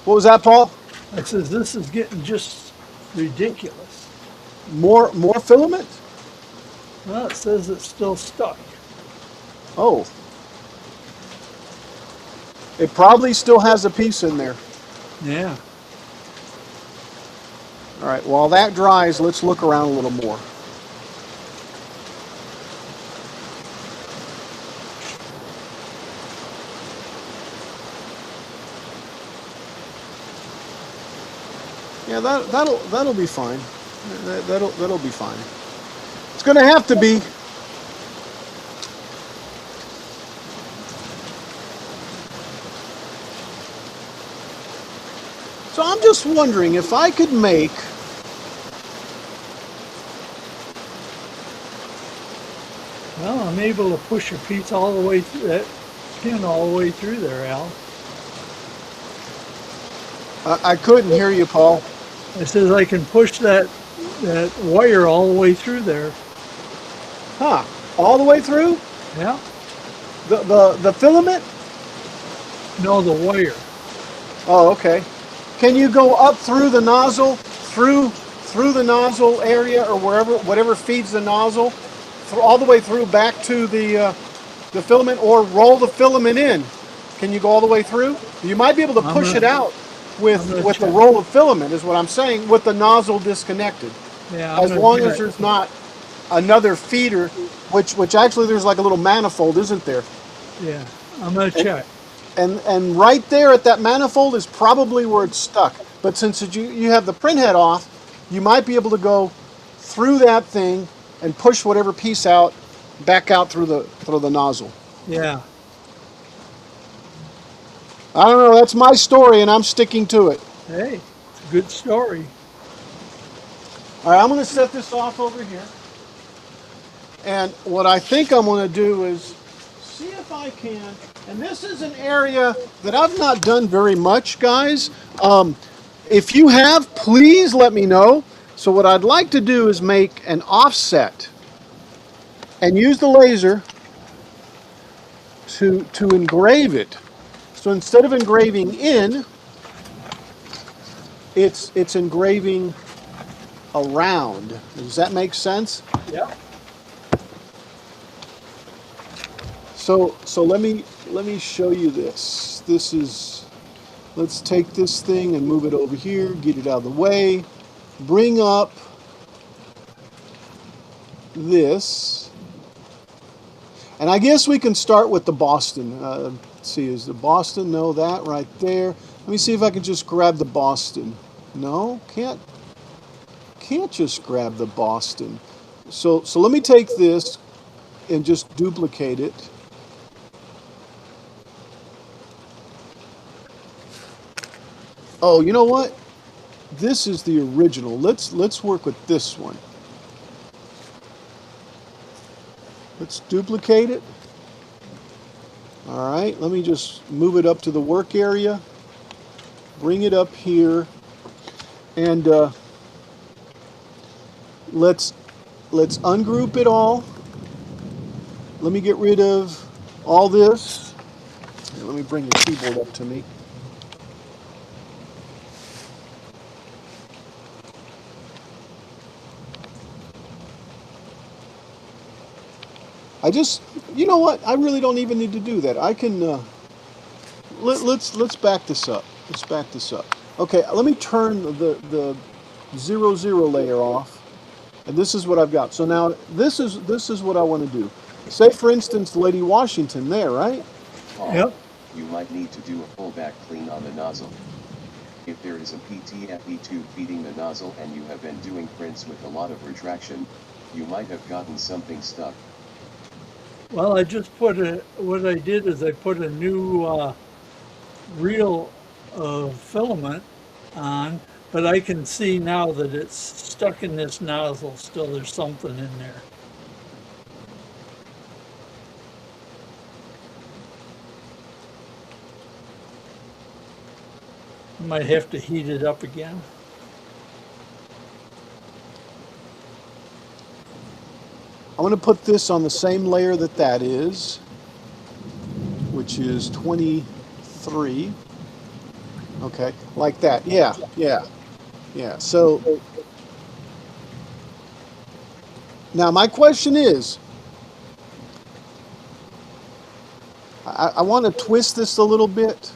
What was that, Paul? I says, this is getting just ridiculous. More filament? Well, it says it's still stuck. Oh. It probably still has a piece in there. Yeah. All right, while that dries, let's look around a little more. Yeah, that'll be fine. That'll be fine. It's going to have to be. So I'm just wondering if I could make Well, I'm able to push a piece all the way through that pin all the way through there, Al. I couldn't hear you, Paul. I says I can push that wire all the way through there. Huh? All the way through? Yeah. The filament? No, the wire. Oh, okay. Can you go up through the nozzle, through the nozzle area, or whatever feeds the nozzle, all the way through back to the filament, or roll the filament in? Can you go all the way through? You might be able to push it out with the roll of filament, is what I'm saying, with the nozzle disconnected. Yeah. As long as there's not another feeder, which actually there's like a little manifold, isn't there? Yeah. I'm gonna check. And right there at that manifold is probably where it's stuck. But since you have the print head off, you might be able to go through that thing and push whatever piece out, back out through the nozzle. Yeah. I don't know. That's my story, and I'm sticking to it. Hey, it's a good story. All right, I'm going to set this off over here. And what I think I'm going to do is see if I can, and this is an area that I've not done very much, guys. If you have, please let me know. So what I'd like to do is make an offset and use the laser to engrave it. So instead of engraving in, it's engraving around. Does that make sense? Yeah. So let me show you this. This is, let's take this thing and move it over here, get it out of the way, bring up this, and I guess we can start with the Boston. Let's see, is the Boston? No, that right there. Let me see if I can just grab the Boston. No, can't just grab the Boston. So let me take this and just duplicate it. Oh, you know what? This is the original. Let's work with this one. Let's duplicate it. All right, let me just move it up to the work area. Bring it up here, and let's ungroup it all. Let me get rid of all this. Here, let me bring the keyboard up to me. I just, you know what? I really don't even need to do that. I can, let's back this up. Let's back this up. Okay, let me turn the 0, 0 layer off. And this is what I've got. So now this is what I want to do. Say for instance, Lady Washington there, right? Paul, Yep. you might need to do a full back clean on the nozzle. If there is a PTFE tube feeding the nozzle and you have been doing prints with a lot of retraction, you might have gotten something stuck. Well, I just put what I did is I put a new reel of filament on, but I can see now that it's stuck in this nozzle still. There's something in there. I might have to heat it up again. I'm going to put this on the same layer that is, which is 23. Okay, like that. Yeah, yeah, yeah. So now my question is, I want to twist this a little bit.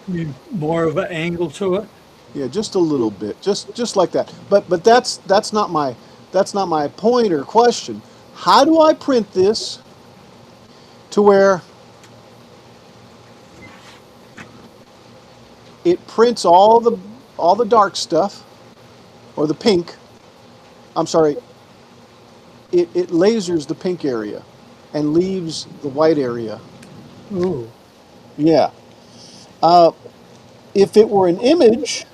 Need more of an angle to it. Yeah, just a little bit, just like that. But that's not my point or question. How do I print this to where it prints all the dark stuff or the pink? I'm sorry. It lasers the pink area and leaves the white area. Ooh. Yeah. If it were an image,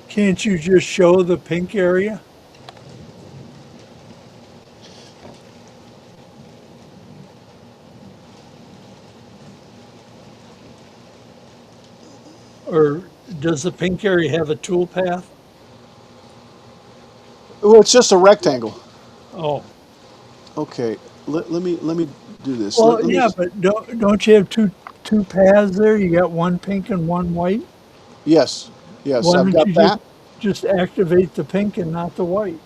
Can't you just show the pink area? Or does the pink area have a tool path? well, it's just a rectangle. Oh, Okay. Let me do this. well, Let me yeah, just, but don't you have two paths there? You got one pink and one white. yes, yes, Why I've don't you got that. just activate the pink and not the white?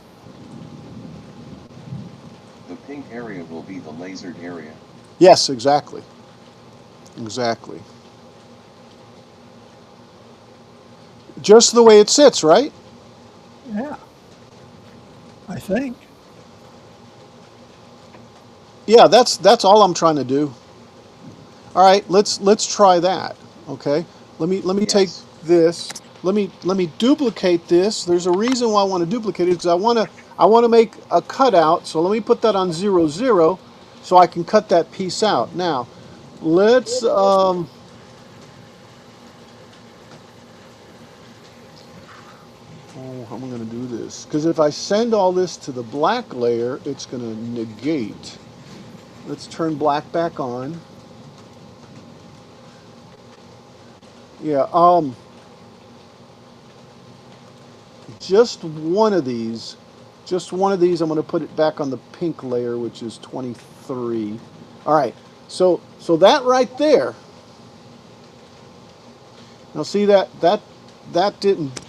The pink area will be the lasered area. Yes, exactly. Exactly. Just the way it sits, right? Yeah, I think. Yeah, that's all I'm trying to do. All right, let's try that. Okay. Let me take Yes. this. Let me duplicate this. There's a reason why I want to duplicate it because I want to make a cutout. So let me put that on 0, 0 so I can cut that piece out. Now, let's oh, how am I going to do this? Because if I send all this to the black layer, it's going to negate. Let's turn black back on. Yeah, just one of these. Just one of these. I'm going to put it back on the pink layer, which is 23. All right. So that right there. Now see that didn't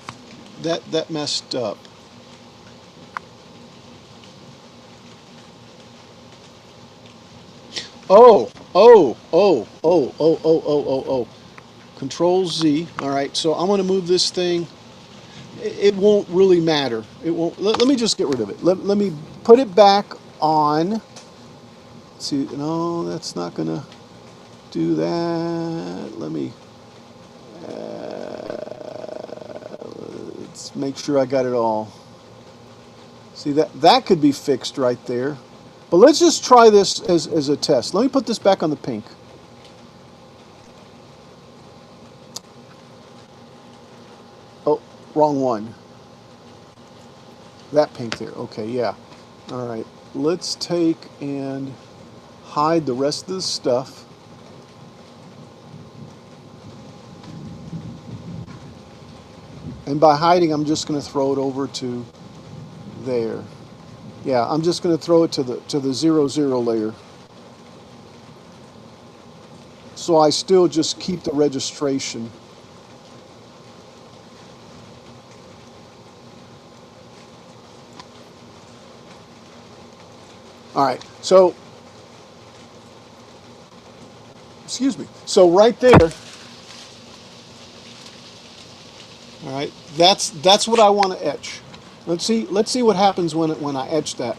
that messed up. Oh. Control Z. All right. So I'm going to move this thing. It won't really matter. It won't. Let me just get rid of it. Let me put it back on. See, no, that's not going to do that. Let me. Let's make sure I got it all. See that could be fixed right there. But let's just try this as a test. Let me put this back on the pink. Oh, wrong one. That pink there. Okay, yeah. All right. Let's take and hide the rest of the stuff. And by hiding, I'm just going to throw it over to there. Yeah, I'm just going to throw it to the 0, 0 layer. So I still just keep the registration. All right, so excuse me. So right there, all right, that's what I want to etch. Let's see what happens when I etch that.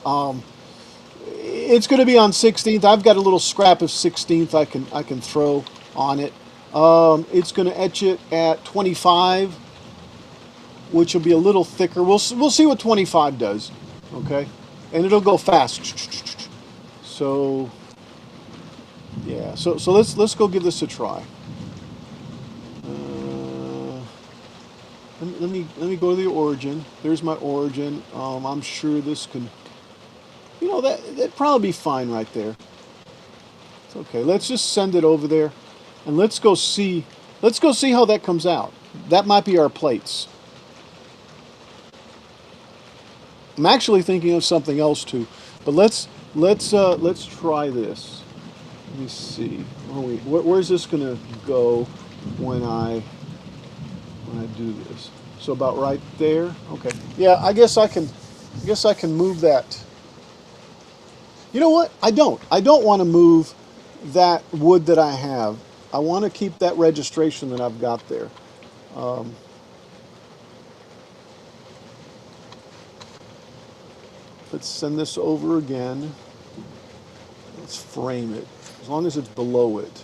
It's going to be on 16th. I've got a little scrap of 16th I can throw on it. It's going to etch it at 25, which will be a little thicker. We'll see what 25 does, okay? And it'll go fast. So yeah, so let's go give this a try. Let me go to the origin. There's my origin. I'm sure this can, that'd probably be fine right there. It's okay. Let's just send it over there, and let's go see. Let's go see how that comes out. That might be our plates. I'm actually thinking of something else too, but let's try this. Let me see. Where's this gonna go when I do this? So about right there. Okay. Yeah, I guess I can. I guess I can move that. You know what? I don't. I don't want to move that wood that I have. I want to keep that registration that I've got there. Let's send this over again. Let's frame it. As long as it's below it.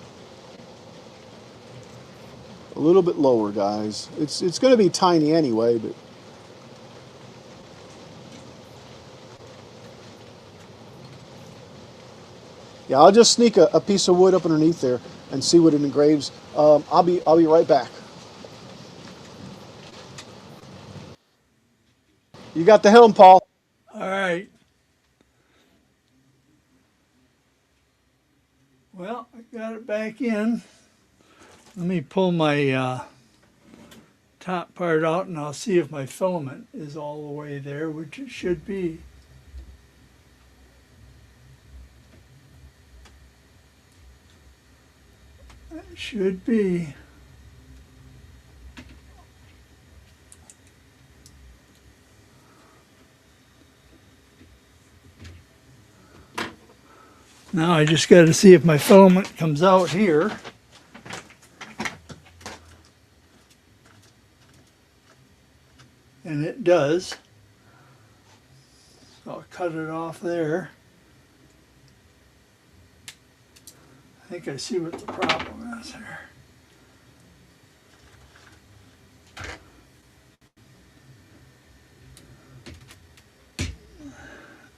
A little bit lower, guys. It's going to be tiny anyway, but yeah, I'll just sneak a piece of wood up underneath there and see what it engraves. I'll be right back. You got the helm, Paul. All right. Well, I got it back in. Let me pull my top part out and I'll see if my filament is all the way there, which it should be. It should be. Now I just got to see if my filament comes out here. And it does. So I'll cut it off there. I think I see what the problem is here.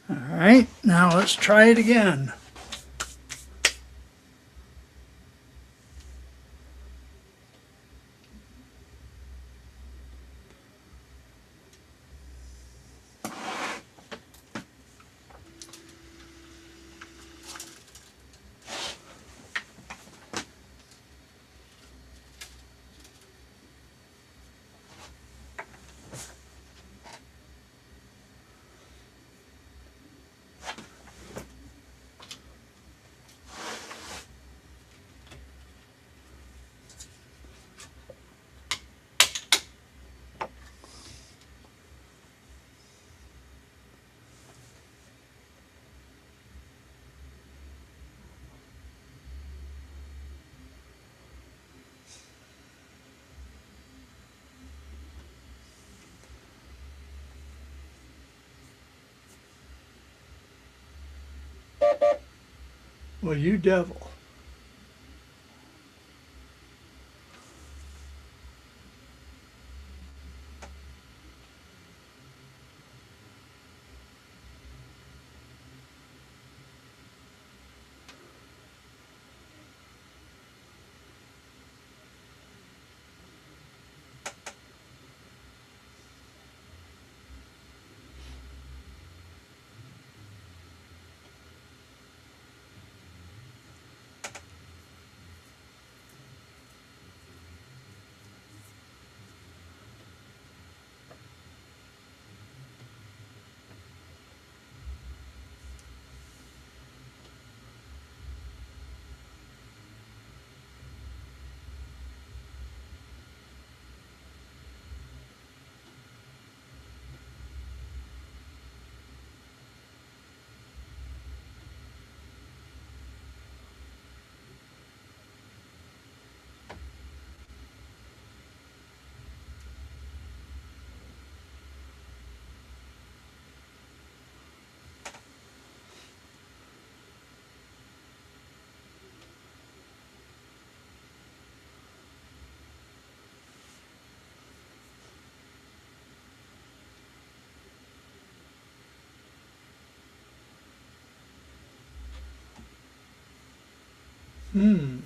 All right, now let's try it again. Well, you devil. Hmm.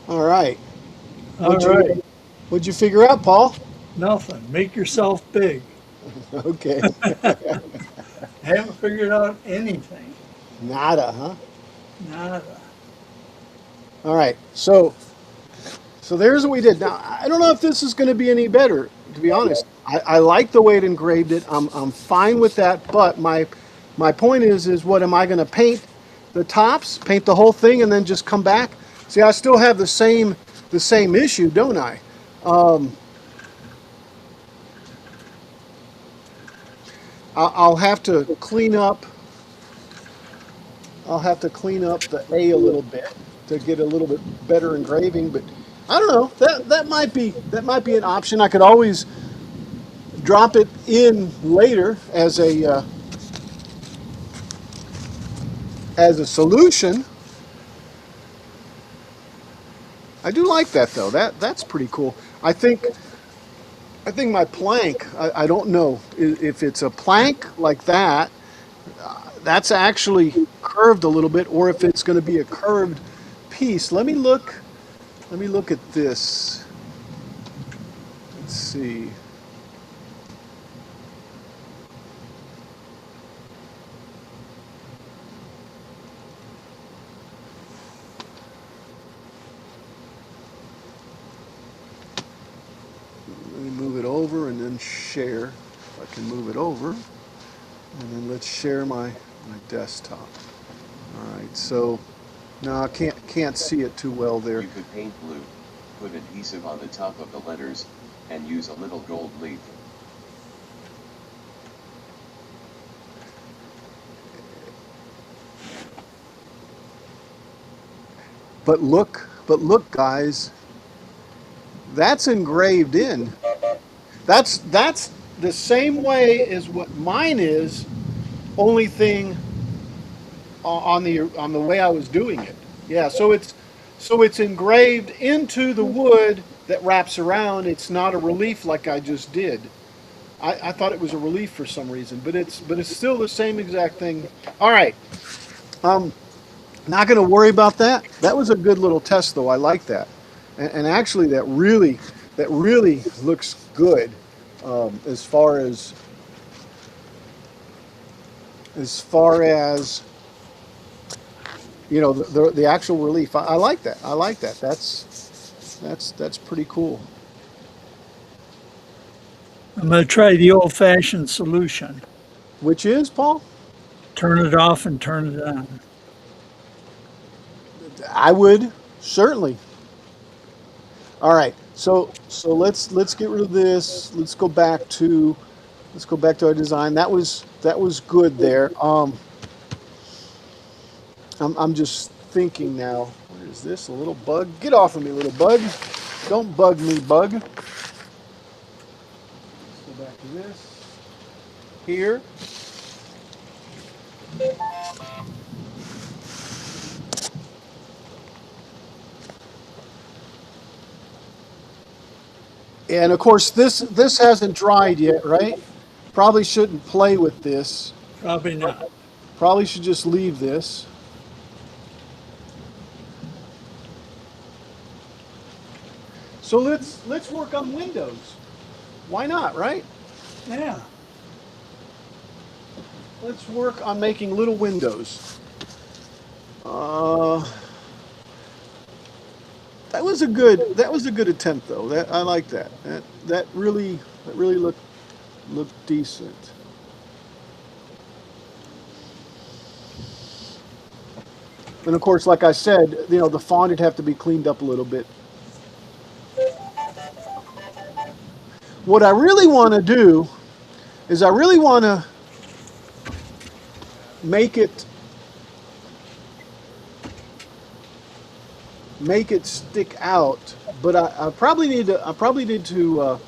All right. All right. What'd you figure out, Paul? Nothing. Make yourself big. Okay. Haven't figured out anything. Nada, huh? Nada. All right. So there's what we did. Now I don't know if this is going to be any better. To be honest, I like the way it engraved it. I'm fine with that. But my point is what am I going to paint the tops, paint the whole thing, and then just come back? See, I still have the same issue, don't I? I'll have to clean up. I'll have to clean up the A little bit to get a little bit better engraving. But I don't know. That might be an option. I could always drop it in later as a solution. I do like that though. That's pretty cool. I think my plank. I don't know if it's a plank like that. That's actually curved a little bit, or if it's going to be a curved piece. Let me look. Let me look at this. Let's see. Let me move it over and then share. If I can move it over, and then let's share my desktop. All right. So no, I can't see it too well there. You could paint blue, put adhesive on the top of the letters, and use a little gold leaf. But look, guys, that's engraved in. That's the same way as what mine is. Only thing on the way I was doing it. Yeah, so it's engraved into the wood that wraps around. It's not a relief like I just did. I thought it was a relief for some reason, but it's still the same exact thing. All right, um, not going to worry about that. That was a good little test, though. I like that, and actually, that really looks good as far as the actual relief. I like that. I like that. That's pretty cool. I'm going to try the old-fashioned solution. Which is, Paul? Turn it off and turn it on. I would certainly. All right. So let's get rid of this. Let's go back to our design. That was good there. I'm just thinking now. What is this? A little bug? Get off of me, little bug! Don't bug me, bug. Let's go back to this here. And of course, this hasn't dried yet, right? Probably shouldn't play with this. Probably not. Probably should just leave this. So let's work on windows. Why not, right? Yeah. let's work on making little windows. Uh, that was a good attempt though. That I like that. That really looked decent. And of course, like I said, the font would have to be cleaned up a little bit. What I really want to do is I really want to make it stick out, but I probably need to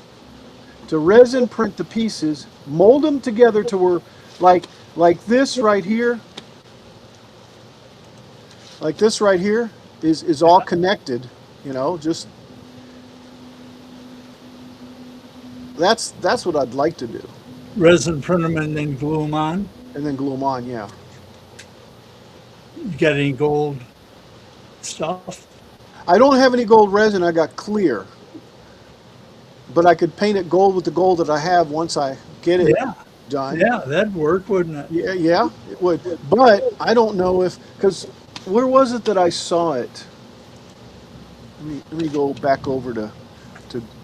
resin print the pieces, mold them together to where like this right here, is all connected, just that's what I'd like to do. Resin print them and then glue them on. And then glue them on, yeah. You got any gold stuff? I don't have any gold resin, I got clear. But I could paint it gold with the gold that I have once I get it Yeah. done. Yeah, that'd work, wouldn't it? Yeah, it would. But I don't know because where was it that I saw it? Let me go back over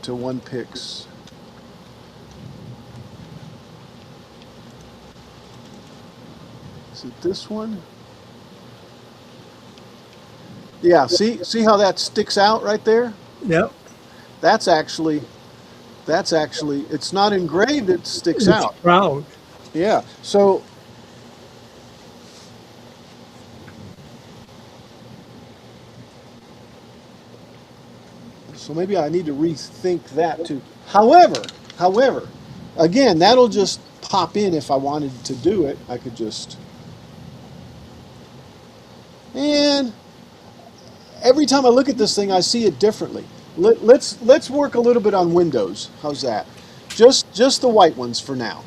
to One Pix. Is it this one? Yeah, see how that sticks out right there? Yep. That's actually it's not engraved, it sticks It's out. proud. Yeah. So maybe I need to rethink that too. However, again, that'll just pop in if I wanted to do it. I could just, and every time I look at this thing, I see it differently. Let's work a little bit on windows. How's that? Just the white ones for now.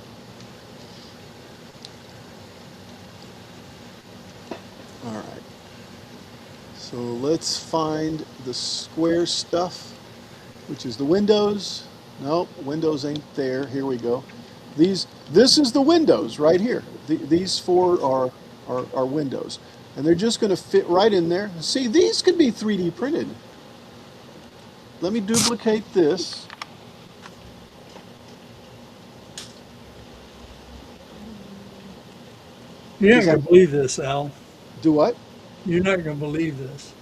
All right. So let's find the square stuff, which is the windows. Nope, windows ain't there. Here we go. This is the windows right here. These four are windows. And they're just going to fit right in there. See, these could be 3D printed. Let me duplicate this. You're not going to believe this, Al. Do what? You're not going to believe this.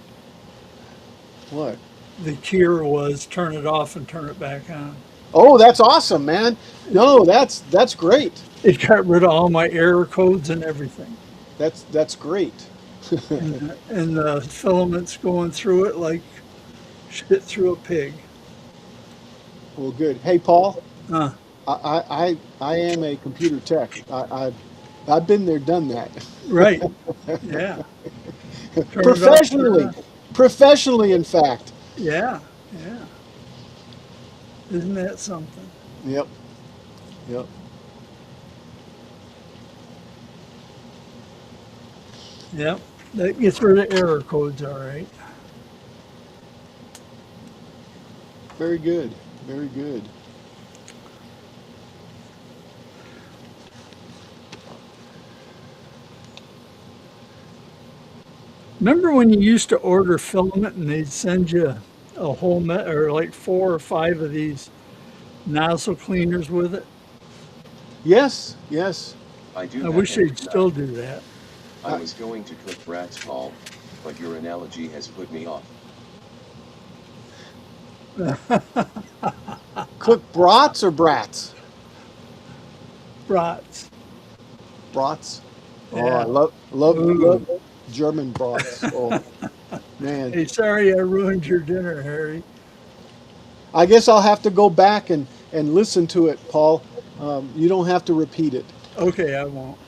What? The cure was turn it off and turn it back on. Oh, that's awesome, man. No, that's great. It got rid of all my error codes and everything. That's great. And the filaments going through it like shit through a pig. Well, good. Hey, Paul. Huh. I am a computer tech. I've been there, done that. Right. Yeah. Turn it off, Professionally. turn it on. Professionally, in fact. Yeah. Yeah. Isn't that something? Yep. Yep. Yep. That gets rid of error codes, all right. Very good. Very good. Remember when you used to order filament and they'd send you a whole or like 4 or 5 of these nozzle cleaners with it? Yes. Yes. I do I that wish every they'd night. still do that. I was going to cook brats, Paul, but your analogy has put me off. Cook brats or brats? Brats. Brats. Oh, Yeah. I love Ooh. German brats. Oh, man. Hey, sorry I ruined your dinner, Harry. I guess I'll have to go back and listen to it, Paul. You don't have to repeat it. Okay, I won't.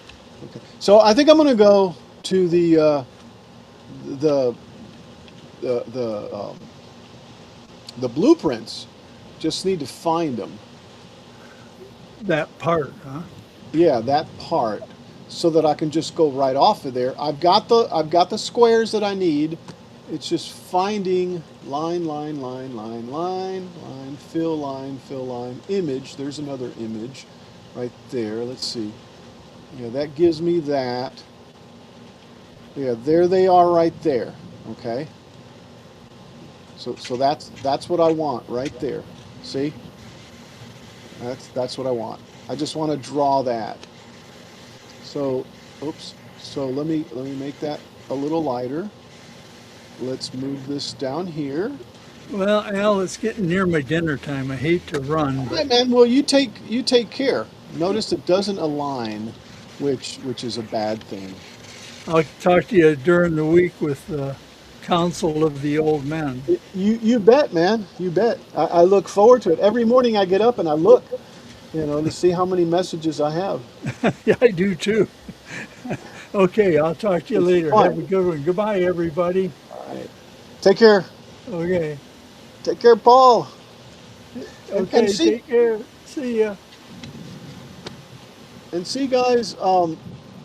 Okay. So I think I'm going to go to the blueprints. Just need to find them. That part, huh? Yeah, that part, so that I can just go right off of there. I've got the squares that I need. It's just finding line, fill line, image. There's another image right there. Let's see. Yeah, that gives me that. Yeah, there they are right there. Okay. So that's what I want right there. See? That's what I want. I just want to draw that. So, oops. So let me make that a little lighter. Let's move this down here. Well, Al, it's getting near my dinner time. I hate to run, All but right, man. Well, you take care. Notice it doesn't align, which is a bad thing. I'll talk to you during the week with the Council of the Old Men. You bet, man. You bet. I look forward to it. Every morning I get up and I look, to see how many messages I have. Yeah, I do too. Okay, I'll talk to you It's later. Have a fun. good one. Goodbye, everybody. All right. Take care. Okay. Take care, Paul. And Okay, see take care. See ya. guys.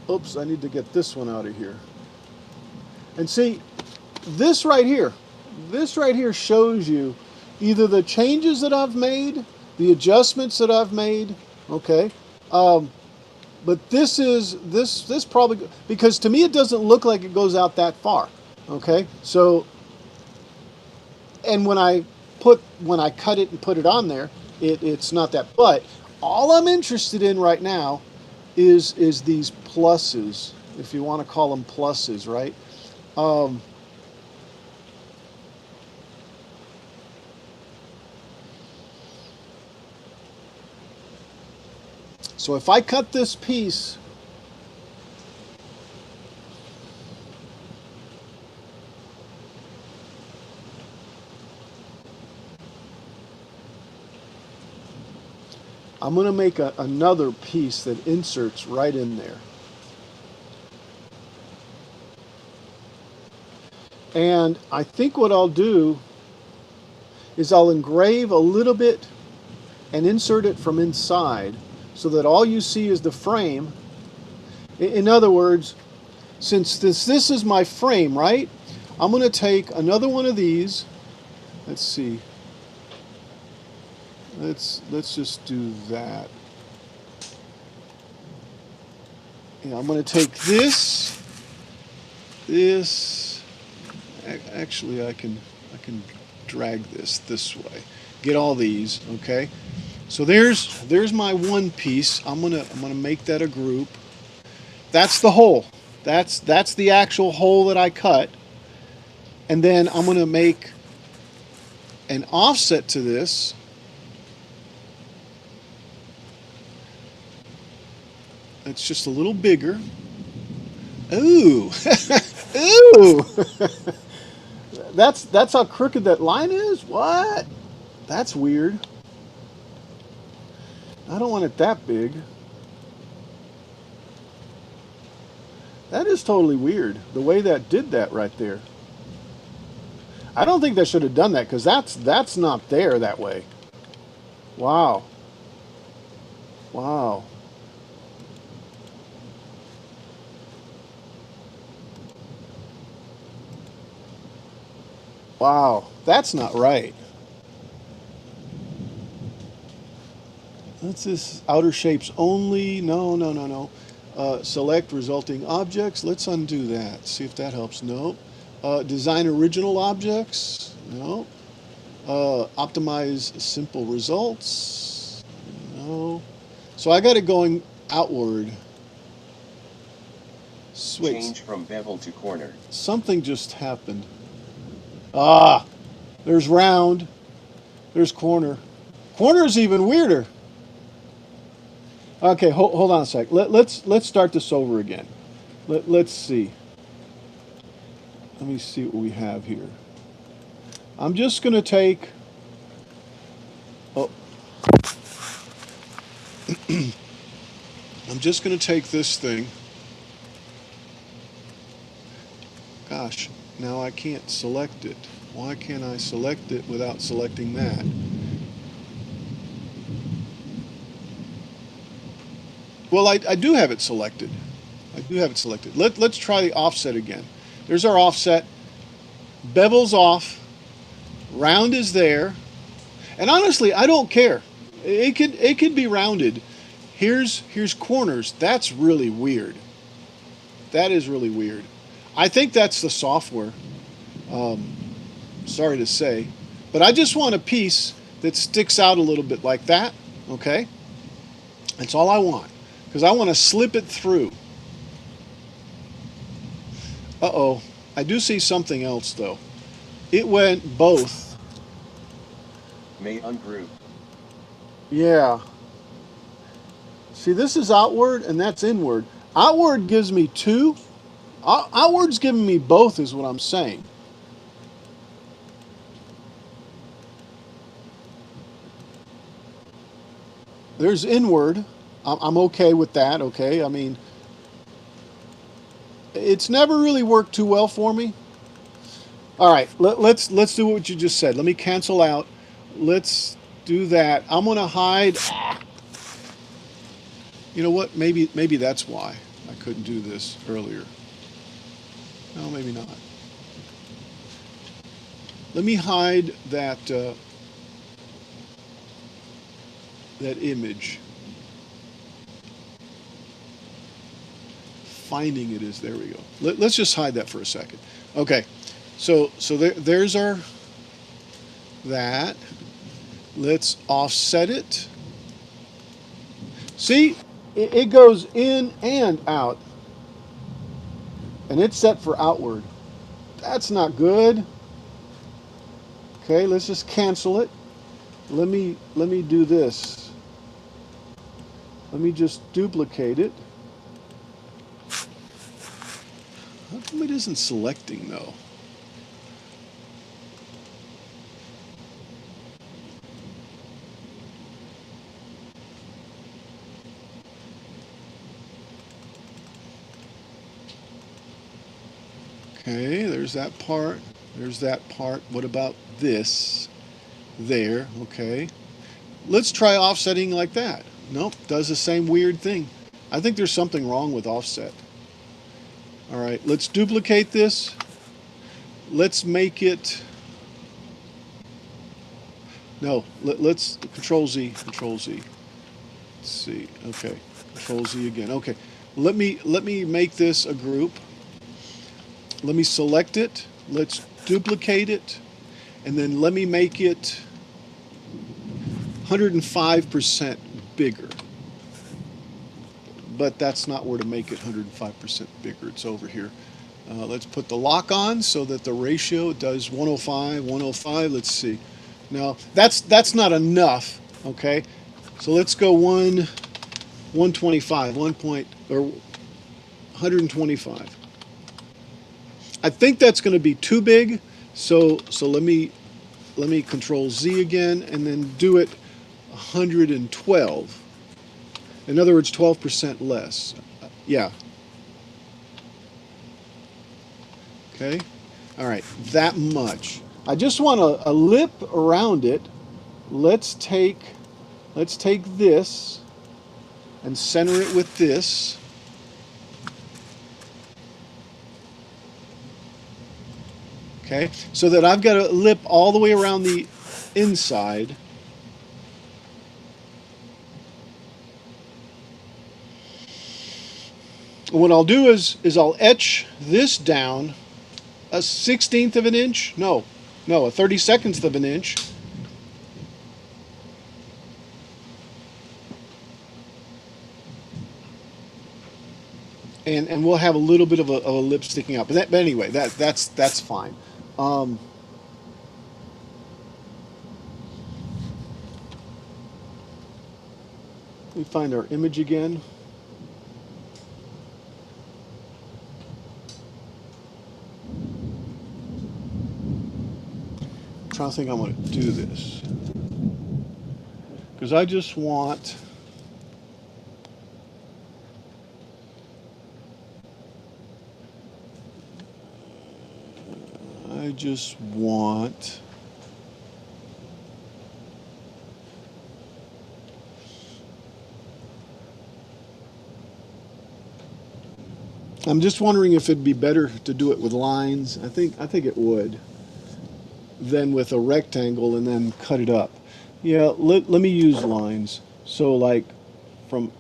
Oops, I need to get this one out of here. And see, this right here, this right here shows you either the changes that I've made, the adjustments that I've made. Okay. But this probably, because to me it doesn't look like it goes out that far. Okay. So, and when I cut it and put it on there, it's not that. But all I'm interested in right now is these pluses, if you want to call them pluses, right? Um, so if I cut this piece, I'm going to make another piece that inserts right in there. And I think what I'll do is I'll engrave a little bit and insert it from inside so that all you see is the frame. In other words, since this is my frame, right? I'm going to take another one of these. Let's see. Let's just do that. Yeah, I'm going to take this. Actually, I can drag this way. Get all these, okay? So there's my one piece. I'm gonna make that a group. That's the hole. That's the actual hole that I cut. And then I'm gonna make an offset to this. That's just a little bigger. Ooh, ooh. That's how crooked that line is? What? That's weird. I don't want it that big. That is totally weird, the way that did that right there. I don't think that should have done that because that's not there that way. Wow. Wow. Wow. That's not right. What's this? Outer shapes only? No, no, no, no. Select resulting objects. Let's undo that. See if that helps. No. Design original objects. No. Optimize simple results. No. So I got it going outward. Switch. Change from bevel to corner. Something just happened. Ah, there's round. There's corner. Corner's even weirder. Okay, hold on a sec. Let's start this over again. Let's see. Let me see what we have here. I'm just going to take... Oh. I'm just going to take this thing. Gosh, now I can't select it. Why can't I select it without selecting that? Well, I do have it selected. I do have it selected. Let's try the offset again. There's our offset. Bevel's off. Round is there. And honestly, I don't care. It could be rounded. here's corners. That's really weird. That is really weird. I think that's the software. Sorry to say, but I just want a piece that sticks out a little bit like that. Okay, that's all I want, because I want to slip it through. Uh-oh, I do see something else though. It went both. May ungroup. Yeah. See, this is outward and that's inward. Outward gives me two. Outward's giving me both is what I'm saying. There's inward. I'm okay with that, okay? I mean, it's never really worked too well for me. All right, let's do what you just said. Let me cancel out. Let's do that. I'm gonna hide. You know what? Maybe that's why I couldn't do this earlier. No, maybe not. Let me hide that that image. Finding it is, there we go. Let's just hide that for a second. Okay, so there's our that. Let's offset it. See, it goes in and out, and it's set for outward. That's not good. Okay, let's just cancel it. Let me do this. Let me just duplicate it. How come it isn't selecting though? Okay, there's that part. There's that part. What about this? There, okay. Let's try offsetting like that. Nope, does the same weird thing. I think there's something wrong with offset. All right, let's duplicate this. Let's make it... No, let's Control Z, Control Z. Let's see, okay, Control Z again. Okay, let me make this a group. Let me select it. Let's duplicate it, and then let me make it 105% bigger. But that's not where to make it 105% bigger. It's over here. Let's put the lock on so that the ratio does 105, 105. Let's see. Now that's not enough. Okay, so let's go 125, 125. I think that's going to be too big. So let me Control Z again and then do it 112. In other words, 12% less. Yeah. Okay. All right. That much. I just want a lip around it. Let's take this and center it with this. Okay. So that I've got a lip all the way around the inside. What I'll do is I'll etch this down a 1/16 of an inch. No, a 32nd of an inch. And we'll have a little bit of a lip sticking out. But anyway, that's fine. Let me find our image again. I'm trying to think I'm going to do this. Because I just want... I just want... I'm just wondering if it'd be better to do it with lines. I think it would, than with a rectangle and then cut it up. Yeah, let me use lines. So like from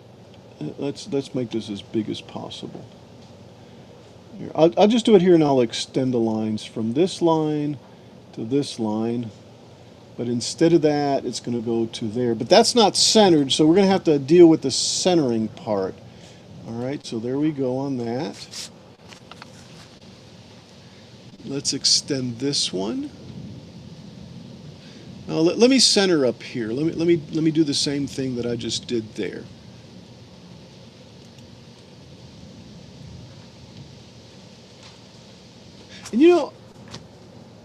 let's make this as big as possible. Here, I'll just do it here, and I'll extend the lines from this line to this line. But instead of that, it's going to go to there. But that's not centered, so we're going to have to deal with the centering part. All right, so there we go on that. Let's extend this one. Now let me center up here. Let me do the same thing that I just did there. And you know,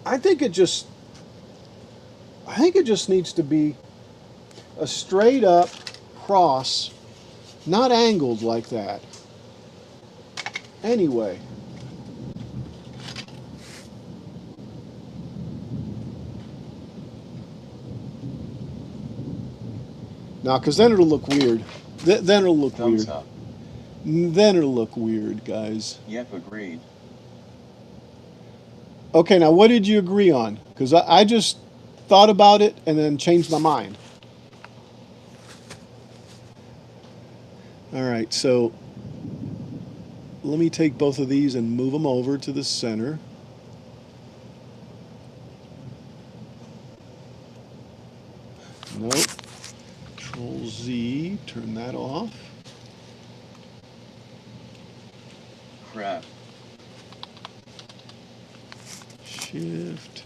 I think it just needs to be a straight up cross, not angled like that. Anyway. Now, because then it'll look weird. Then it'll look Thumbs weird. up. Then it'll look weird, guys. Yep, agreed. Okay, now what did you agree on? Because I just thought about it and then changed my mind. All right, so let me take both of these and move them over to the center. Nope. Control Z, turn that off. Crap. Shift.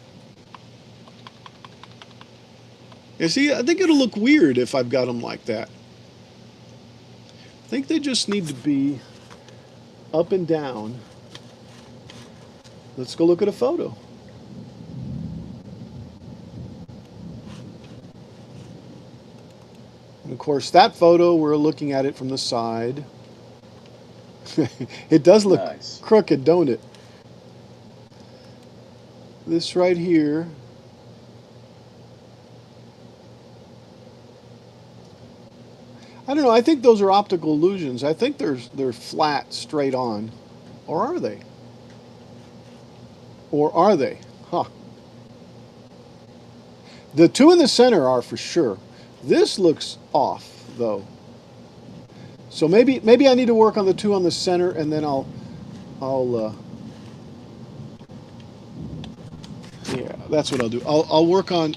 You see, I think it'll look weird if I've got them like that. I think they just need to be up and down. Let's go look at a photo. And of course, that photo, we're looking at it from the side. It does look Nice. crooked, don't it? This right here. I don't know. I think those are optical illusions. I think they're flat, straight on. Or are they? Or are they? Huh. The two in the center are for sure. This looks off, though. So maybe I need to work on the two on the center, and then yeah, that's what I'll do. I'll work on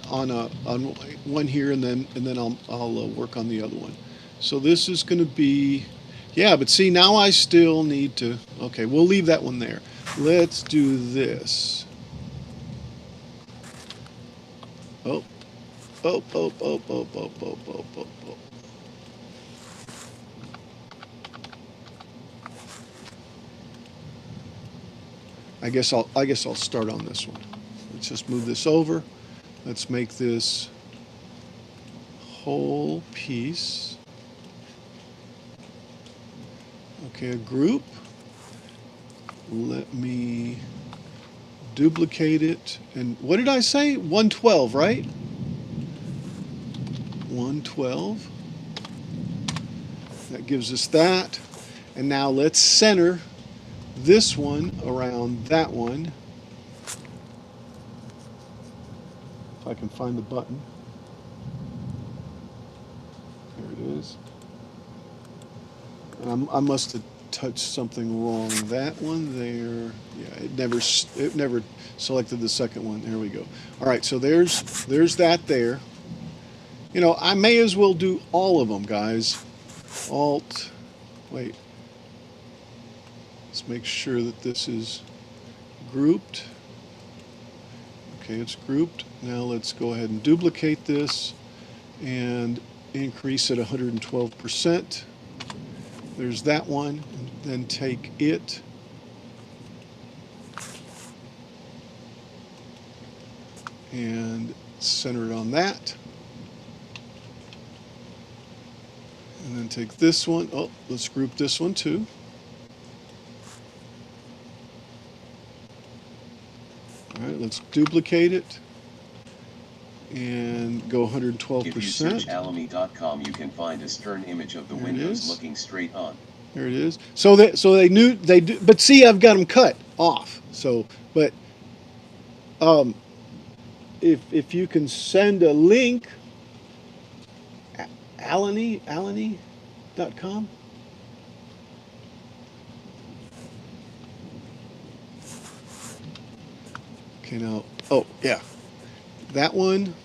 one here, and then I'll work on the other one. So this is going to be, yeah, but see, now I still need to, okay, we'll leave that one there. Let's do this. Oh, oh, oh, oh, oh, oh, oh, oh, oh, oh. I guess I'll start on this one. Let's just move this over. Let's make this whole piece. Okay, a group. Let me duplicate it. And what did I say? 112, right? 112. That gives us that. And now let's center this one around that one. If I can find the button. There it is. And I must have touched something wrong. That one there. Yeah, it never selected the second one. There we go. All right, so there's that there. You know, I may as well do all of them, guys. Alt. Wait. Let's make sure that this is grouped. Okay, it's grouped. Now let's go ahead and duplicate this and increase it 112%. There's that one. And then take it and center it on that. And then take this one. Oh, let's group this one too. All right, let's duplicate it and go 112%. If you search alamy.com, you can find a stern image of the There it windows is. looking straight on. There it is. So they knew they do, but see, I've got them cut off. So, but if you can send a link, alany.com. Okay, now, oh, yeah. That one,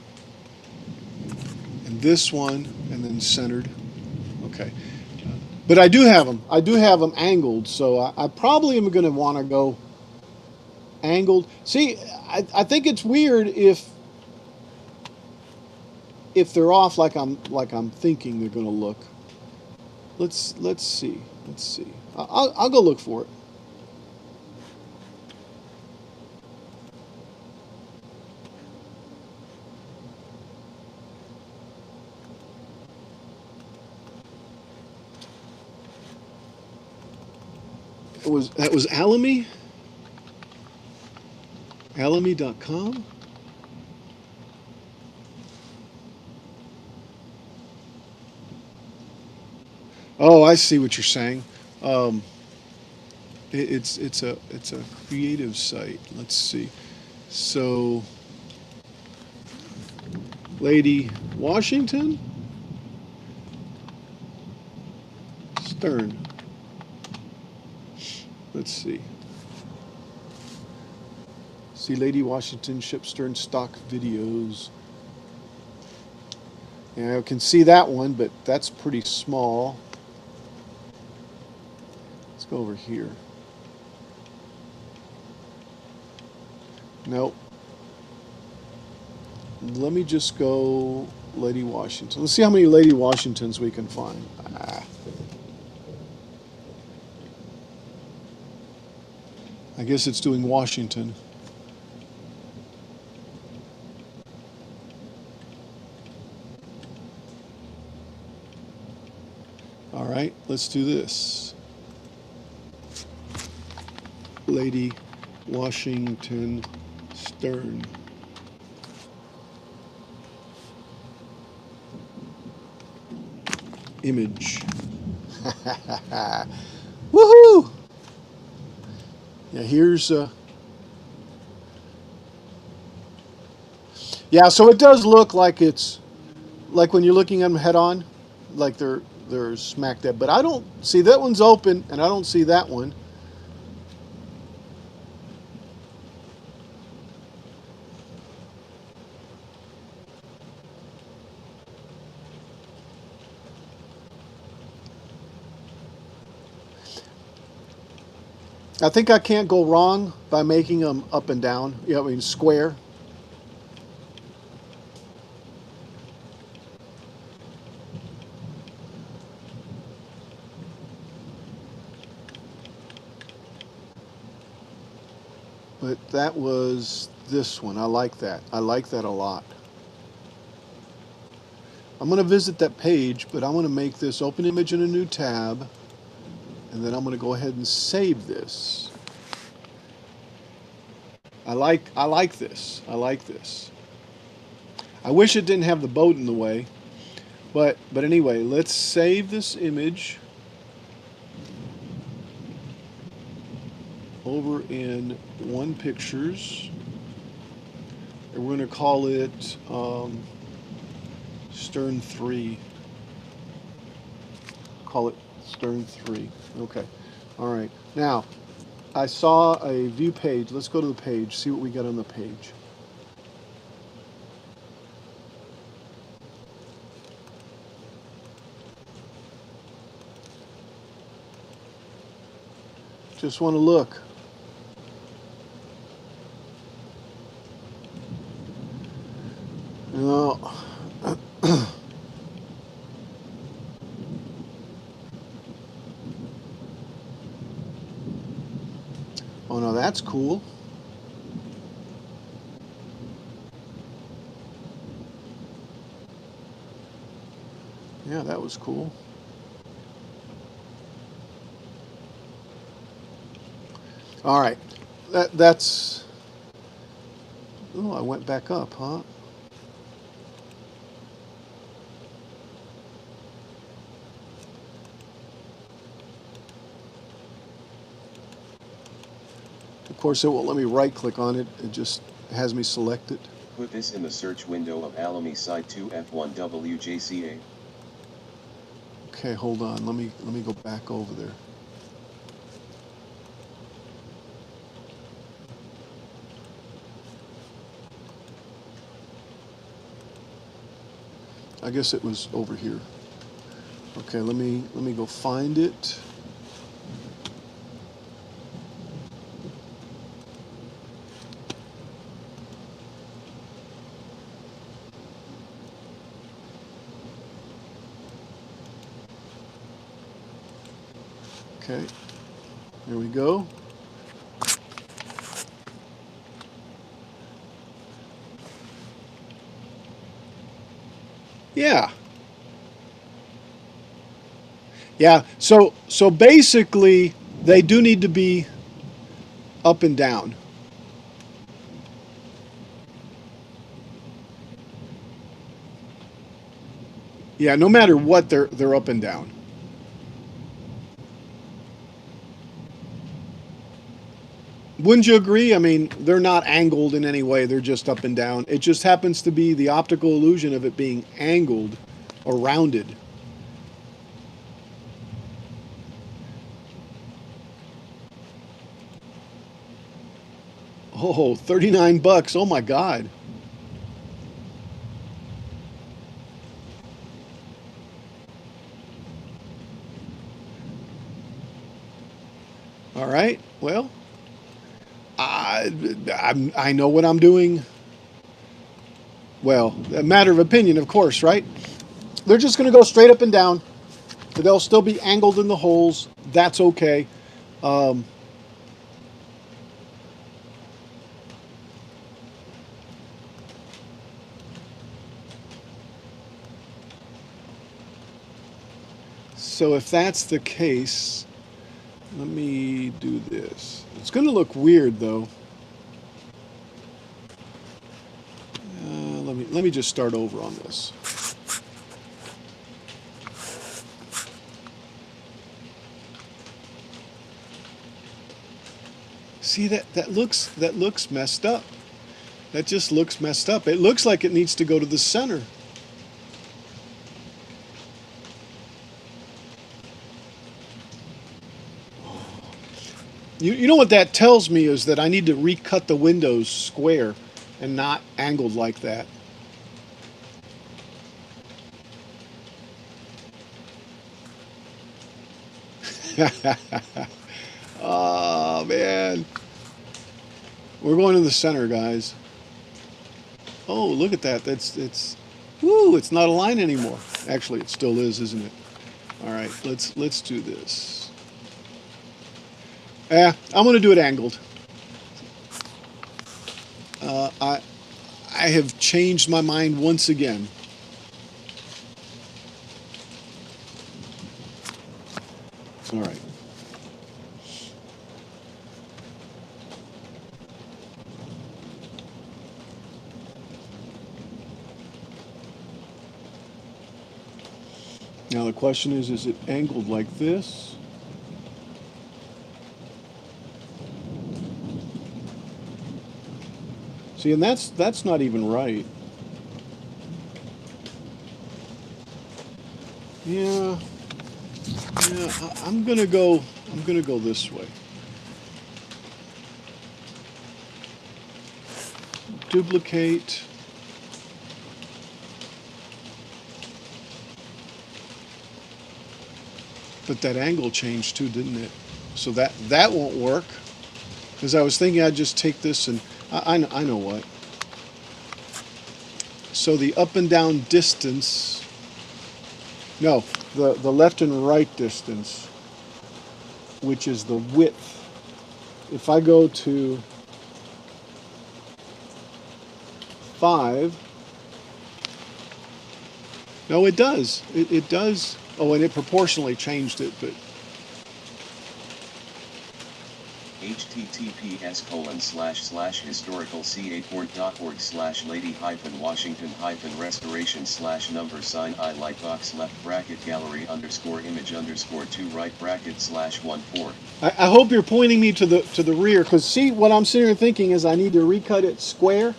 and this one, and then centered. Okay. But I do have them. I do have them angled, so I probably am going to want to go angled. See, I think it's weird if they're off like I'm thinking they're going to look. Let's see. Let's see. I'll go look for it. That was Alamy? Alamy.com? Oh, I see what you're saying. Um, it's a creative site. Let's see. So, Lady Washington, Stern. Let's see. See, Lady Washington ship Stern stock videos. And I can see that one, but that's pretty small. Let's go over here. Nope. Let me just go Lady Washington. Let's see how many Lady Washingtons we can find. I guess it's doing Washington. All right, let's do this. Lady Washington Stern. Image. Woohoo! Yeah, here's yeah, so it does look like it's like when you're looking at them head on, like they're smack dead. But I don't see that one's open, and I don't see that one. I think I can't go wrong by making them up and down. You know, I mean square. But that was this one. I like that. I like that a lot. I'm going to visit that page, but I want to make this open image in a new tab, and then I'm going to go ahead and save this. I like this. I like this. I wish it didn't have the boat in the way, but anyway, let's save this image over in One Pictures, and we're going to call it Stern 3. Call it Stern 3. Okay. All right. Now, I saw a view page. Let's go to the page, see what we got on the page. Just want to look. No. Oh no, that's cool. Yeah, that was cool. All right. That's oh, I went back up, huh? Of course, it won't let me right click on it. It just has me select it. Put this in the search window of Alamy Site 2 F1WJCA. Okay, hold on. Let me go back over there. I guess it was over here. Okay, let me go find it. Okay, there we go. Yeah. Yeah, so basically they do need to be up and down. Yeah, no matter what, they're up and down. Wouldn't you agree? I mean, they're not angled in any way, they're just up and down. It just happens to be the optical illusion of it being angled or rounded. Oh, 39 bucks. Oh my God. All right. Well, I know what I'm doing. Well, a matter of opinion, of course, right? They're just going to go straight up and down. They'll still be angled in the holes. That's okay. Um, so if that's the case, let me do this. It's going to look weird, though. Let me just start over on this. See that looks messed up. That just looks messed up. It looks like it needs to go to the center. You know what that tells me is that I need to recut the windows square and not angled like that. Oh man. We're going to the center, guys. Oh, look at that. Woo, it's not a line anymore. Actually, it still is, isn't it? All right, let's do this. I'm going to do it angled. I have changed my mind once again. All right. Now the question is it angled like this? See, and that's not even right. Yeah, I'm gonna go this way. Duplicate. But that angle changed too, didn't it? So that won't work. Because I was thinking I'd just take this and I know what. So the up and down distance. No, the left and right distance, which is the width. If I go to 5, no, it does. It does. Oh, and it proportionally changed it, but https://historicalc8.org/lady-watchington-restauration/number sign I lightbox left bracket gallery_number sign/1/4. I hope you're pointing me to the rear, because see what I'm sitting here thinking is I need to recut it square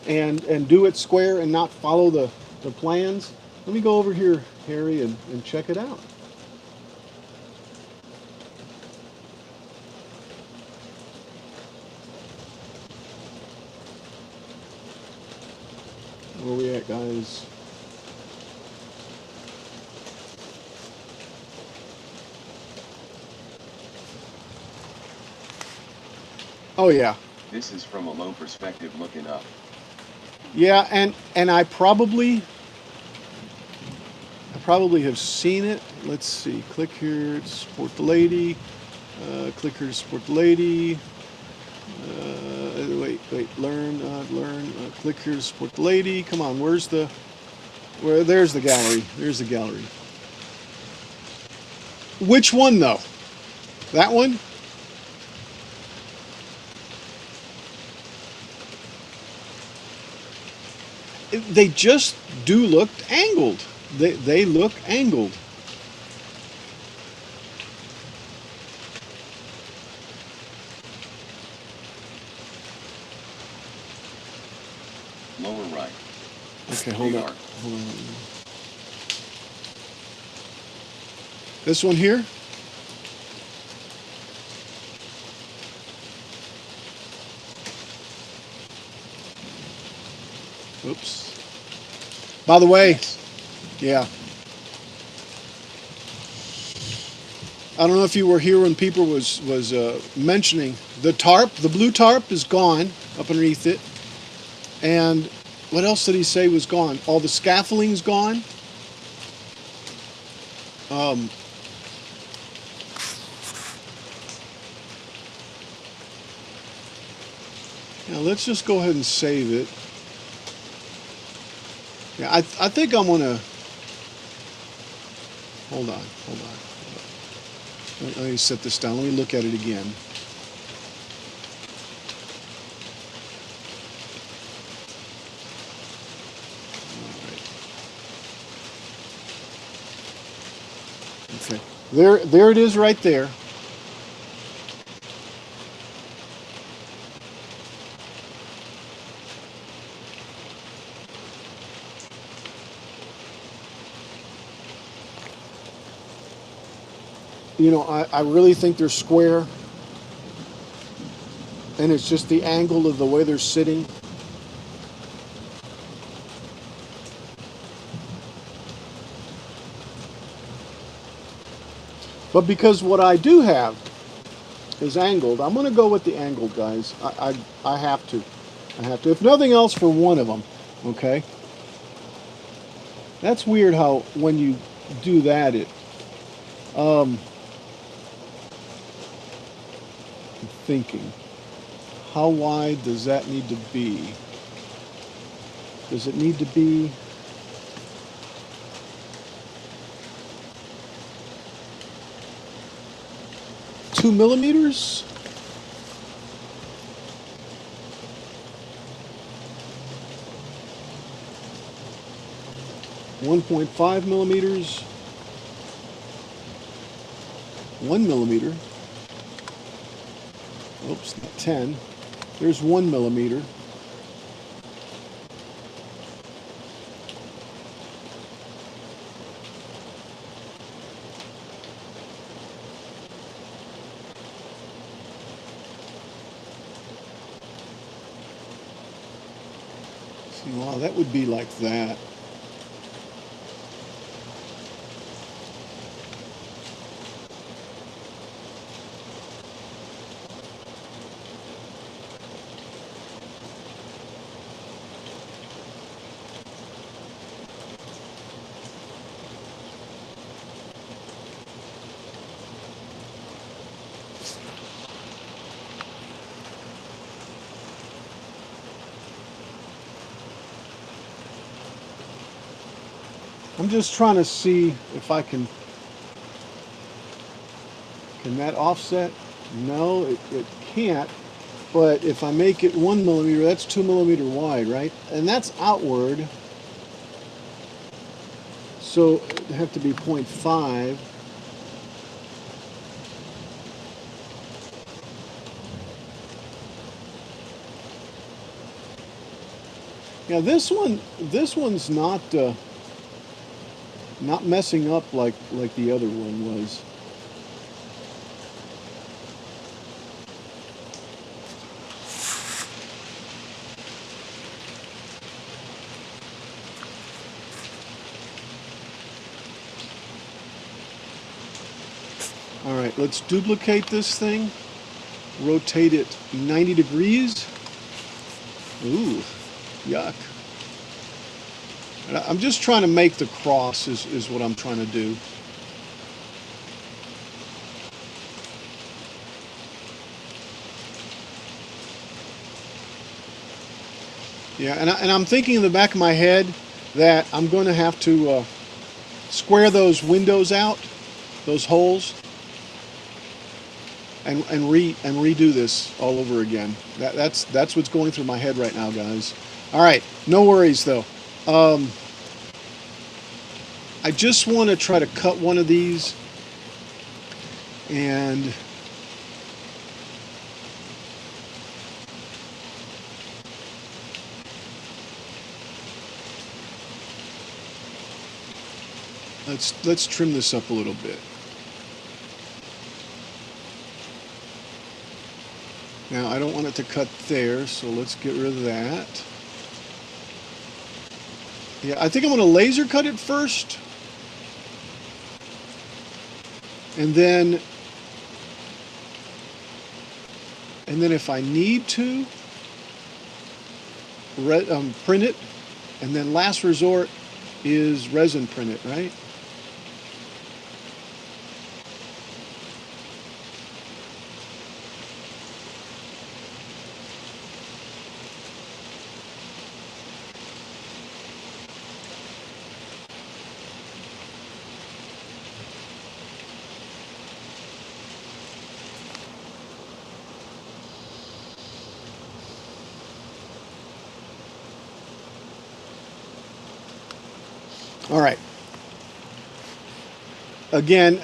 and do it square and not follow the plans. Let me go over here, Harry, and check it out. Where are we at, guys? Oh yeah. This is from a low perspective looking up. Yeah, and I probably have seen it. Let's see. Click here to support the lady. Click here to support the lady. Wait. Learn. Click here to support the lady. Come on. There's the gallery. There's the gallery. Which one though? That one? They just do look angled. They look angled. Lower right. Okay, hold on. Radar. Hold on. This one here? Oops. By the way, Yes. yeah. I don't know if you were here when people was mentioning the tarp. The blue tarp is gone up underneath it, and what else did he say was gone? All the scaffolding's gone. Now let's just go ahead and save it. Yeah, I think I'm gonna hold on. Let me set this down. Let me look at it again. Okay. There it is right there. You know, I really think they're square, and it's just the angle of the way they're sitting. But because what I do have is angled, I'm going to go with the angled, guys. I have to. I have to. If nothing else, for one of them. Okay? That's weird how when you do that, I'm thinking, how wide does that need to be? Does it need to be... Two millimeters? .5 millimeters. 1 millimeter. Oops, 10. There's 1 millimeter. See, wow, that would be like that. I'm just trying to see if I can that offset? No, it can't. But if I make it 1 millimeter, that's 2 millimeter wide, right? And that's outward. So it'd have to be 0.5. Yeah, this one's not messing up like the other one was. All right, let's duplicate this thing. rotate it 90 degrees. Ooh, yuck. And I'm just trying to make the cross is what I'm trying to do. Yeah, and I'm thinking in the back of my head that I'm going to have to square those windows out, those holes, and redo this all over again. That's what's going through my head right now, guys. All right, no worries though. I just want to try to cut one of these and let's trim this up a little bit. Now I don't want it to cut there, so let's get rid of that. Yeah, I think I'm going to laser cut it first. And then if I need to, print it. And then last resort is resin print it, right? All right. Again,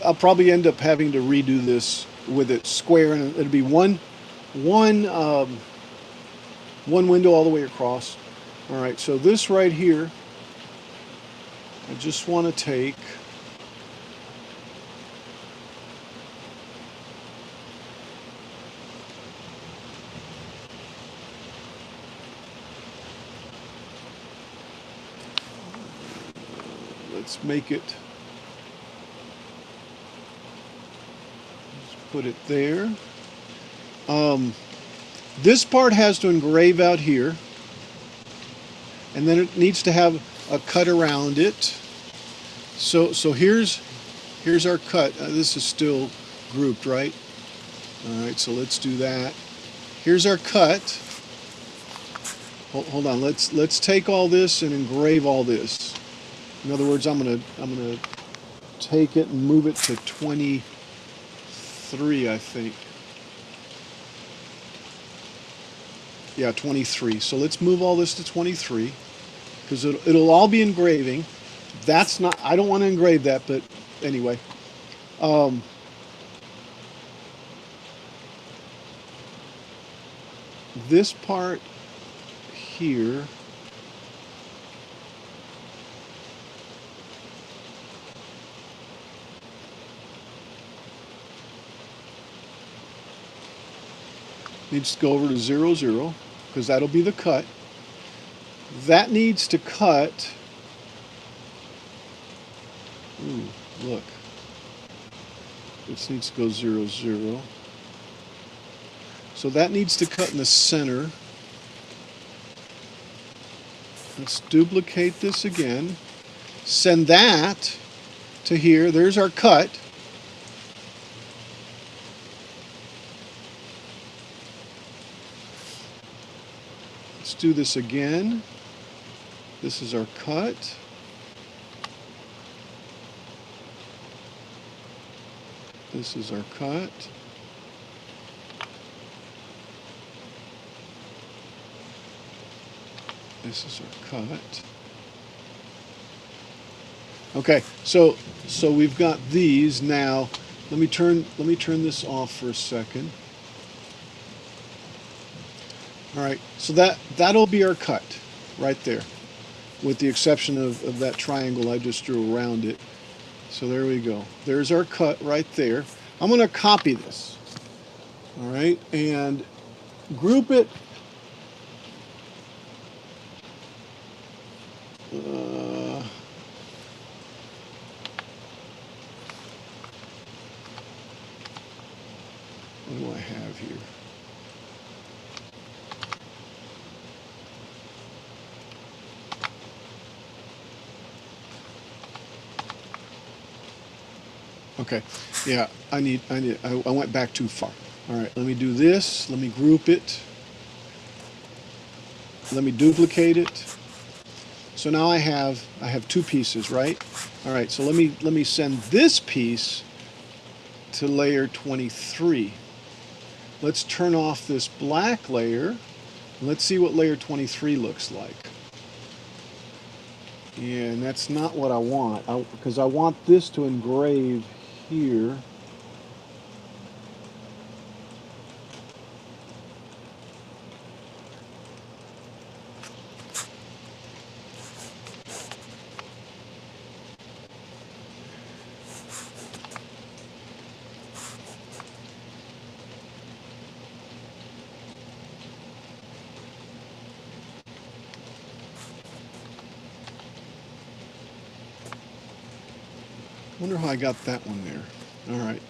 I'll probably end up having to redo this with it square, and it'll be one window all the way across. All right, so this right here, I just want to take let's make it, let's put it there. This part has to engrave out here, and then it needs to have a cut around it. So here's our cut. This is still grouped, right? All right, so let's do that. Here's our cut. Hold on. Let's take all this and engrave all this. In other words, I'm gonna take it and move it to 23, I think. Yeah, 23. So let's move all this to 23 because it'll all be engraving. That's not, I don't want to engrave that, but anyway. This part here, needs to go over to 0, 0, because that'll be the cut. That needs to cut. Ooh, look. This needs to go 0, 0. So that needs to cut in the center. Let's duplicate this again. Send that to here. There's our cut. Let's do this again. This is our cut. This is our cut. This is our cut. Okay, so we've got these now. Let me turn this off for a second. All right, so that'll be our cut right there, with the exception of that triangle I just drew around it. So there we go. There's our cut right there. I'm going to copy this. All right, and group it. What do I have here? Okay, yeah, I went back too far. All right, let me do this. Let me group it. Let me duplicate it. So now I have two pieces, right? All right, so let me send this piece to layer 23. Let's turn off this black layer. Let's see what layer 23 looks like. Yeah, and that's not what I want, because I want this to engrave here. Wonder how I got that one there. All right.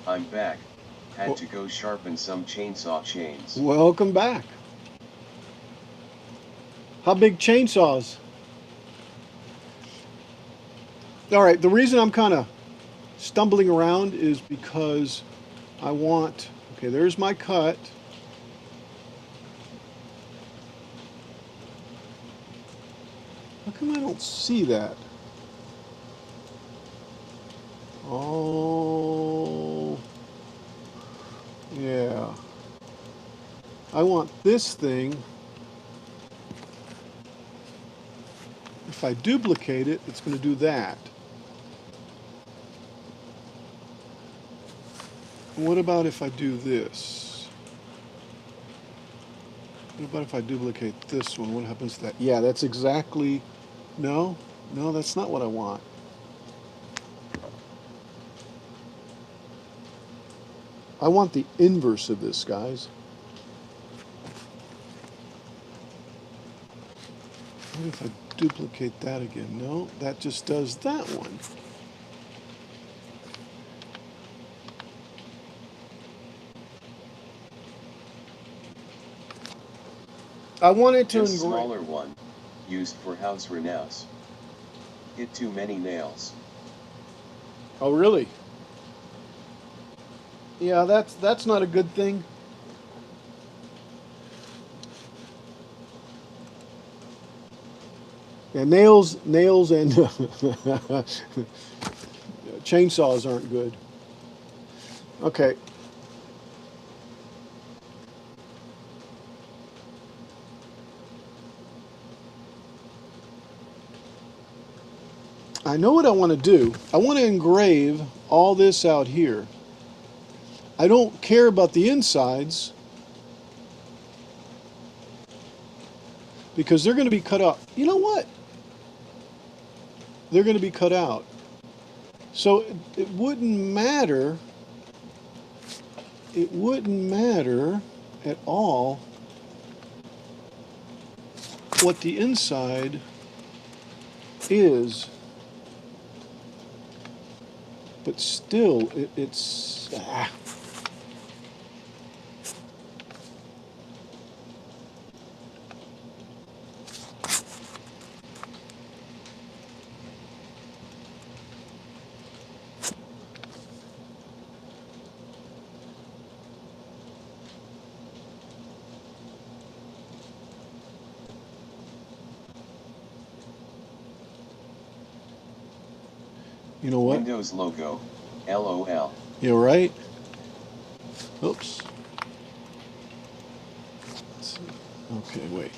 I'm back. Had to go sharpen some chainsaw chains. Welcome back. How big chainsaws? All right, the reason I'm kind of stumbling around is because I want, okay, there's my cut. How come I don't see that? Oh, yeah. I want this thing. If I duplicate it, it's going to do that. What about if I do this? What about if I duplicate this one? What happens to that? Yeah, that's exactly... No, that's not what I want. I want the inverse of this, guys. What if I duplicate that again? No, that just does that one. I want it to Just smaller one, used for house renows. Hit too many nails. Oh, really? Yeah, that's not a good thing. Yeah, nails and chainsaws aren't good. Okay. I know what I want to do. I want to engrave all this out here. I don't care about the insides because they're going to be cut out. You know what? They're going to be cut out. So it wouldn't matter. It wouldn't matter at all what the inside is. But still, it's... You know what? Windows logo, LOL. You right? Oops. Let's see. Okay, wait.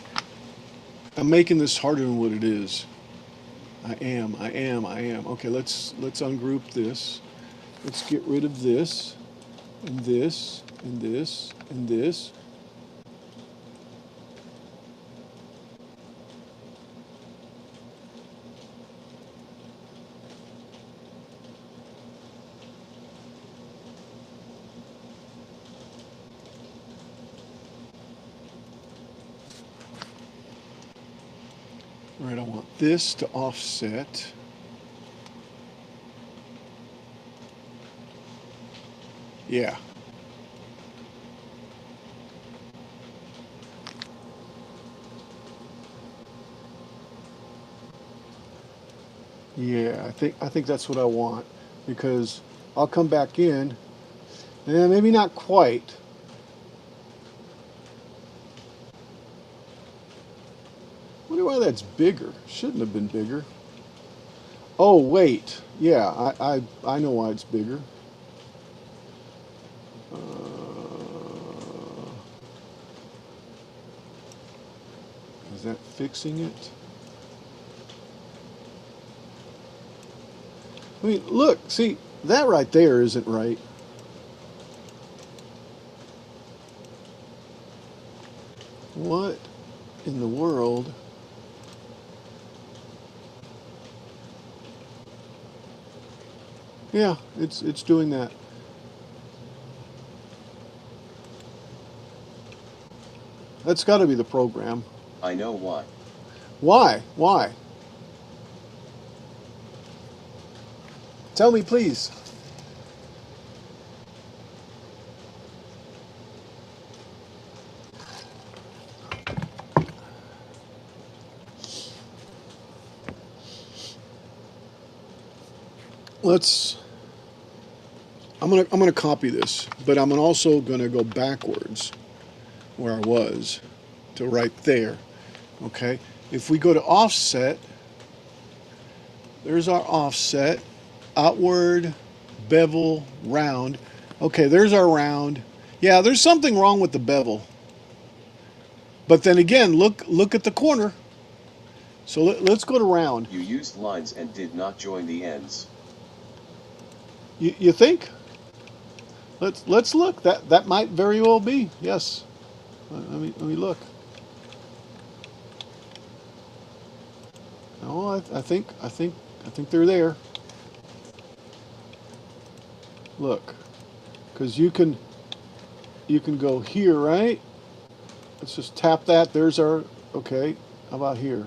I'm making this harder than what it is. I am. Okay, let's ungroup this. Let's get rid of this, and this, and this, and this. All right, I want this to offset. Yeah. Yeah, I think that's what I want, because I'll come back in, and maybe not quite. Wonder why that's bigger. Shouldn't have been bigger. Oh wait, yeah, I know why it's bigger. Uh, is that fixing it? I mean, look, see, that right there isn't right. What in the world? Yeah, it's doing that. That's got to be the program. I know why. Why? Why? Tell me, please. Let's. I'm gonna copy this, but I'm also gonna go backwards where I was to right there. Okay. If we go to offset, there's our offset, outward, bevel, round. Okay, there's our round. Yeah, there's something wrong with the bevel. But then again, look at the corner. So let's go to round. You used lines and did not join the ends. You think? Let's look. That might very well be. Yes. Let me look. No, I think they're there. Look, because you can go here, right? Let's just tap that. There's our, okay. How about here?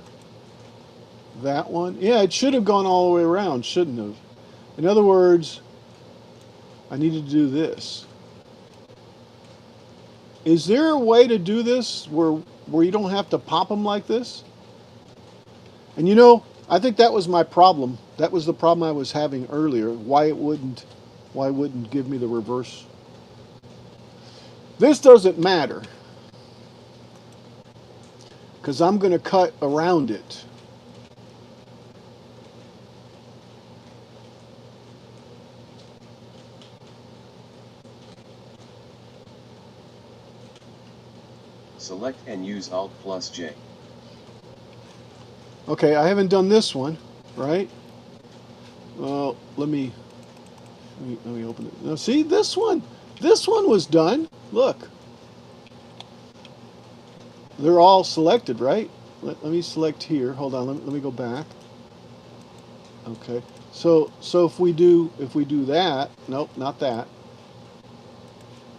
That one? Yeah, it should have gone all the way around, shouldn't have. In other words, I needed to do this. Is there a way to do this where you don't have to pop them like this? And you know, I think that was my problem. That was the problem I was having earlier. Why it wouldn't give me the reverse. This doesn't matter, because I'm going to cut around it. Select and use Alt plus J. Okay, I haven't done this one, right? Well, let me open it. Now, see this one? This one was done. Look, they're all selected, right? Let me select here. Hold on. Let me go back. Okay. So if we do that, nope, not that.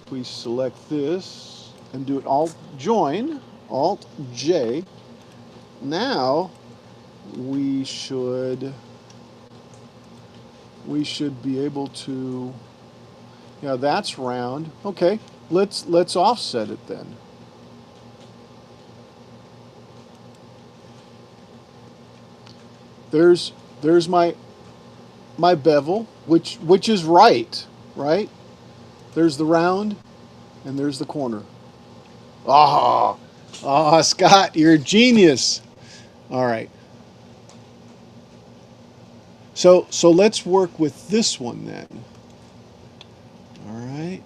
If we select this and do it Alt join, Alt J. Now we should be able to, yeah, that's round. Okay, let's offset it then. There's my bevel, which is right? There's the round, and there's the corner. Scott, you're a genius. All right. So let's work with this one then. All right.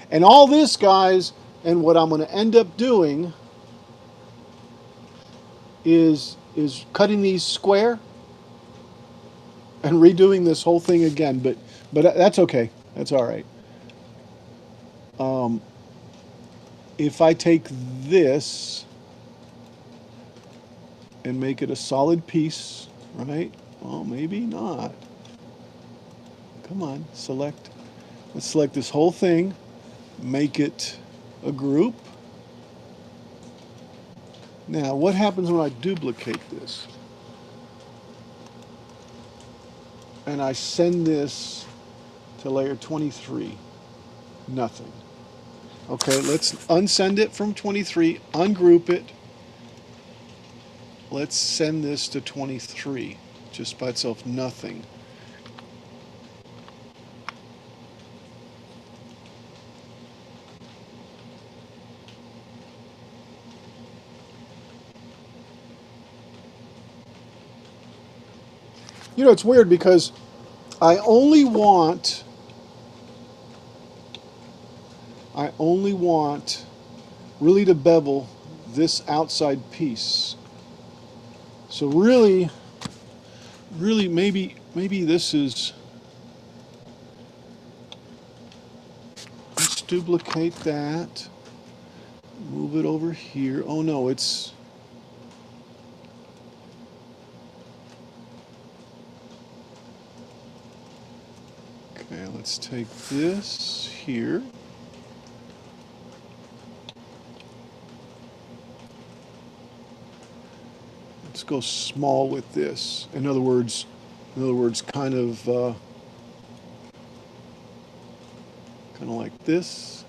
And all this, guys, and what I'm going to end up doing is cutting these square and redoing this whole thing again. But that's okay. That's all right. Um, if I take this and make it a solid piece, right? Well, maybe not. Come on, select. Let's select this whole thing, make it a group. Now, what happens when I duplicate this? And I send this to layer 23. Nothing. Okay, let's unsend it from 23, ungroup it. Let's send this to 23. Just by itself, nothing. You know, it's weird because I only want really to bevel this outside piece. So really maybe this is, let's duplicate that, move it over here. Oh no, it's, okay, let's take this here. Let's go small with this. In other words, kind of like this.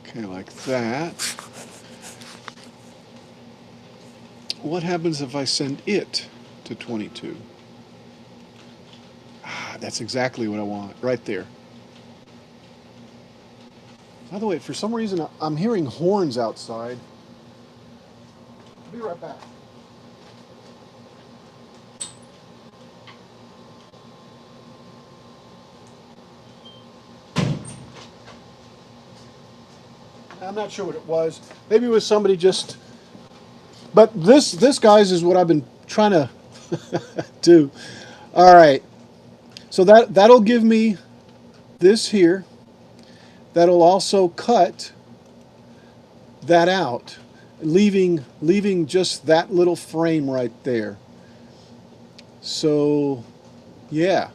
Okay, like that. What happens if I send it to 22? Ah, that's exactly what I want, right there. By the way, for some reason, I'm hearing horns outside. I'll be right back. I'm not sure what it was. Maybe it was somebody just... But this guys, is what I've been trying to do. All right. So that'll give me this here. That'll also cut that out, leaving just that little frame right there. So, yeah.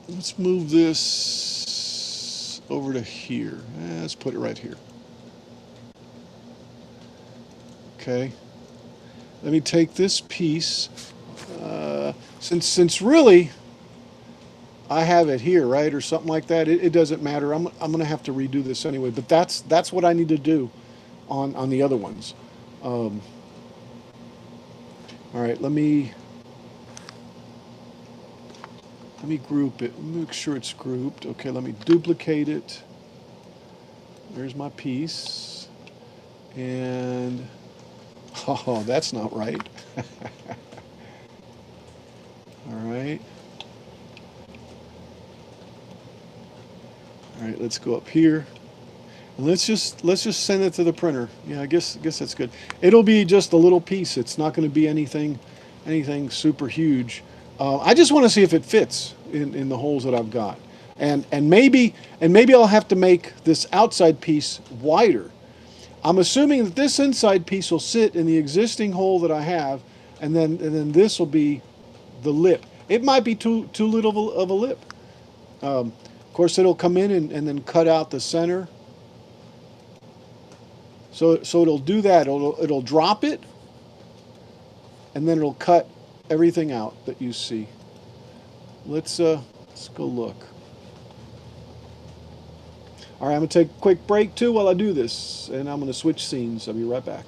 Let's move this over to here. Let's put it right here. Okay. Let me take this piece. Since really I have it here, right, or something like that, it doesn't matter. I'm going to have to redo this anyway. But that's what I need to do on the other ones. All right. Let me group it. Make sure it's grouped. Okay, let me duplicate it. There's my piece. And, oh, that's not right. All right. All right, let's go up here. And let's just send it to the printer. Yeah, I guess that's good. It'll be just a little piece. It's not going to be anything super huge. I just want to see if it fits in the holes that I've got, and maybe I'll have to make this outside piece wider. I'm assuming that this inside piece will sit in the existing hole that I have, and then this will be the lip. It might be too little of a lip. Of course, it'll come in and then cut out the center. So it'll do that. It'll drop it, and then it'll cut everything out that you see. Let's go look. All right, I'm going to take a quick break too while I do this, and I'm going to switch scenes. I'll be right back.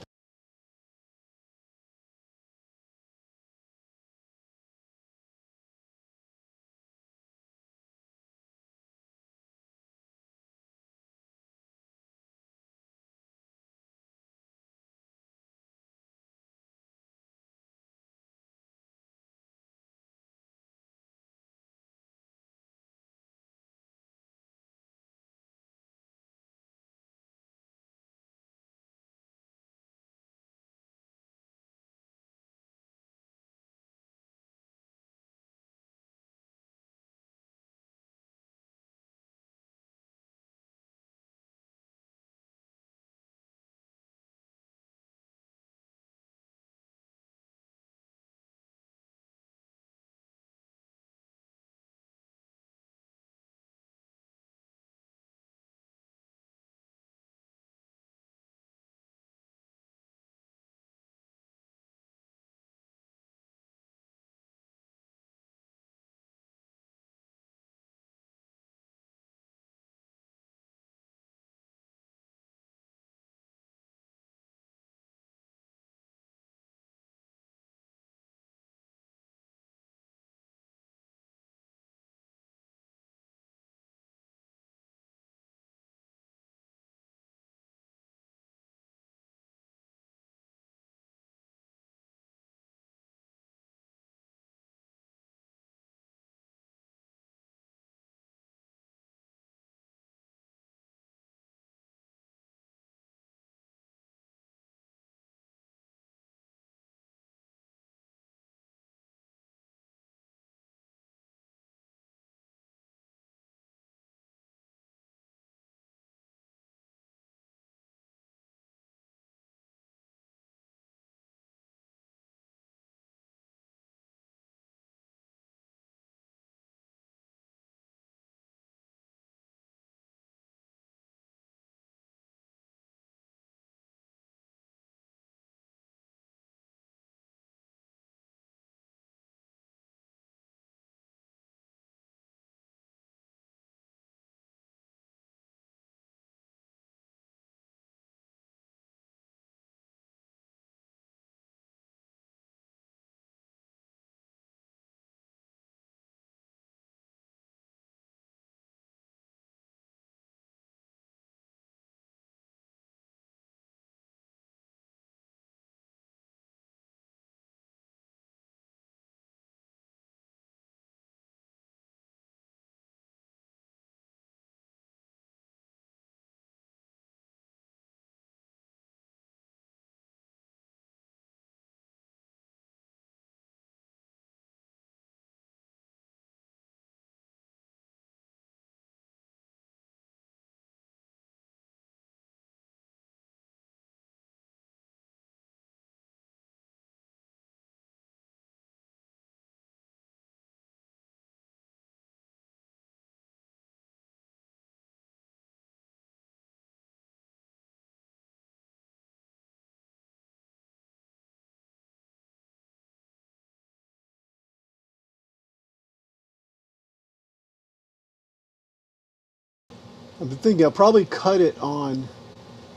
I'm thinking I'll probably cut it on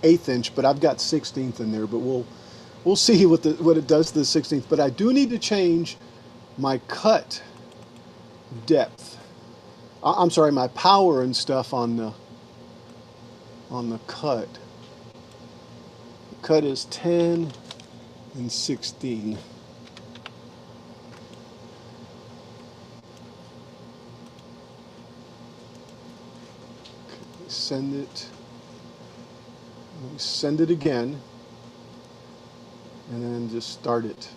1/8 inch, but I've got 16th in there. But we'll see what it does to the 16th. But I do need to change my cut depth. I'm sorry, my power and stuff on the cut. The cut is 10 and 16. Send it. Let me send it again, and then just start it.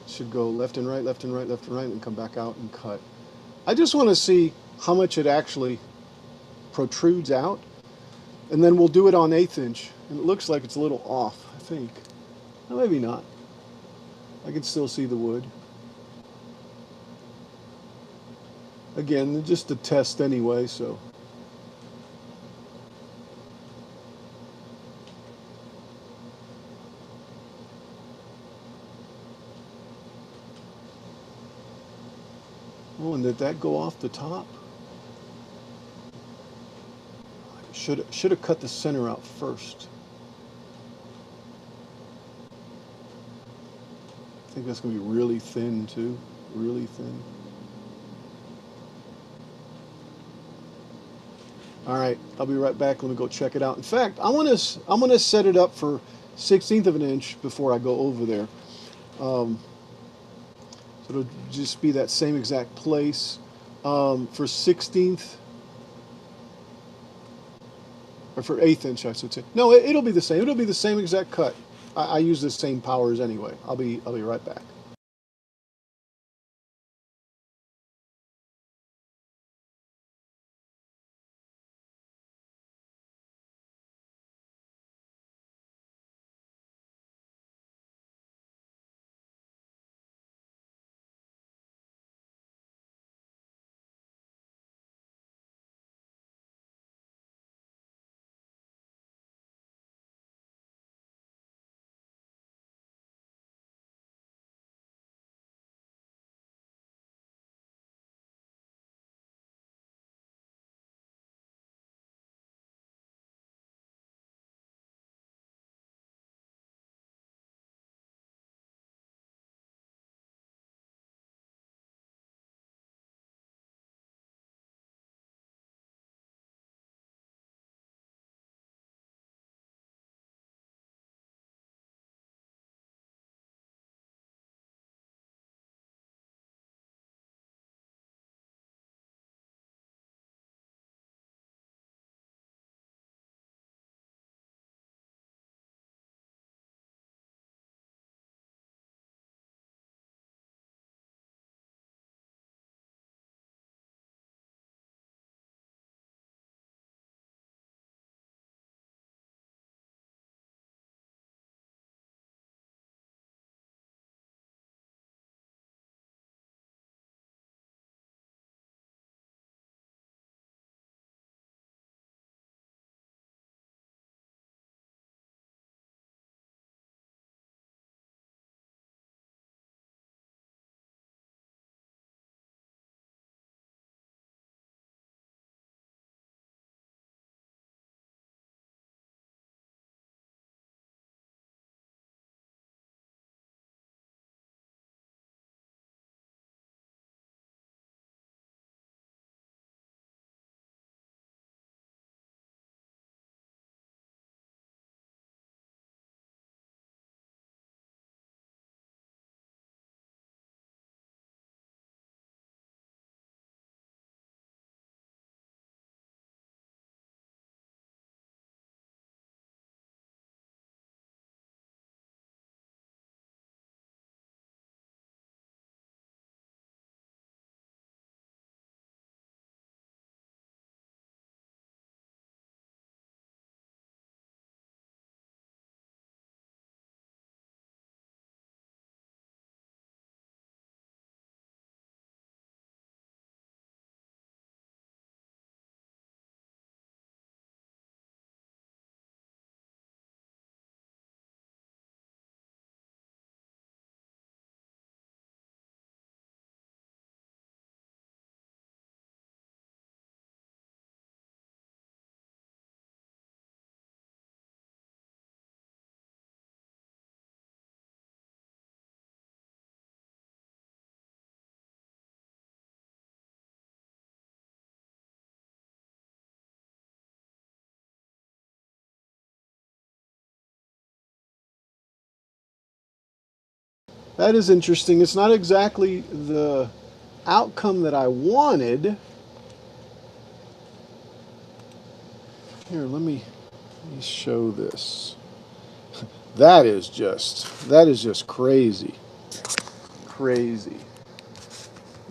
It should go left and right, left and right, left and right, and come back out and cut. I just want to see how much it actually protrudes out, and then we'll do it on 1/8 inch. And it looks like it's a little off, I think. Well, maybe not. I can still see the wood. Again, just a test anyway, so. Oh, and did that go off the top? Should have cut the center out first. I think that's going to be really thin too, really thin. All right, I'll be right back. Let me go check it out. In fact, I'm gonna set it up for 1/16 of an inch before I go over there. So it'll just be that same exact place. For 16th, or for 1/8 inch, I should say. No, it'll be the same. It'll be the same exact cut. I use the same powers anyway. I'll be right back. That is interesting. It's not exactly the outcome that I wanted. Here, let me show this. That is just crazy. Crazy.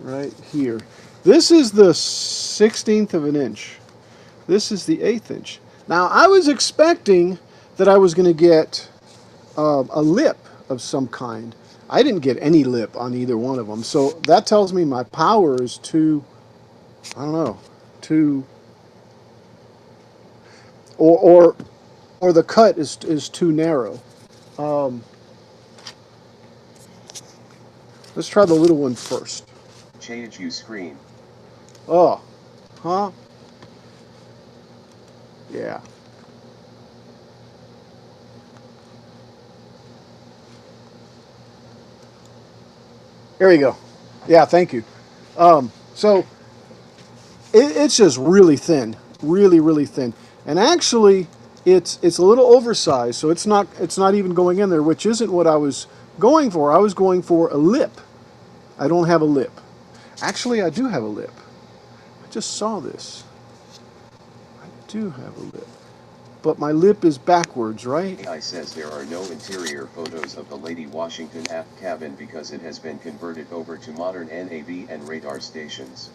Right here. This is the 1/16 of an inch. This is the 1/8 inch. Now, I was expecting that I was going to get a lip of some kind. I didn't get any lip on either one of them. So that tells me my power is too, I don't know, too, or the cut is too narrow. Let's try the little one first. Change you screen. Oh, huh? Yeah. There you go. Yeah, thank you. So it's just really thin, really, really thin, and actually, it's a little oversized, so it's not even going in there, which isn't what I was going for. I was going for a lip. I don't have a lip. Actually, I do have a lip. I just saw this. I do have a lip, but my lip is backwards, right? AI says there are no interior photos of the Lady Washington aft cabin because it has been converted over to modern NAV and radar stations.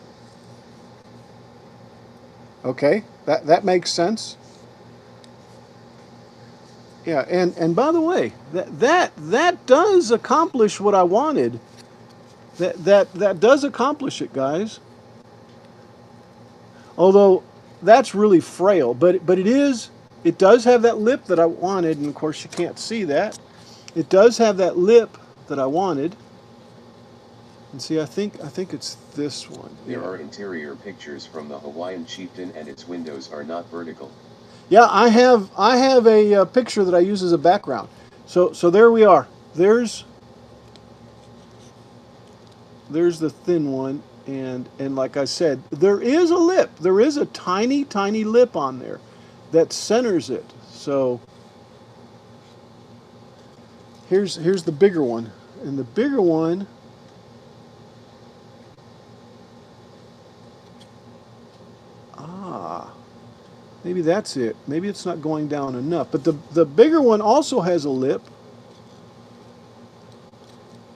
Okay, that makes sense. Yeah, and by the way, that does accomplish what I wanted. That does accomplish it, guys. Although that's really frail, but it does have that lip that I wanted, and of course you can't see that. It does have that lip that I wanted. And see, I think it's this one. There Yeah. are interior pictures from the Hawaiian chieftain and its windows are not vertical. Yeah, I have a picture that I use as a background. So there we are. There's the thin one, and like I said, there is a lip. There is a tiny tiny lip on there that centers it. So here's the bigger one, and the bigger one. Ah, maybe that's it. Maybe it's not going down enough. But the bigger one also has a lip.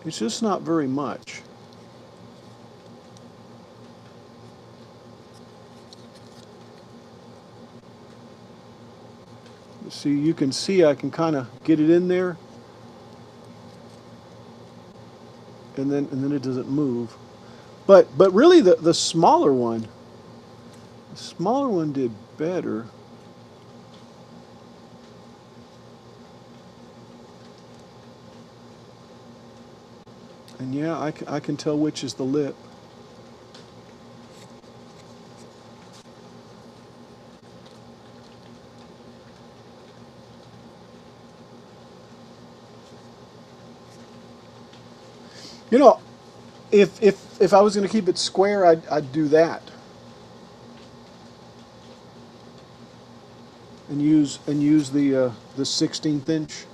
It's just not very much. See, you can see I can kind of get it in there, and then it doesn't move. But really the smaller one did better. And yeah, I can tell which is the lip. You know, if I was going to keep it square, I'd do that. And use the 16th inch.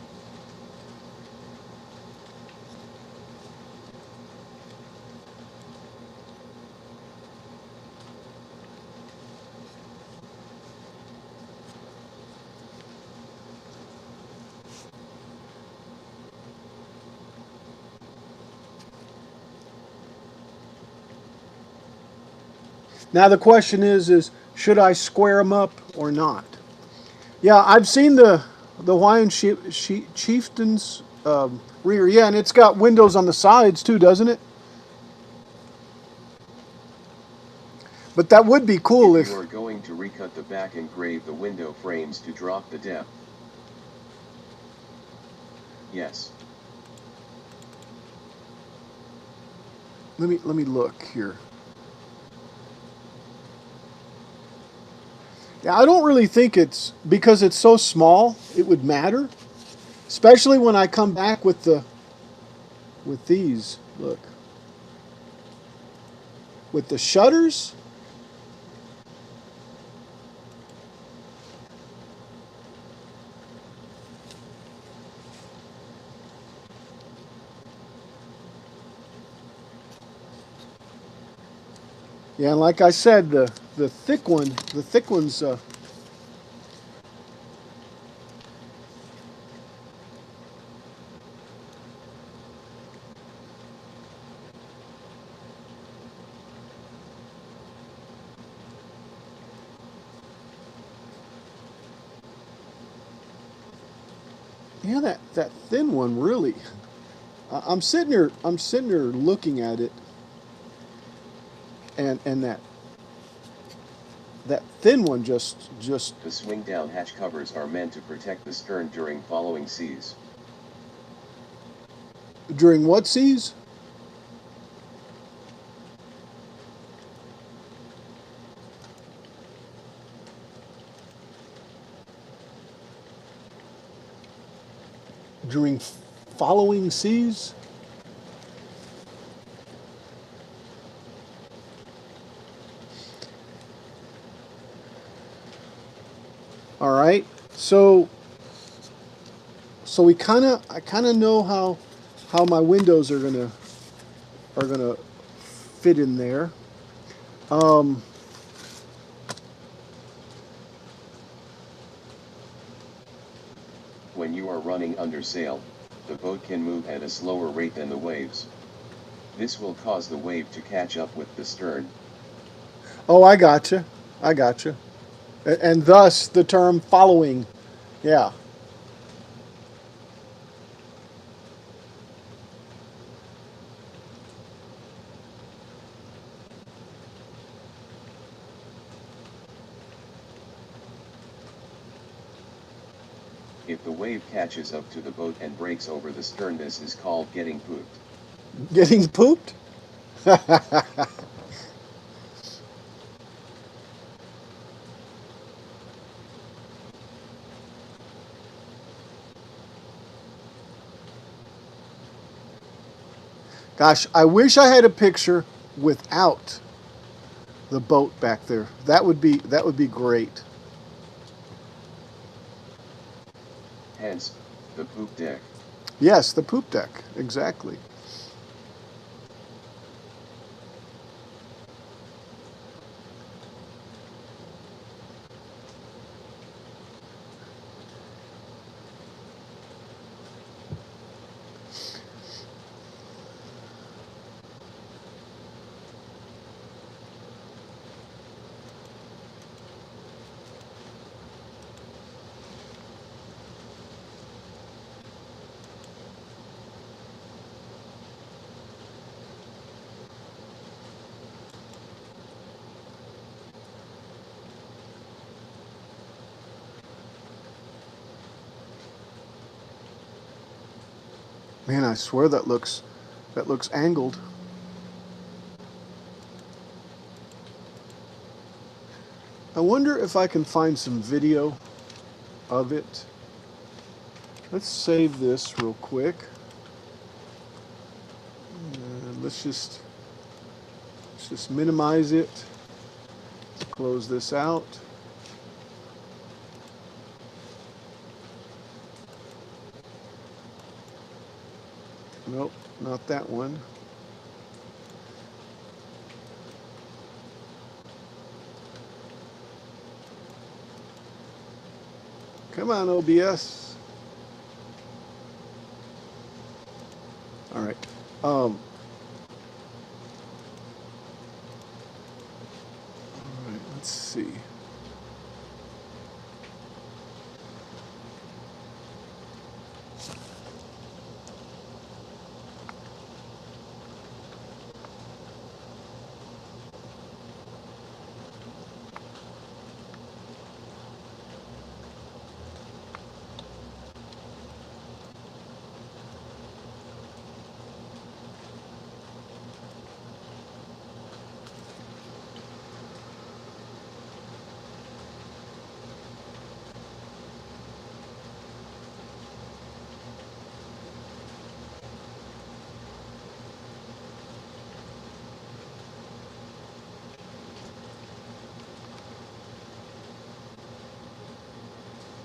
Now the question is should I square them up or not? Yeah, I've seen the Hawaiian chieftain's rear. Yeah, and it's got windows on the sides too, doesn't it? But that would be cool If if. you are going to recut the back and grave the window frames to drop the depth. Yes. Let me look here. Yeah, I don't really think it's because it's so small. It would matter, especially when I come back with these. Look, with the shutters. Yeah, and like I said, the thick one's. Yeah, that thin one really. I'm sitting here. I'm sitting here looking at it, and that thin one just The swing down hatch covers are meant to protect the stern during following seas. during what seas? during following seas. All right. So I kind of know how my windows are gonna fit in there. Um, When you are running under sail, the boat can move at a slower rate than the waves. This will cause the wave to catch up with the stern. oh, I gotcha. I gotcha. And thus the term following. Yeah. If the wave catches up to the boat and breaks over the stern, this is called getting pooped. Getting pooped? Gosh, I wish I had a picture without the boat back there. That would be great. Hence, the poop deck. Yes, the poop deck. Exactly. Man, I swear that looks angled. I wonder if I can find some video of it. Let's save this real quick. Let's just minimize it. Close this out. Nope, not that one. Come on, OBS. All right. All right, let's see.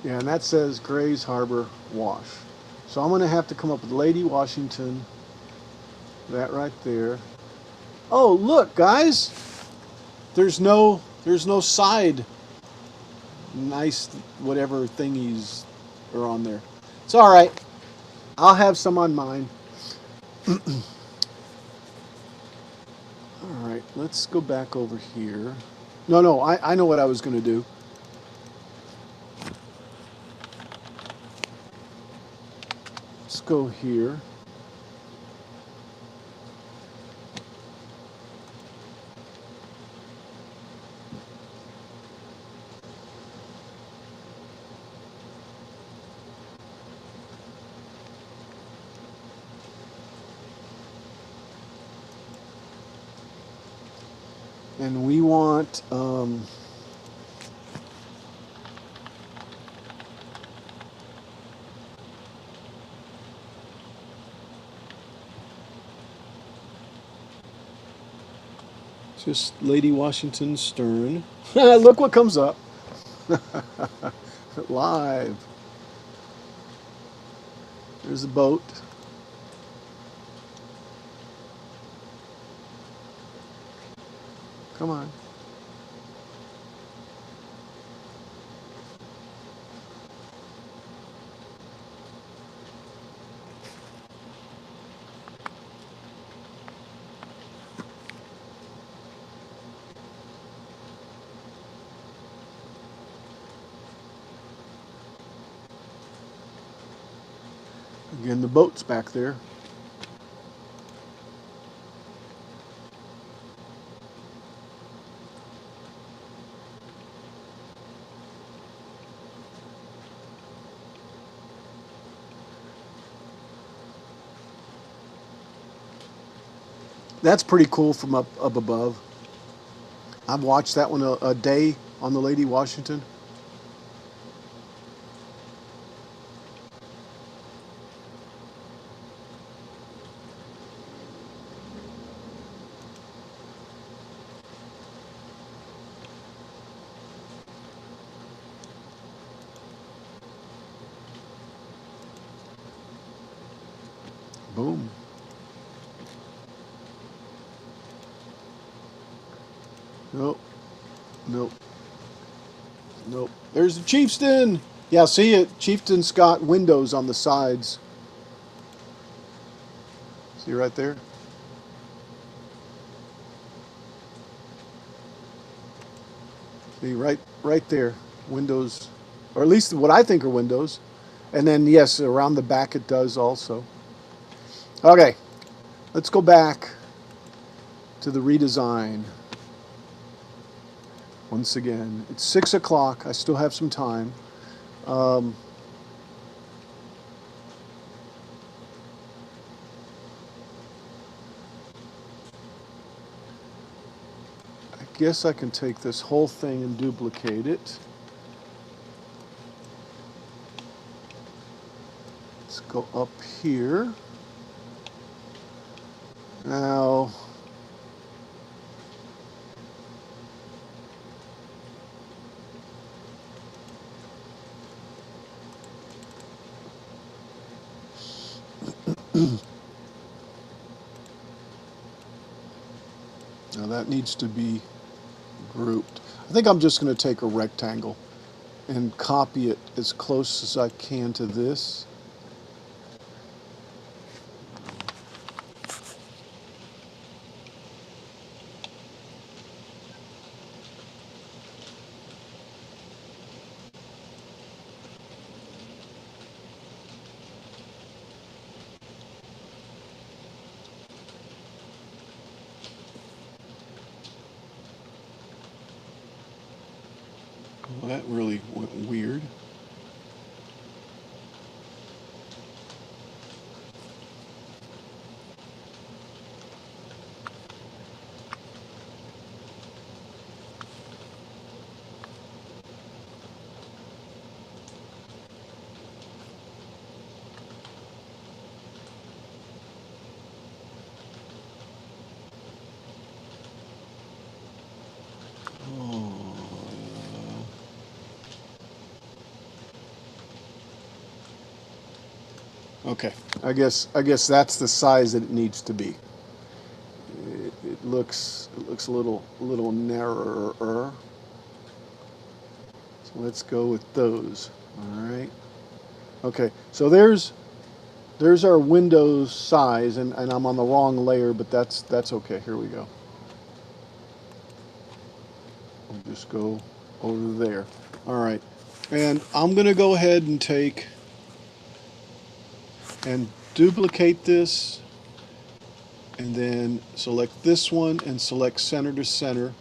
Yeah, and that says Grays Harbor Wash. So I'm going to have to come up with Lady Washington. That right there. Oh, look, guys. There's no side nice whatever thingies are on there. It's all right. I'll have some on mine. All right, let's go back over here. No, I know what I was going to do. Let's go here. And we want Just Lady Washington stern. Look what comes up. Live. There's the boat. Come on. Again, the boat's back there. That's pretty cool from up above. I've watched that one a day on the Lady Washington. Boom. Nope. Nope. Nope. There's the Chieftain. Yeah, see it. Chieftain's got windows on the sides. See right there? See right there. Windows, or at least what I think are windows. And then yes, around the back it does also. Okay. Let's go back to the redesign. Once again, it's 6 o'clock. I still have some time. I guess I can take this whole thing and duplicate it. Let's go up here. Now, now that needs to be grouped. I think I'm just going to take a rectangle and copy it as close as I can to this. Well, that really went weird. Okay, I guess that's the size that it needs to be. It looks a little narrower. So let's go with those. All right. Okay, so there's our Windows size, and I'm on the wrong layer, but that's okay. Here we go. We'll just go over there. All right, and I'm gonna go ahead and take and duplicate this, and then select this one and select center to center.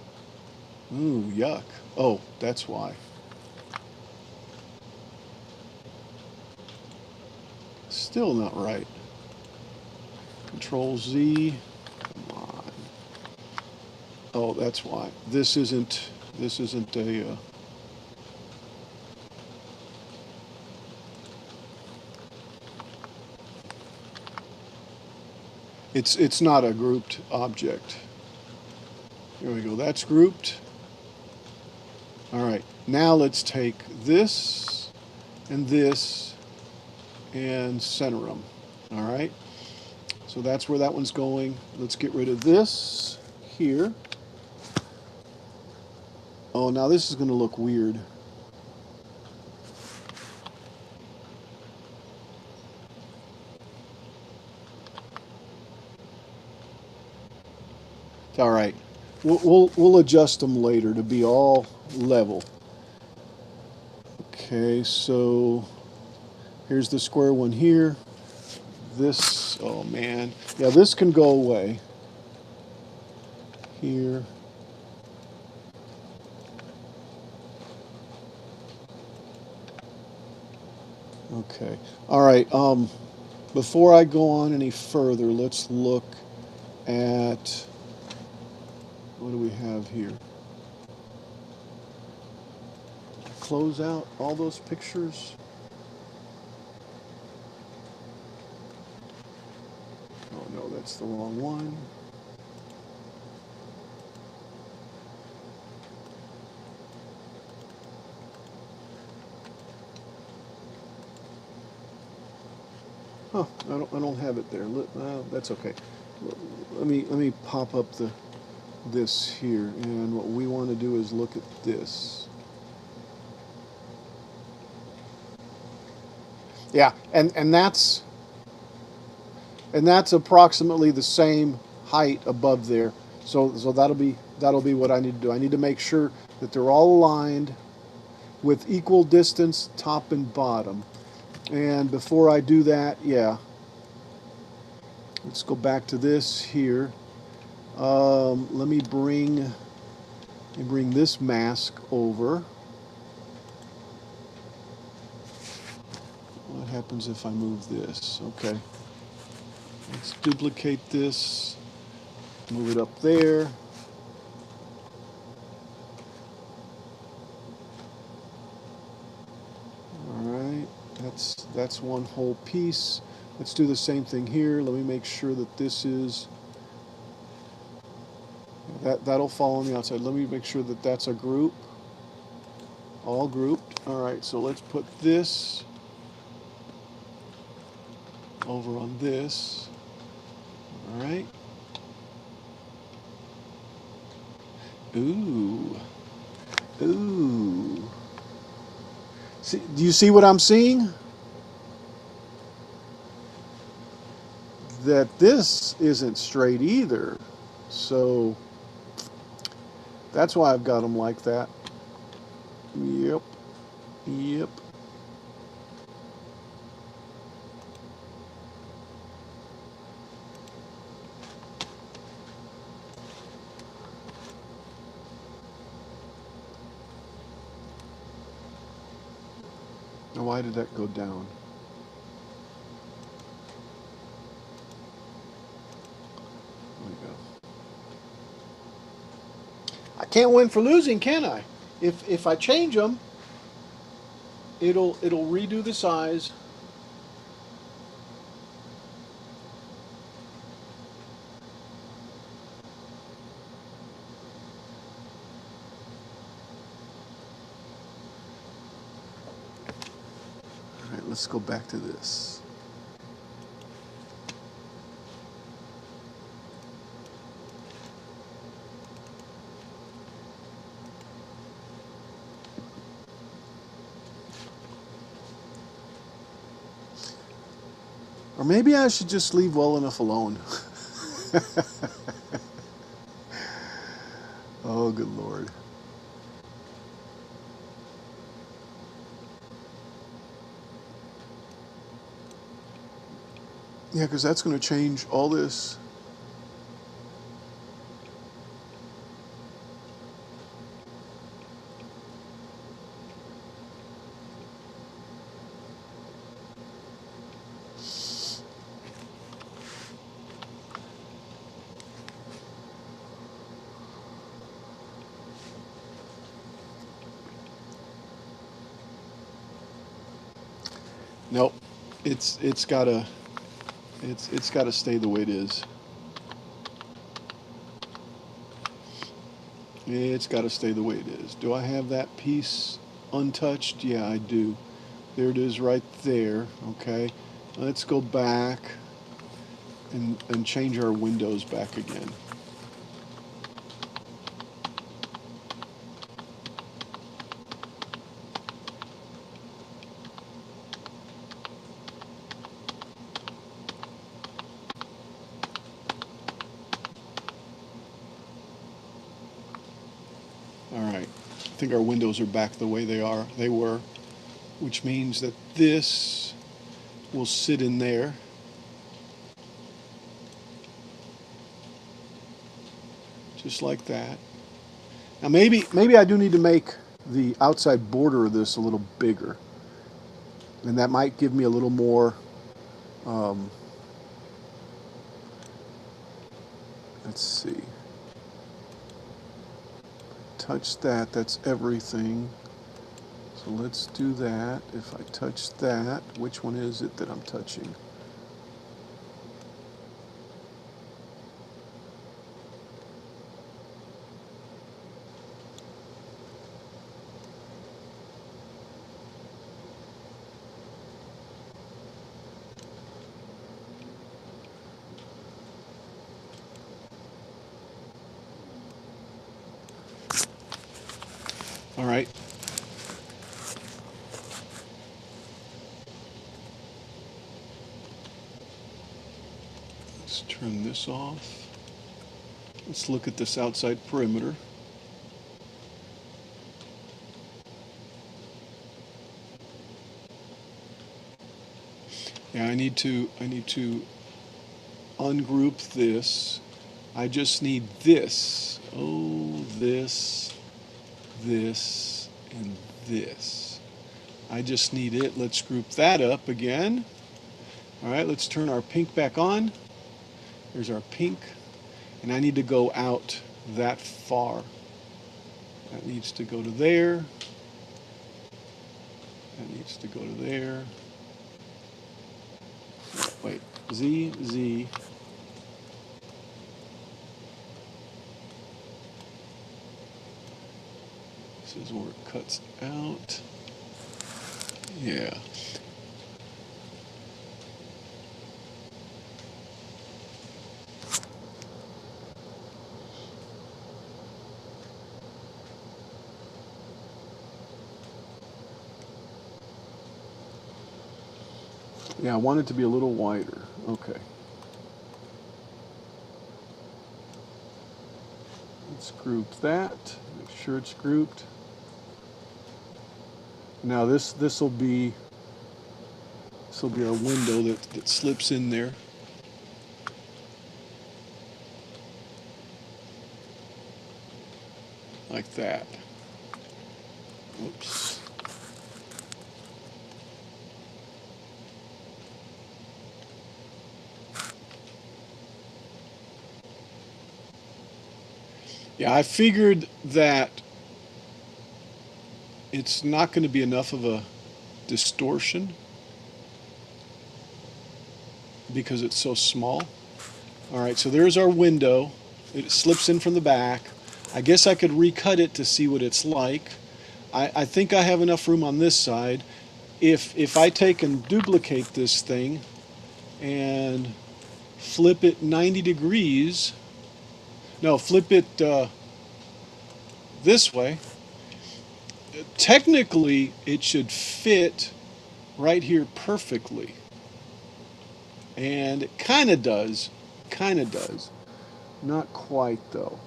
Ooh, yuck. Oh, that's why. Still not right. Control Z. Come on. Oh, that's why. This isn't a it's not a grouped object. There we go. That's grouped. All right. Now let's take this and center them. All right. So that's where that one's going. Let's get rid of this here. Oh, now this is going to look weird. All right. We'll adjust them later to be all level. Okay, so here's the square one here. This, oh man. Yeah, this can go away. Here. Okay. All right. Before I go on any further, let's look at, what do we have here? Close out all those pictures. Oh no, that's the wrong one. Oh, I don't have it there. That's okay. Let me pop up this here, and what we want to do is look at this. Yeah, and that's approximately the same height above there. So that'll be what I need to do. I need to make sure that they're all aligned with equal distance top and bottom. And before I do that, yeah, let's go back to this here. Let me bring this mask over. What happens if I move this? Okay. Let's duplicate this, move it up there. All right, that's one whole piece. Let's do the same thing here. Let me make sure that this is, that'll fall on the outside. Let me make sure that that's a group, all grouped. All right, so let's put this over on this. All right. Ooh. Ooh. See, do you see what I'm seeing? That this isn't straight either. So that's why I've got them like that. Yep. Yep. Now, why did that go down? There we go. I can't win for losing, can I? If I change them, it'll redo the size. All right, let's go back to this. Or maybe I should just leave well enough alone. Oh, good Lord. Yeah, because that's going to change all this. Nope, it's gotta stay the way it is. It's got to stay the way it is. Do I have that piece untouched? Yeah, I do. There it is right there. Okay. Let's go back and change our windows back again. All right. I think our windows are back the way they were, which means that this will sit in there. Just like that. Now maybe I do need to make the outside border of this a little bigger. And that might give me a little more, let's see. Touch that, that's everything. So let's do that. If I touch that, which one is it that I'm touching? All right. Let's turn this off. Let's look at this outside perimeter. Yeah, I need to ungroup this. I just need this. Oh, this, and this. I just need it. Let's group that up again. All right, let's turn our pink back on. There's our pink. And I need to go out that far. That needs to go to there. That needs to go to there. Wait, Z, Z. This is where it cuts out. Yeah. Yeah, I want it to be a little wider. Okay. Let's group that. Make sure it's grouped. Now this will be our window that slips in there. Like that. Oops. Yeah, I figured that it's not going to be enough of a distortion because it's so small. All right, so there's our window. It slips in from the back. I guess I could recut it to see what it's like. I think I have enough room on this side. If I take and duplicate this thing and flip it 90 degrees, no, flip it this way, technically it should fit right here perfectly. And it kind of does. Not quite though.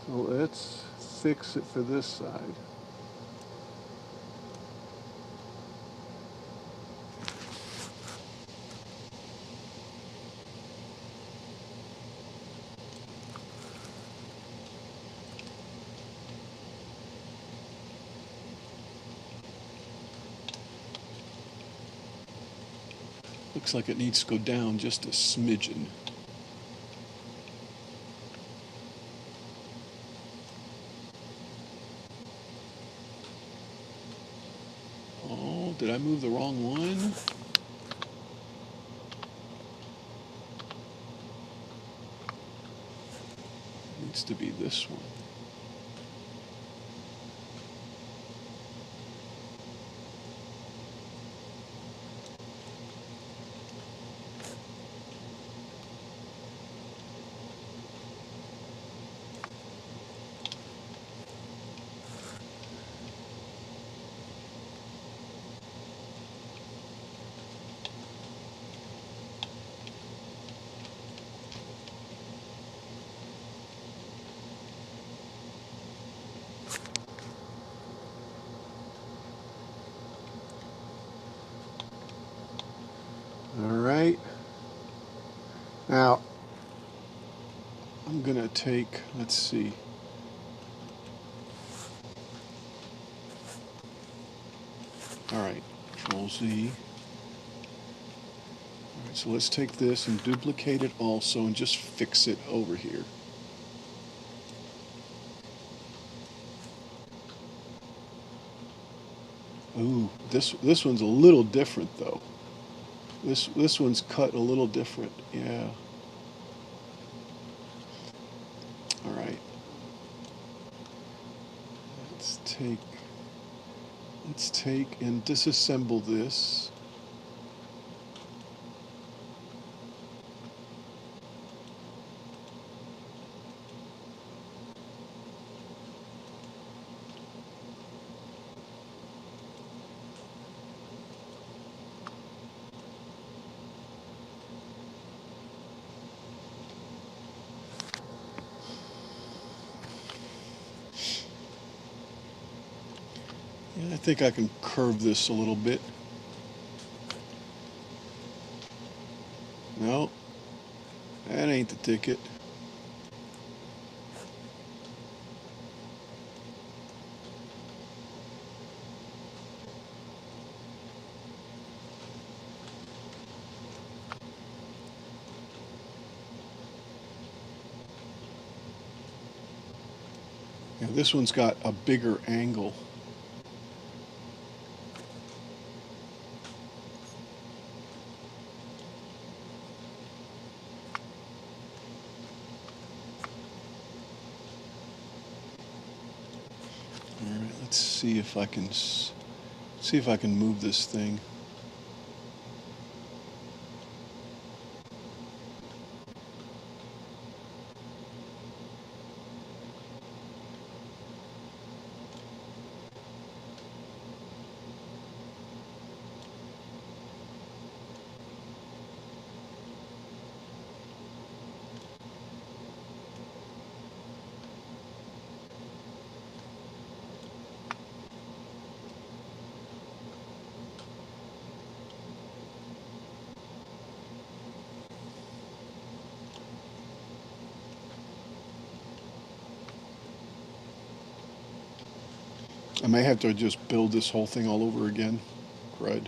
So let's fix it for this side. Looks like it needs to go down just a smidgen. Oh, did I move the wrong one? Needs to be this one. All right. Now, I'm going to take, let's see. All right, Control Z. All right, so let's take this and duplicate it also and just fix it over here. Ooh, this one's a little different though. This one's cut a little different. Yeah. All right. Let's take and disassemble this. Yeah, I think I can curve this a little bit. No, that ain't the ticket. Yeah, this one's got a bigger angle. All right, let's see if I can move this thing. I may have to just build this whole thing all over again. Crud.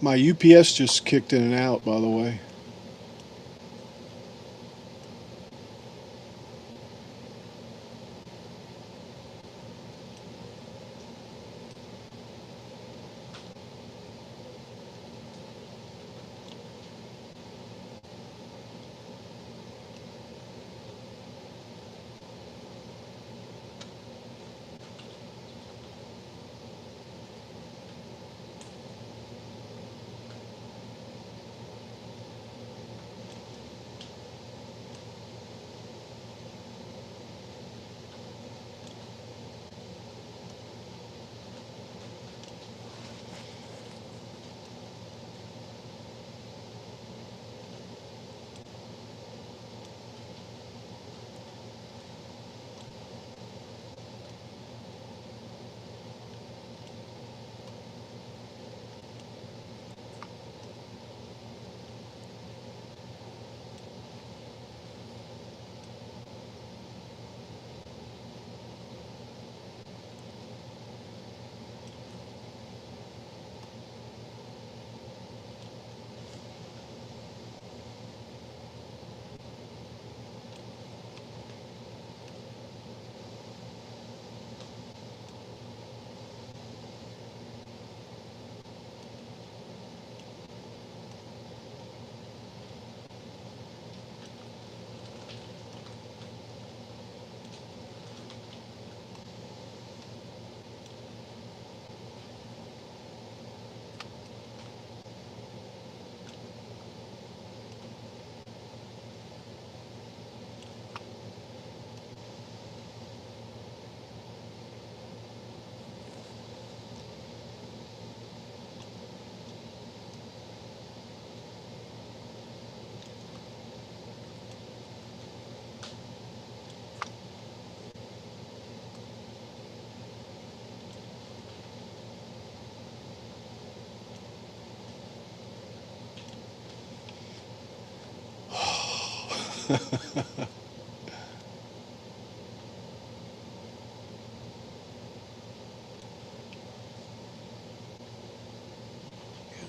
My UPS just kicked in and out, by the way.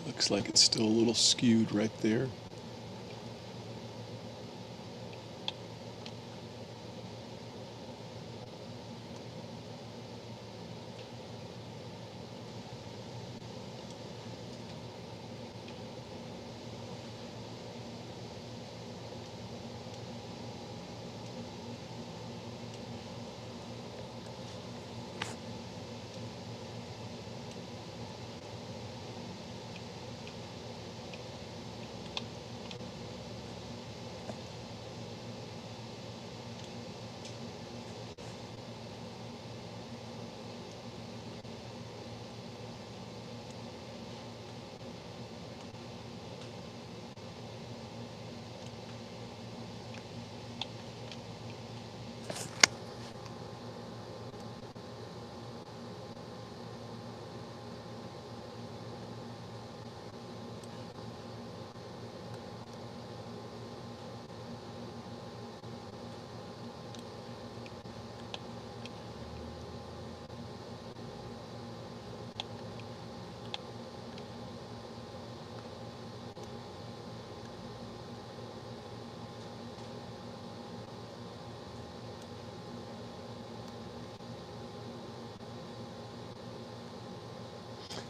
Looks like it's still a little skewed right there.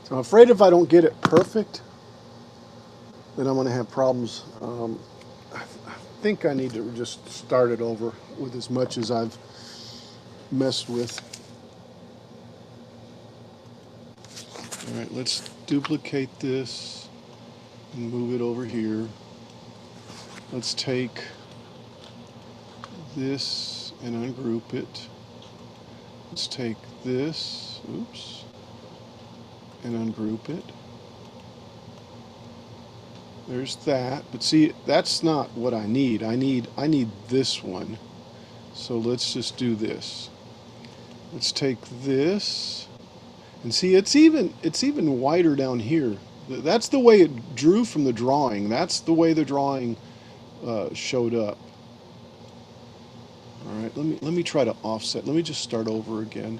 So I'm afraid if I don't get it perfect, then I'm going to have problems. I think I need to just start it over with as much as I've messed with. All right, let's duplicate this and move it over here. Let's take this and ungroup it. Let's take this, oops, and ungroup it. There's that, but see, that's not what I need. I need this one. So let's just do this. Let's take this, and see, it's even wider down here. That's the way it drew from the drawing. That's the way the drawing showed up. All right, let me try to offset. Let me just start over again.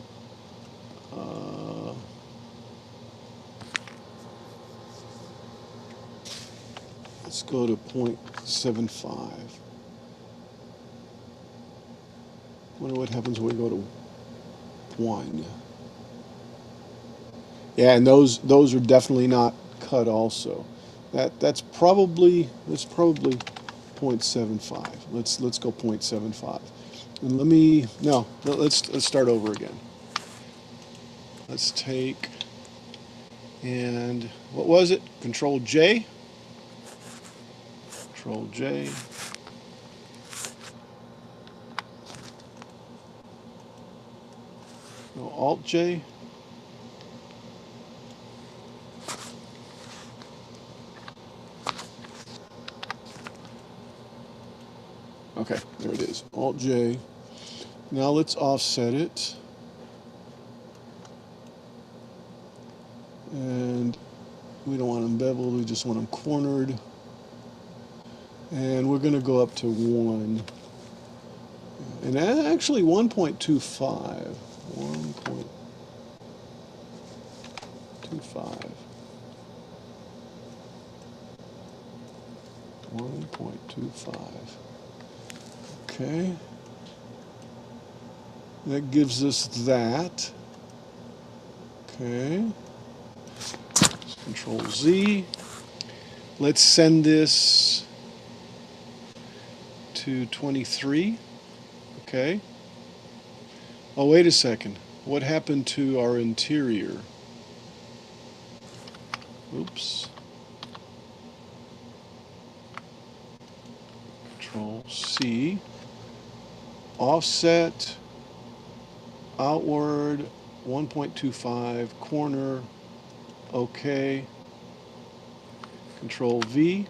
Let's go to 0.75. Wonder what happens when we go to 1. Yeah, and those are definitely not cut also. That's probably 0.75. Let's go 0.75. And let's start over again. Let's take, and what was it? Control J. Control J. No, Alt J. Okay, there it is. Alt J. Now let's offset it. And we don't want them beveled, we just want them cornered. And we're going to go up to 1. And actually 1.25. 1.25. 1.25. Okay. That gives us that. Okay. Control Z. Let's send this to 23. Okay. Oh, wait a second. What happened to our interior? Oops. Control C. Offset. Outward. 1.25. Corner. Okay. Control V.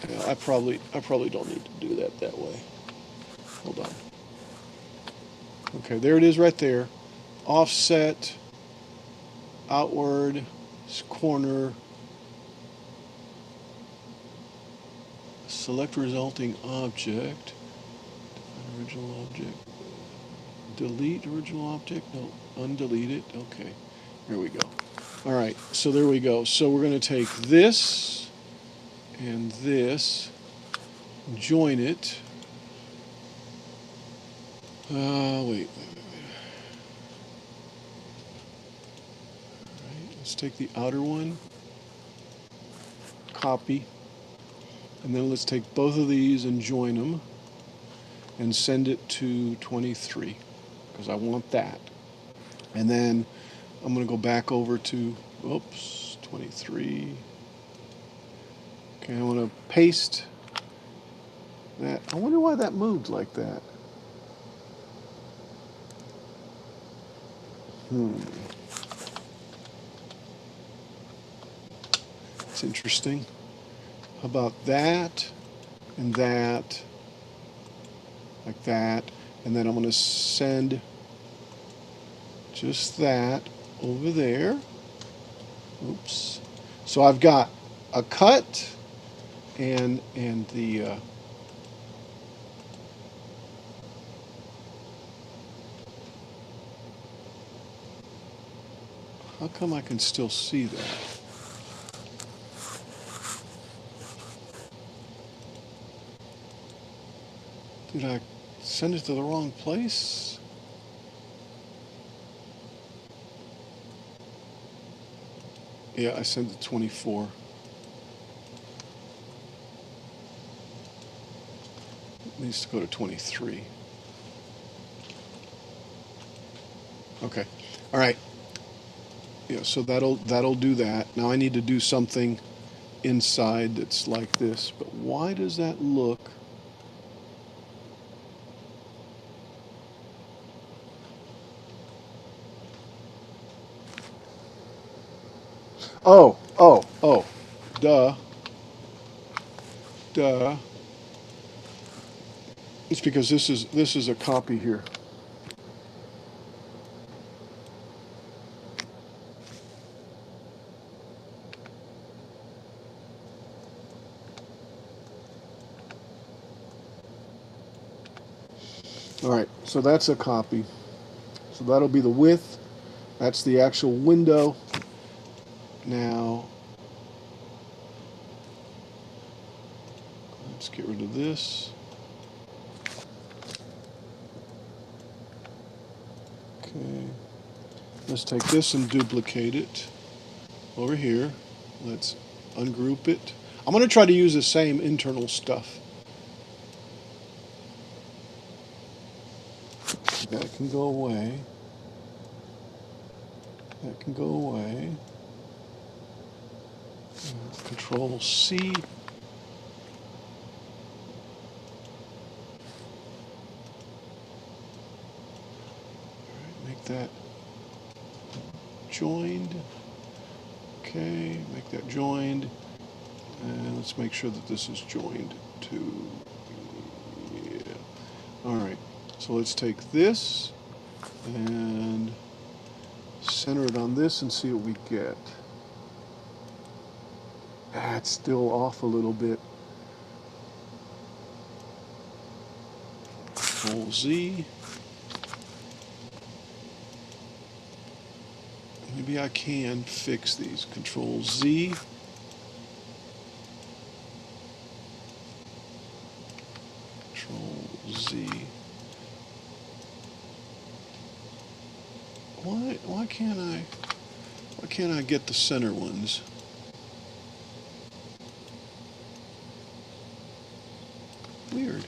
Yeah, I probably don't need to do that way. Hold on. Okay, there it is right there. Offset, outward, corner. select resulting object. Original object. Delete original object? No, undelete it. Okay, here we go. All right, so there we go. So we're going to take this and this, join it. Wait. All right, let's take the outer one, copy, and then let's take both of these and join them and send it to 23 because I want that. And then I'm going to go back over to, oops, 23. Okay, I want to paste that. I wonder why that moved like that. It's interesting. How about that and that, like that, and then I'm going to send just that over there. Oops. So I've got a cut and the how come I can still see that? Did I send it to the wrong place? Yeah, I sent it 24. It needs to go to 23. Okay. All right. Yeah, so that'll do that. Now I need to do something inside that's like this. But why does that look? Oh, duh. Duh. It's because this is a copy here. All right, so that's a copy. So that'll be the width. That's the actual window. Now, let's get rid of this. Okay. Let's take this and duplicate it over here. Let's ungroup it. I'm going to try to use the same internal stuff. That can go away. That can go away. Control C. Make that joined. Okay, make that joined. And let's make sure that this is joined to, yeah. All right, so let's take this and center it on this and see what we get. It's still off a little bit. Control Z. Maybe I can fix these. Control Z. Control Z. Why can't I get the center ones? Weird.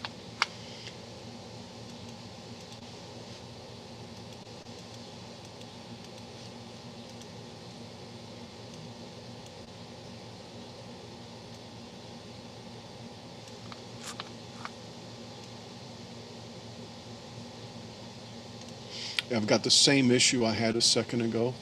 I've got the same issue I had a second ago.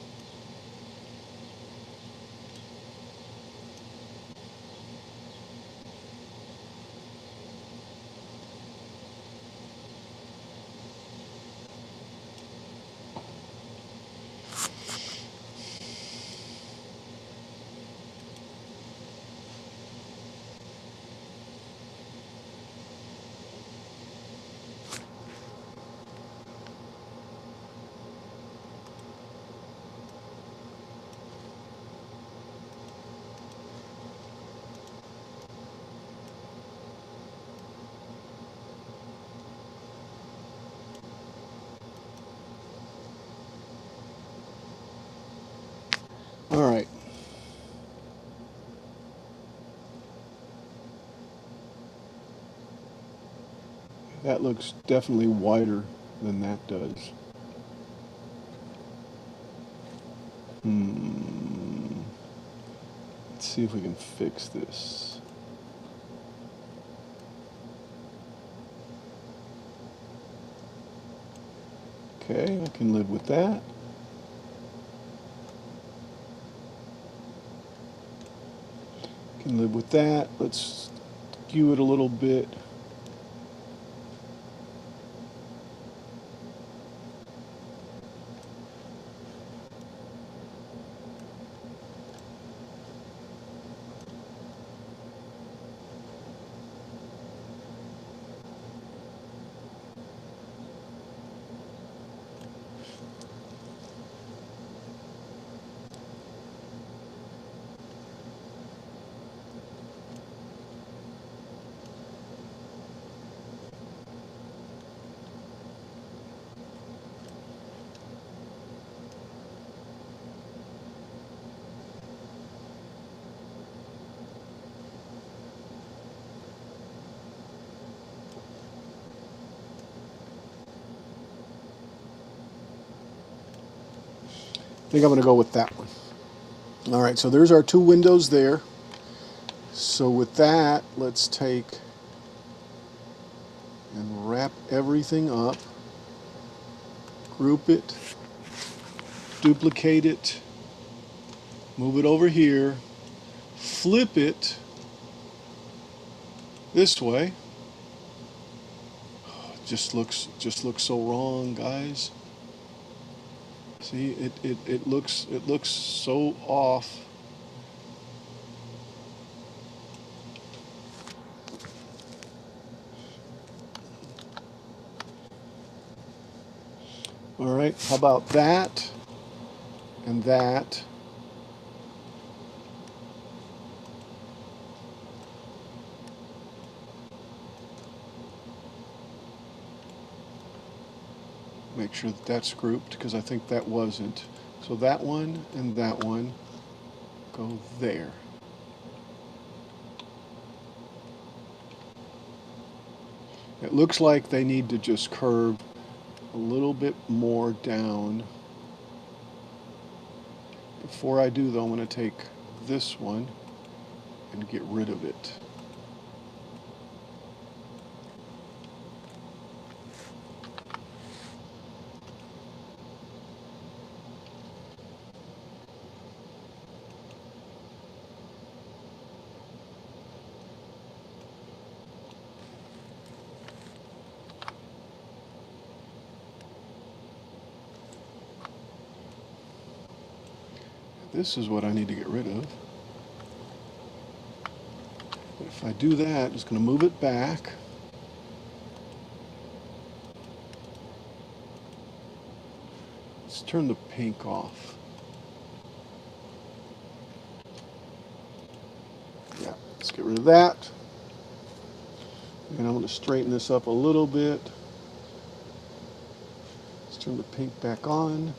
That looks definitely wider than that does. Let's see if we can fix this. Okay, I can live with that. Can live with that. Let's skew it a little bit. I think I'm going to go with that one. All right, so there's our two windows there. So with that, let's take and wrap everything up, group it, duplicate it, move it over here, flip it this way. Just looks so wrong, guys. See, it looks so off. All right, how about that and that? Make sure that that's grouped because I think that wasn't. So that one and that one go there. It looks like they need to just curve a little bit more down. Before I do though, I'm going to take this one and get rid of it. This is what I need to get rid of. But if I do that, it's going to move it back. Let's turn the pink off. Yeah, let's get rid of that. And I'm going to straighten this up a little bit. Let's turn the pink back on.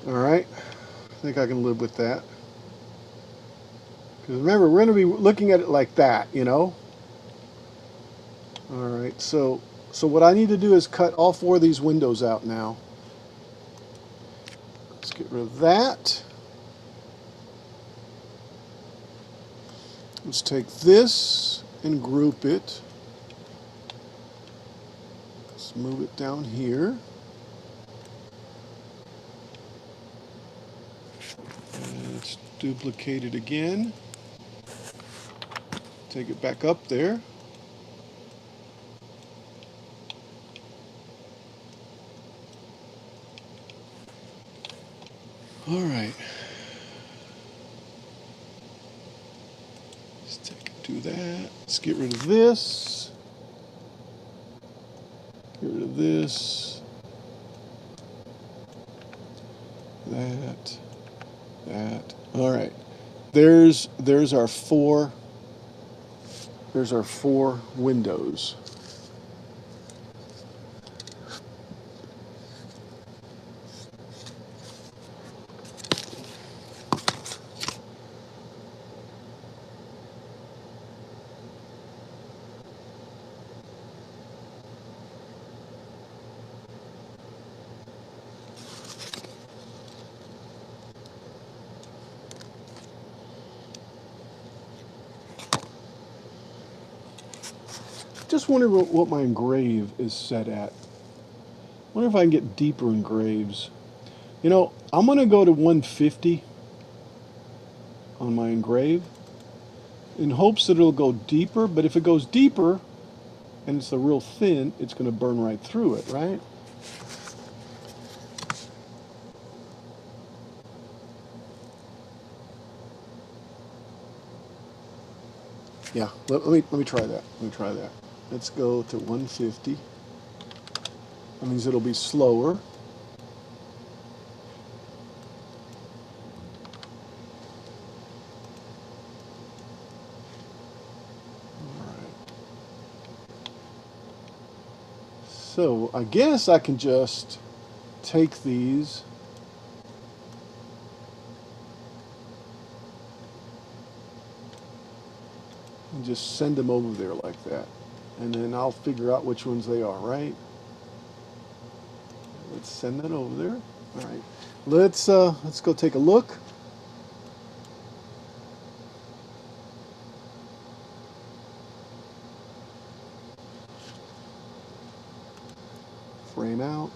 All right, I think I can live with that. Because remember, we're going to be looking at it like that, you know? All right, so what I need to do is cut all four of these windows out now. Let's get rid of that. Let's take this and group it. Let's move it down here. And let's duplicate it again. Take it back up there. All right. Let's take and do that. Let's get rid of this. Get rid of this. That. That. All right. There's our four. There's our four windows. Just wonder what my engrave is set at. Wonder if I can get deeper engraves. You know, I'm gonna go to 150 on my engrave in hopes that it'll go deeper, but if it goes deeper and it's a real thin, it's gonna burn right through it, right? Yeah, let me try that. Let me try that. Let's go to 150. That means it'll be slower. So I guess I can just take these and just send them over there like that. And then I'll figure out which ones they are, right? Let's send that over there. All right. Let's go take a look. Frame out.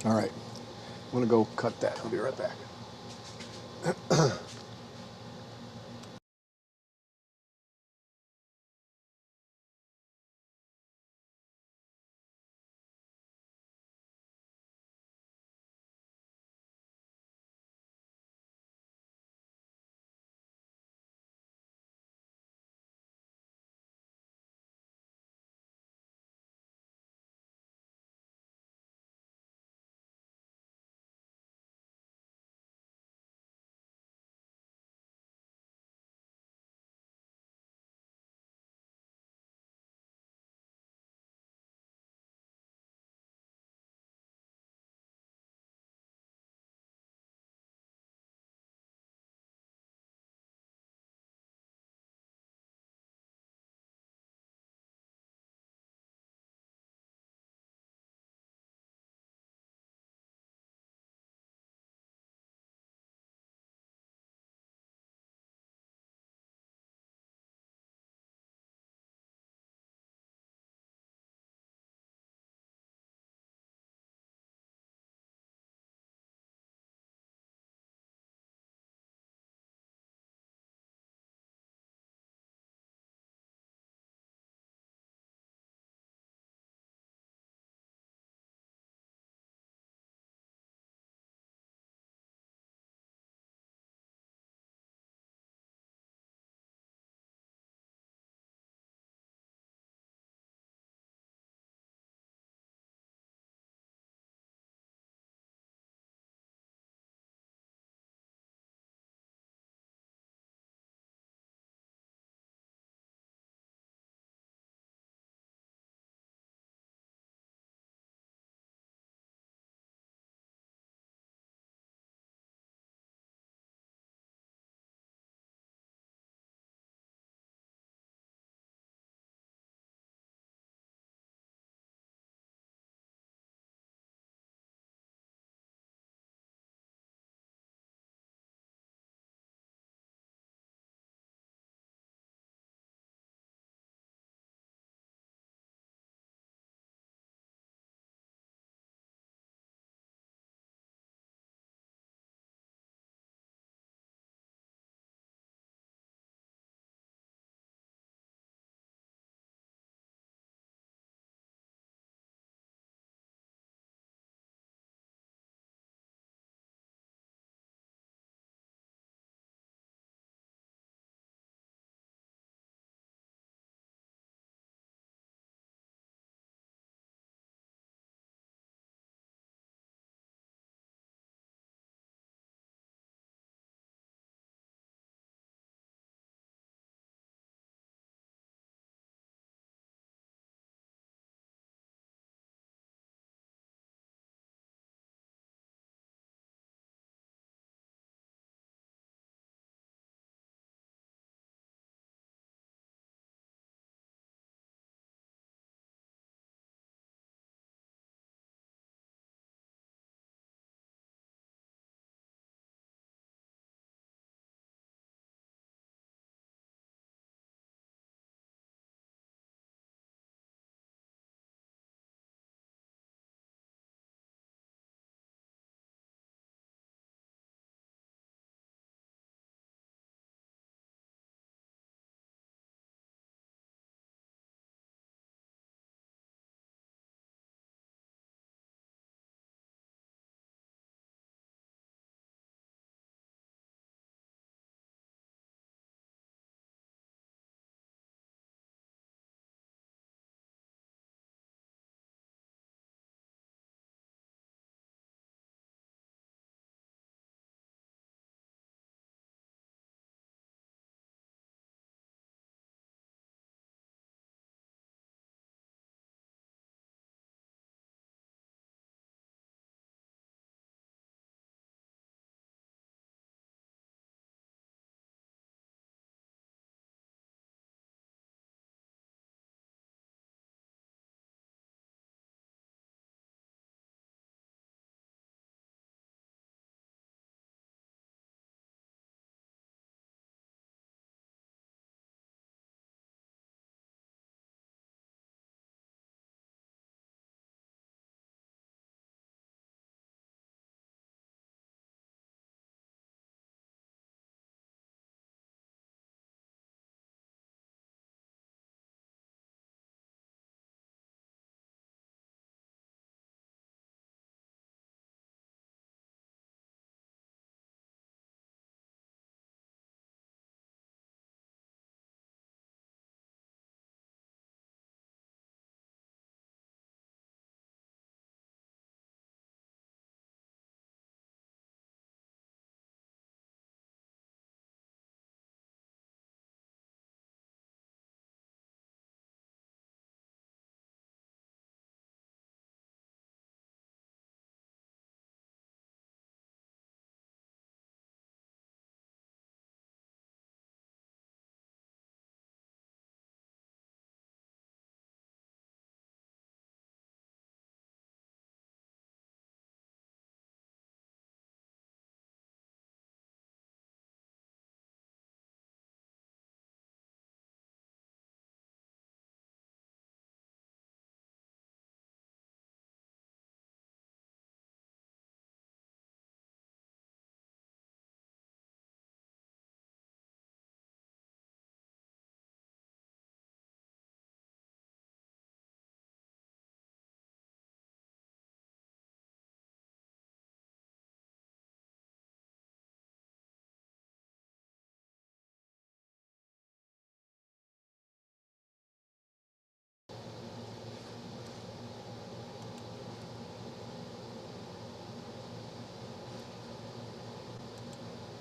All right. I'm gonna go cut that. I'll be right back.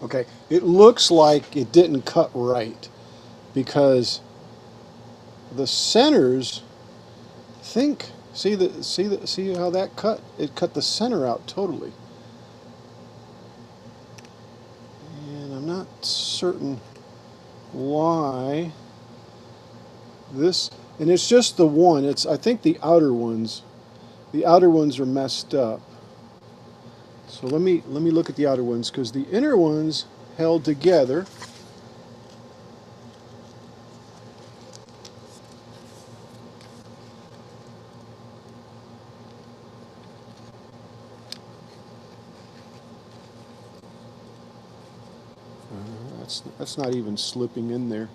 Okay, it looks like it didn't cut right because the centers think see how that cut? It cut the center out totally. And I'm not certain why this, and it's just the one. It's, I think the outer ones are messed up. So let me look at the outer ones, because the inner ones held together. That's not even slipping in there.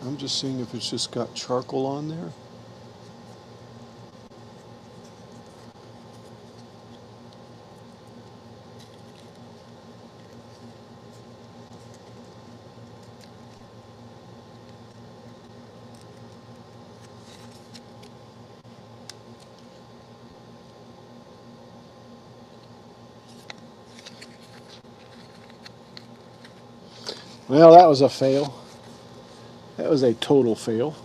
I'm just seeing if it's just got charcoal on there. Well, that was a fail. That was a total fail.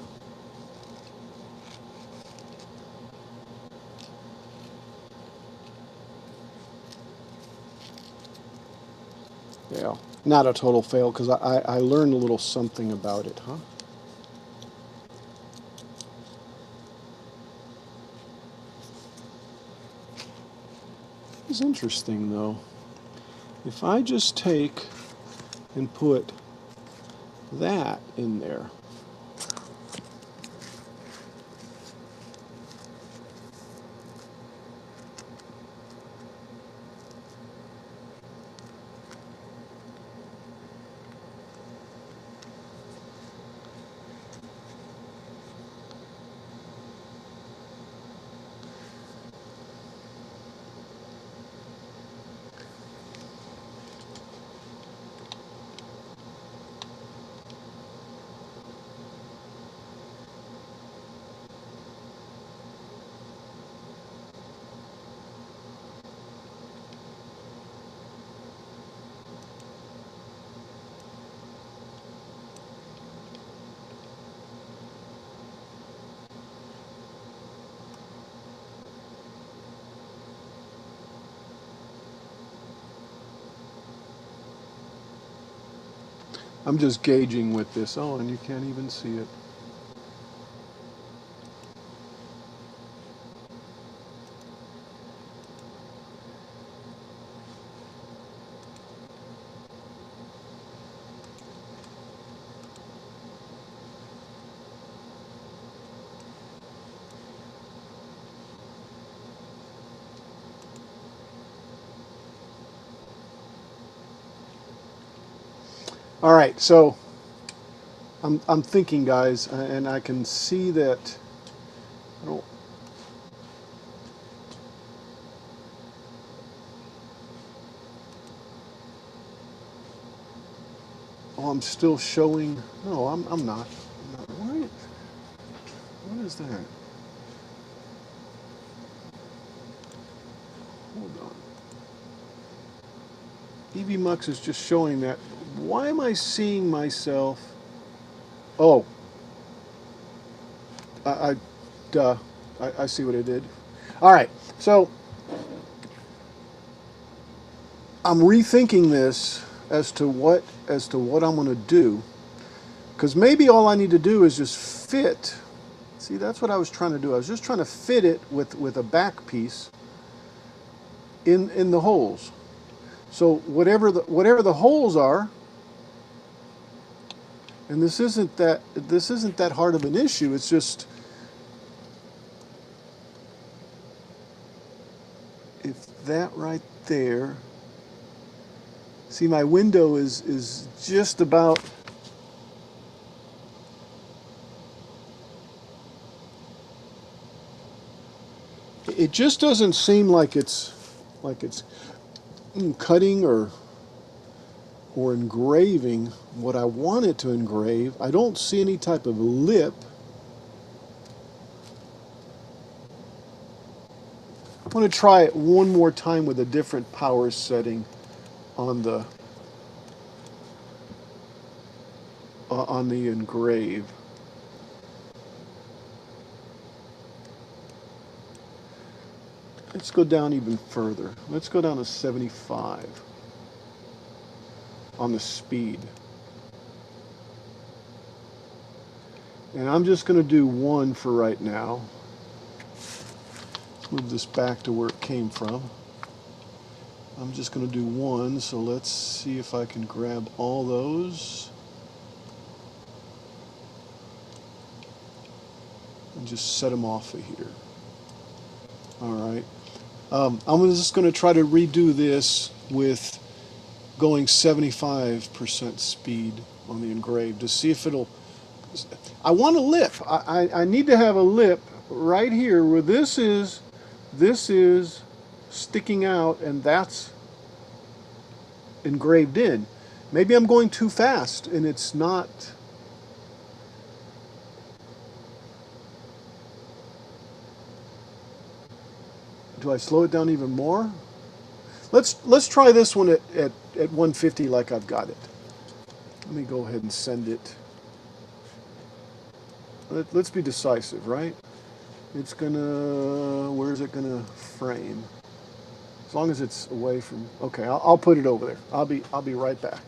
Yeah, not a total fail, because I learned a little something about it, huh? It's interesting, though. If I just take and put that in there, I'm just gauging with this. Oh, and you can't even see it. All right, so I'm thinking, guys, and I can see that. I don't. Oh, I'm still showing. No, I'm not. What is that? Hold on. EVMux is just showing that. Why am I seeing myself? Oh, duh. I see what I did. All right, so I'm rethinking this as to what I'm going to do, because maybe all I need to do is just fit. See, that's what I was trying to do. I was just trying to fit it with a back piece in the holes. So whatever the holes are, and this isn't that hard of an issue. It's just if that right there. See, my window is just about It just doesn't seem like it's cutting or engraving what I want it to engrave. I don't see any type of lip. I want to try it one more time with a different power setting on the engrave. Let's go down even further. Let's go down to 75 on the speed. And I'm just going to do 1 for right now. Let's move this back to where it came from. I'm just going to do 1, so let's see if I can grab all those and just set them off of here. All right. I'm just going to try to redo this with going 75% speed on the engrave to see if it'll... I want a lip. I need to have a lip right here where this is sticking out and that's engraved in. Maybe I'm going too fast and it's not... Do I slow it down even more? Let's try this one at 150 like I've got it. Let me go ahead and send it. Let's be decisive, right? It's gonna, where's it gonna frame? As long as it's away from, okay, I'll put it over there. I'll be right back.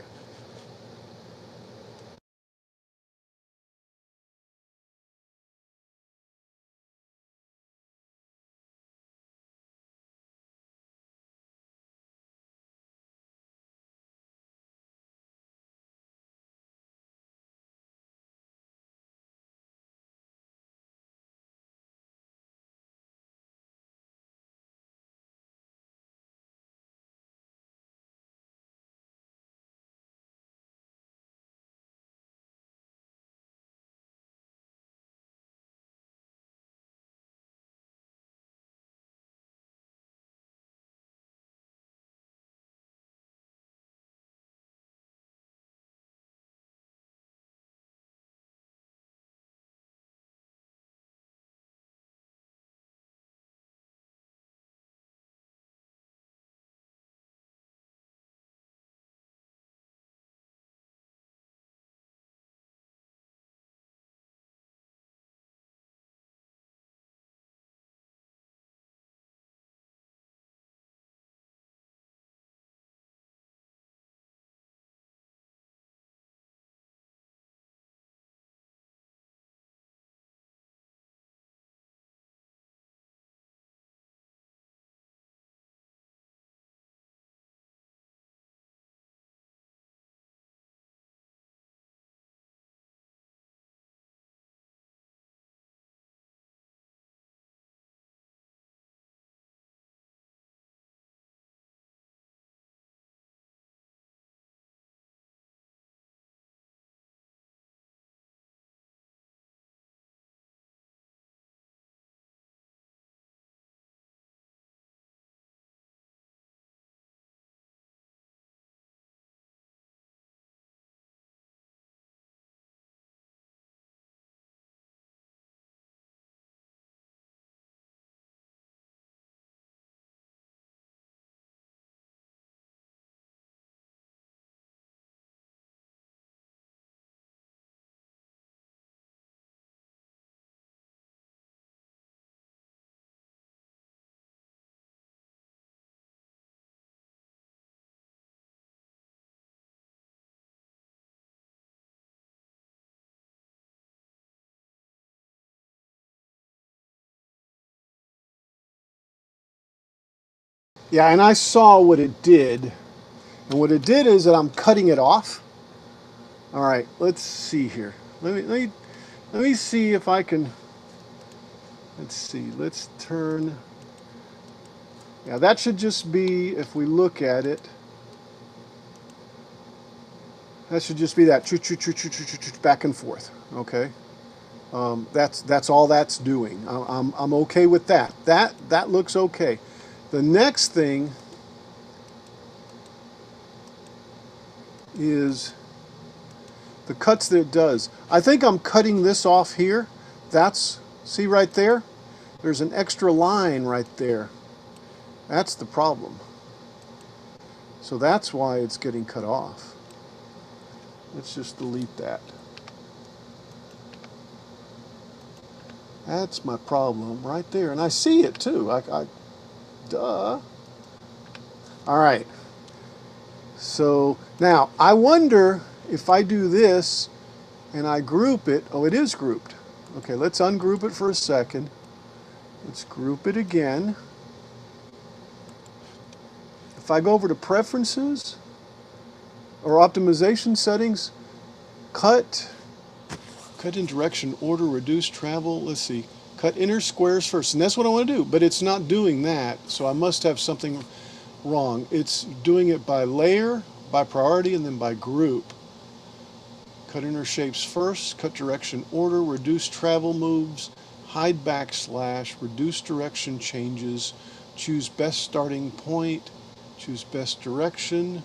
Yeah, and I saw what it did. And what it did is that I'm cutting it off. All right, let's see here. Let me see if I can. Let's see. Let's turn. Yeah, that should just be, if we look at it, that should just be that back and forth. Okay. That's all that's doing. I'm okay with that. That looks okay. The next thing is the cuts that it does. I think I'm cutting this off here. That's, see right there? There's an extra line right there. That's the problem. So that's why it's getting cut off. Let's just delete that. That's my problem right there. And I see it too. Duh. All right. So now I wonder if I do this and I group it. Oh, it is grouped. Okay, let's ungroup it for a second. Let's group it again. If I go over to preferences or optimization settings, cut in direction, order, reduce travel. Let's see. Cut inner squares first. And that's what I want to do. But it's not doing that. So I must have something wrong. It's doing it by layer, by priority, and then by group. Cut inner shapes first, cut direction order, reduce travel moves, hide backslash, reduce direction changes, choose best starting point, choose best direction,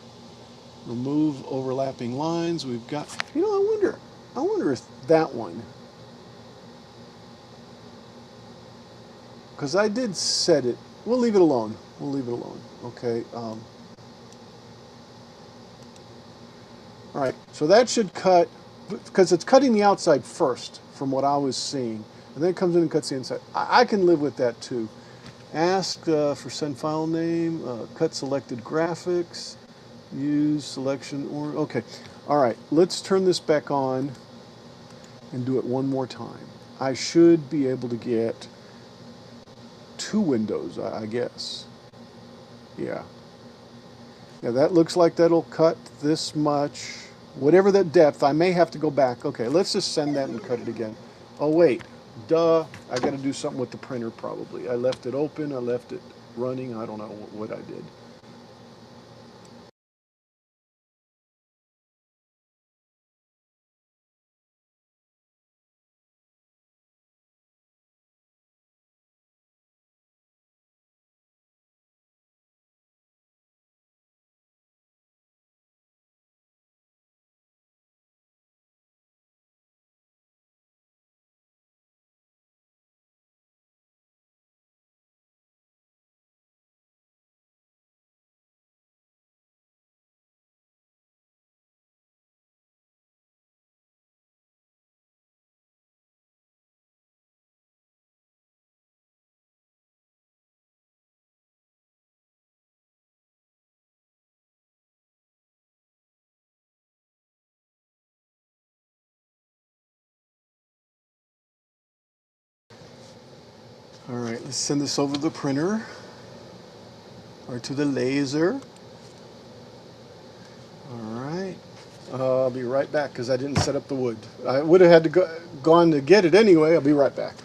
remove overlapping lines. We've got, I wonder if that one, because I did set it, we'll leave it alone. We'll leave it alone. Okay. All right, so that should cut, because it's cutting the outside first from what I was seeing, and then it comes in and cuts the inside. I can live with that too. Ask for send file name, cut selected graphics, use selection or, okay. All right, let's turn this back on and do it one more time. I should be able to get 2 windows, I guess. Yeah. Yeah, that looks like that'll cut this much. Whatever that depth, I may have to go back. Okay, let's just send that and cut it again. Oh, wait. Duh. I got to do something with the printer probably. I left it open. I left it running. I don't know what I did. All right, let's send this over to the printer or to the laser. All right. I'll be right back because I didn't set up the wood. I would have had to gone to get it anyway. I'll be right back.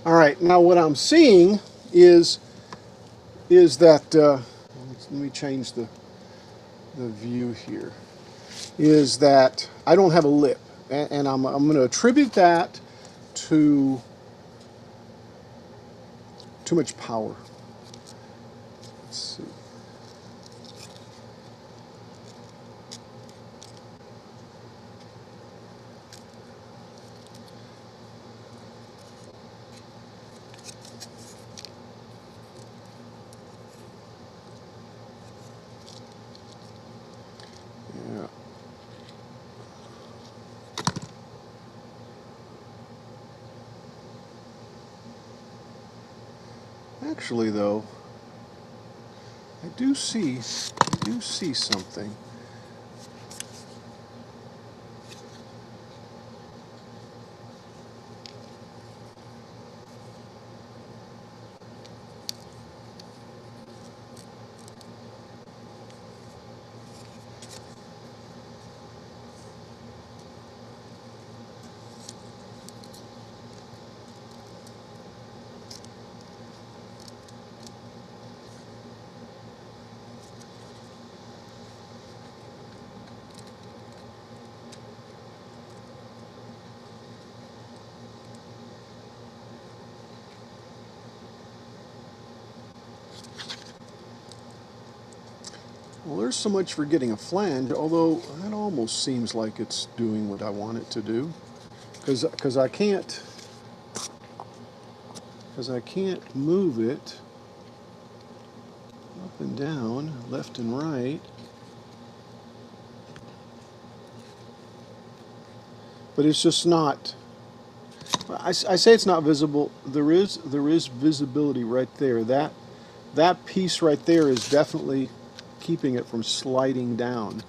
All right, now what I'm seeing is that let me change the view here. Is that I don't have a lip, and I'm going to attribute that to too much power. Let's see. Yeah. Actually, though, I do see something. Well, there's so much for getting a flange, although that almost seems like it's doing what I want it to do, because I can't move it up and down, left and right. But it's just not. I say it's not visible. There is visibility right there. That piece right there is definitely keeping it from sliding down.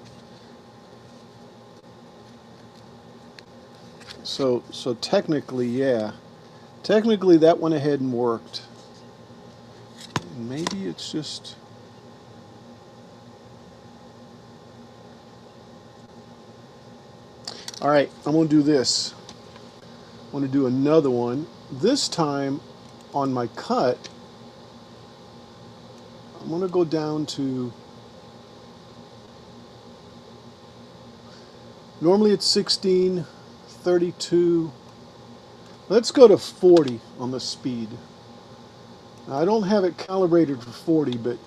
So technically, yeah. Technically that went ahead and worked. Maybe it's just... Alright, I'm going to do this. I'm going to do another one. This time on my cut, I'm going to go down to... Normally it's 16, 32. Let's go to 40 on the speed. Now, I don't have it calibrated for 40, but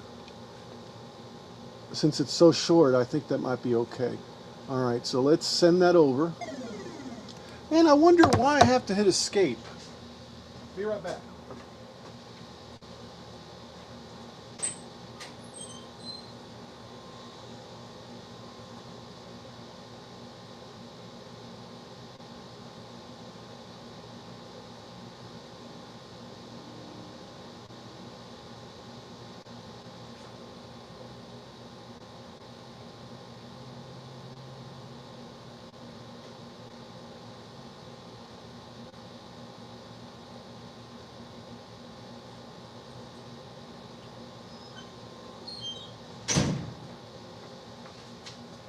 since it's so short, I think that might be okay. Alright, so let's send that over. And I wonder why I have to hit escape. Be right back.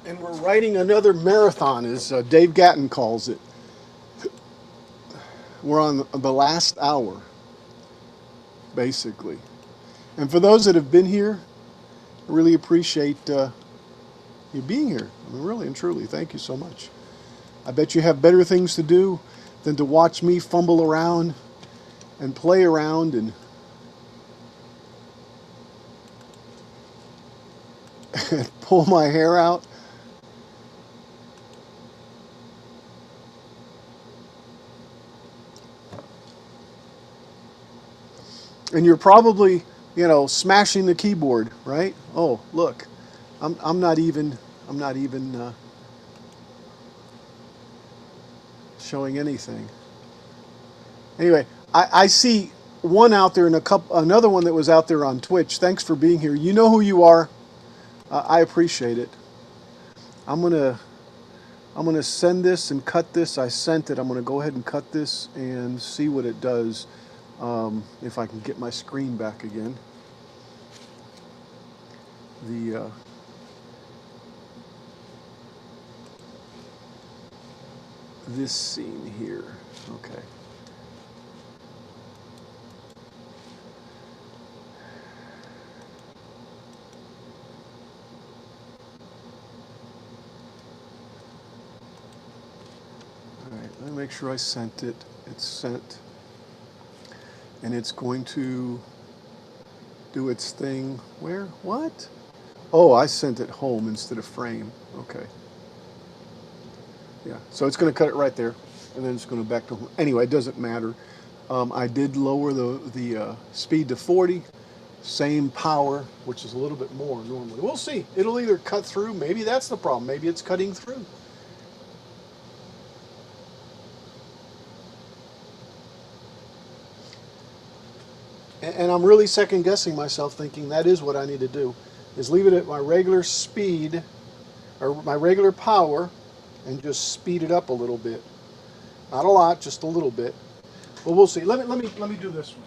And we're writing another marathon, as Dave Gatton calls it. We're on the last hour, basically. And for those that have been here, I really appreciate you being here. I mean, really and truly, thank you so much. I bet you have better things to do than to watch me fumble around and play around and pull my hair out. And you're probably, smashing the keyboard, right? Oh, look, I'm not even showing anything. Anyway, I see one out there and another one that was out there on Twitch. Thanks for being here. You know who you are. I appreciate it. I'm gonna send this and cut this. I sent it. I'm gonna go ahead and cut this and see what it does. If I can get my screen back again. This scene here. Okay. All right, let me make sure I sent it. It's sent. And it's going to do its thing. Where? What? Oh, I sent it home instead of frame. Okay. Yeah, so it's going to cut it right there, and then it's going to back to home. Anyway, it doesn't matter. I did lower the speed to 40, same power, which is a little bit more normally. We'll see. It'll either cut through. Maybe that's the problem. Maybe it's cutting through. And I'm really second guessing myself, thinking that is what I need to do, is leave it at my regular speed or my regular power, and just speed it up a little bit. Not a lot, just a little bit. But we'll see. Let me do this one.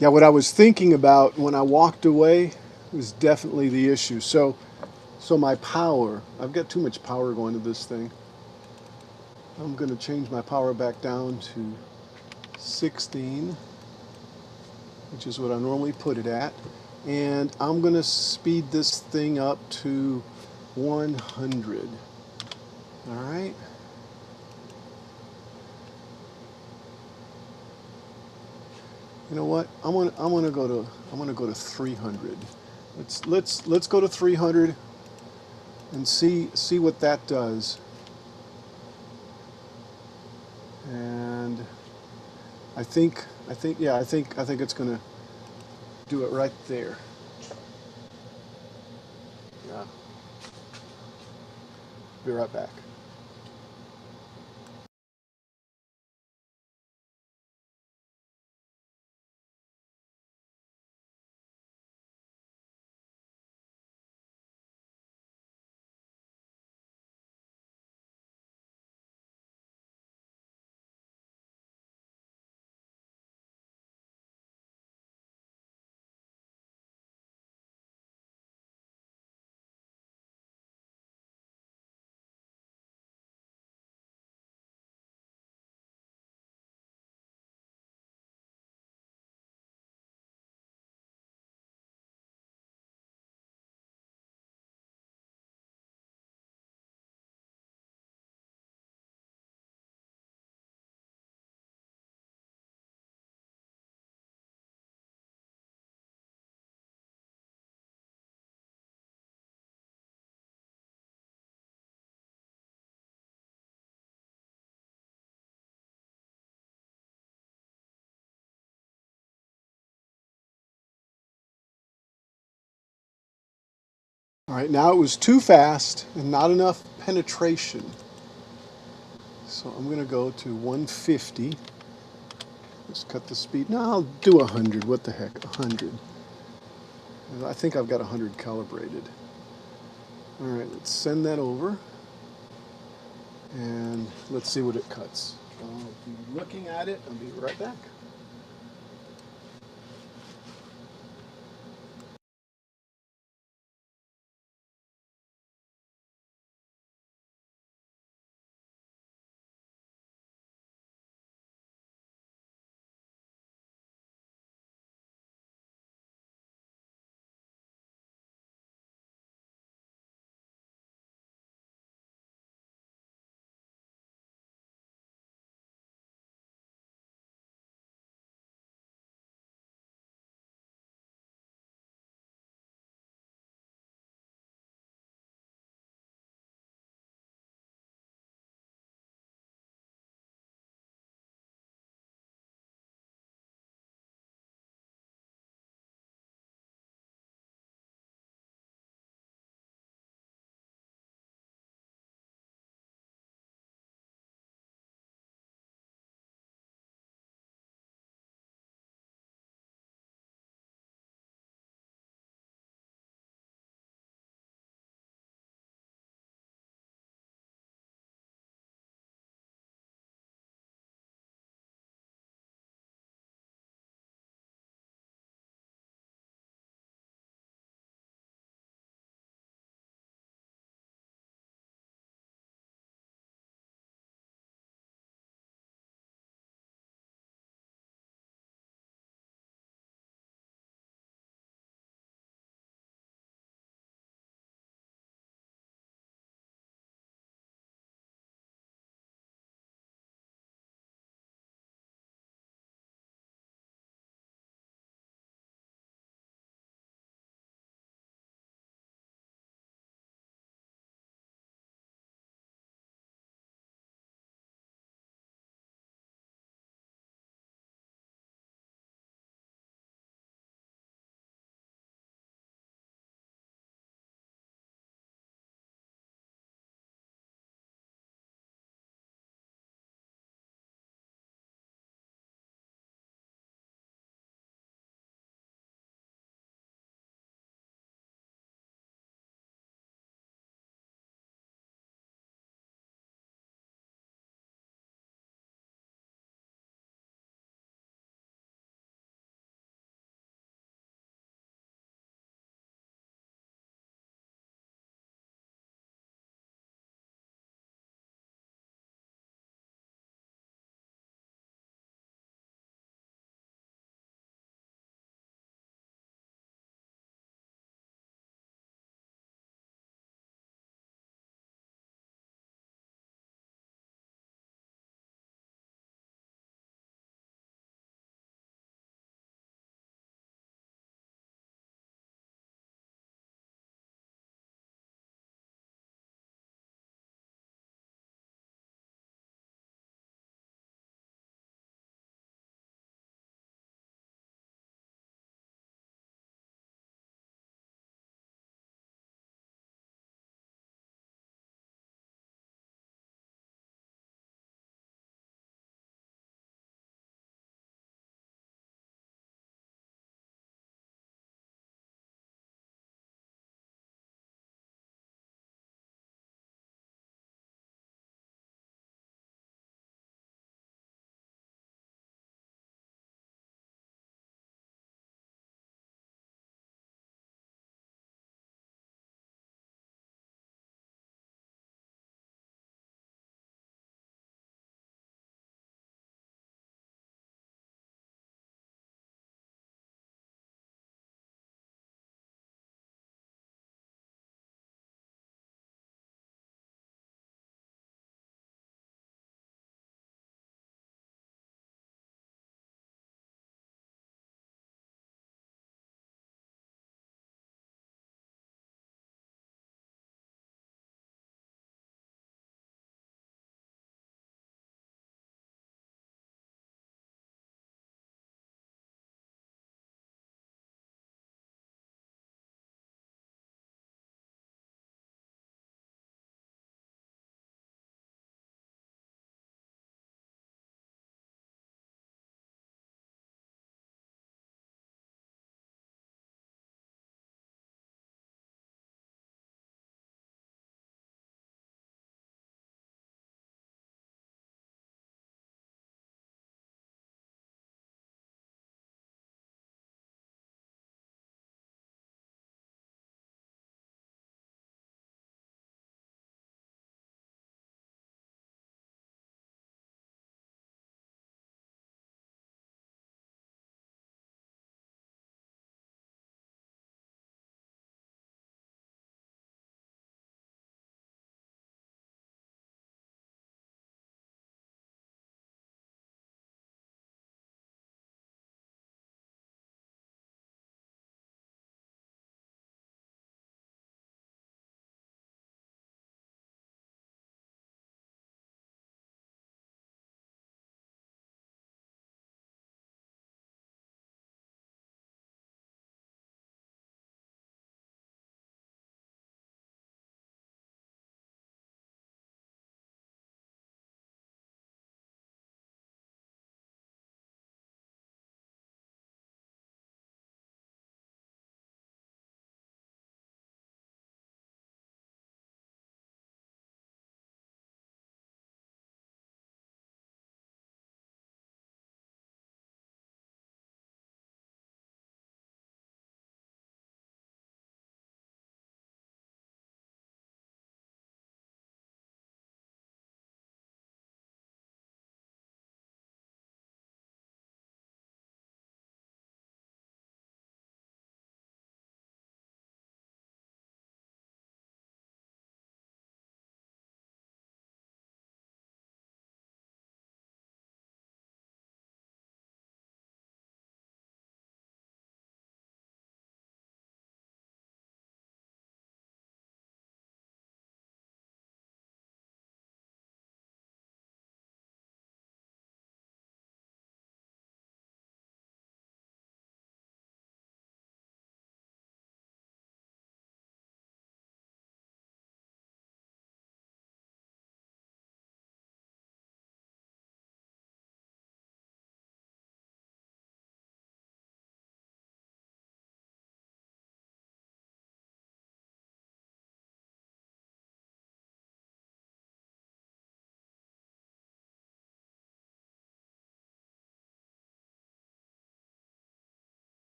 Yeah, what I was thinking about when I walked away was definitely the issue. So my power, I've got too much power going to this thing. I'm going to change my power back down to 16, which is what I normally put it at. And I'm going to speed this thing up to 100. All right. You know what? I'm gonna go to 300. Let's go to 300 and see what that does. And I think it's gonna do it right there. Yeah. Be right back. All right, now it was too fast and not enough penetration. So I'm going to go to 150. Just cut the speed. No, I'll do 100. What the heck, 100. I think I've got 100 calibrated. All right, let's send that over. And let's see what it cuts. I'll be looking at it. I'll be right back.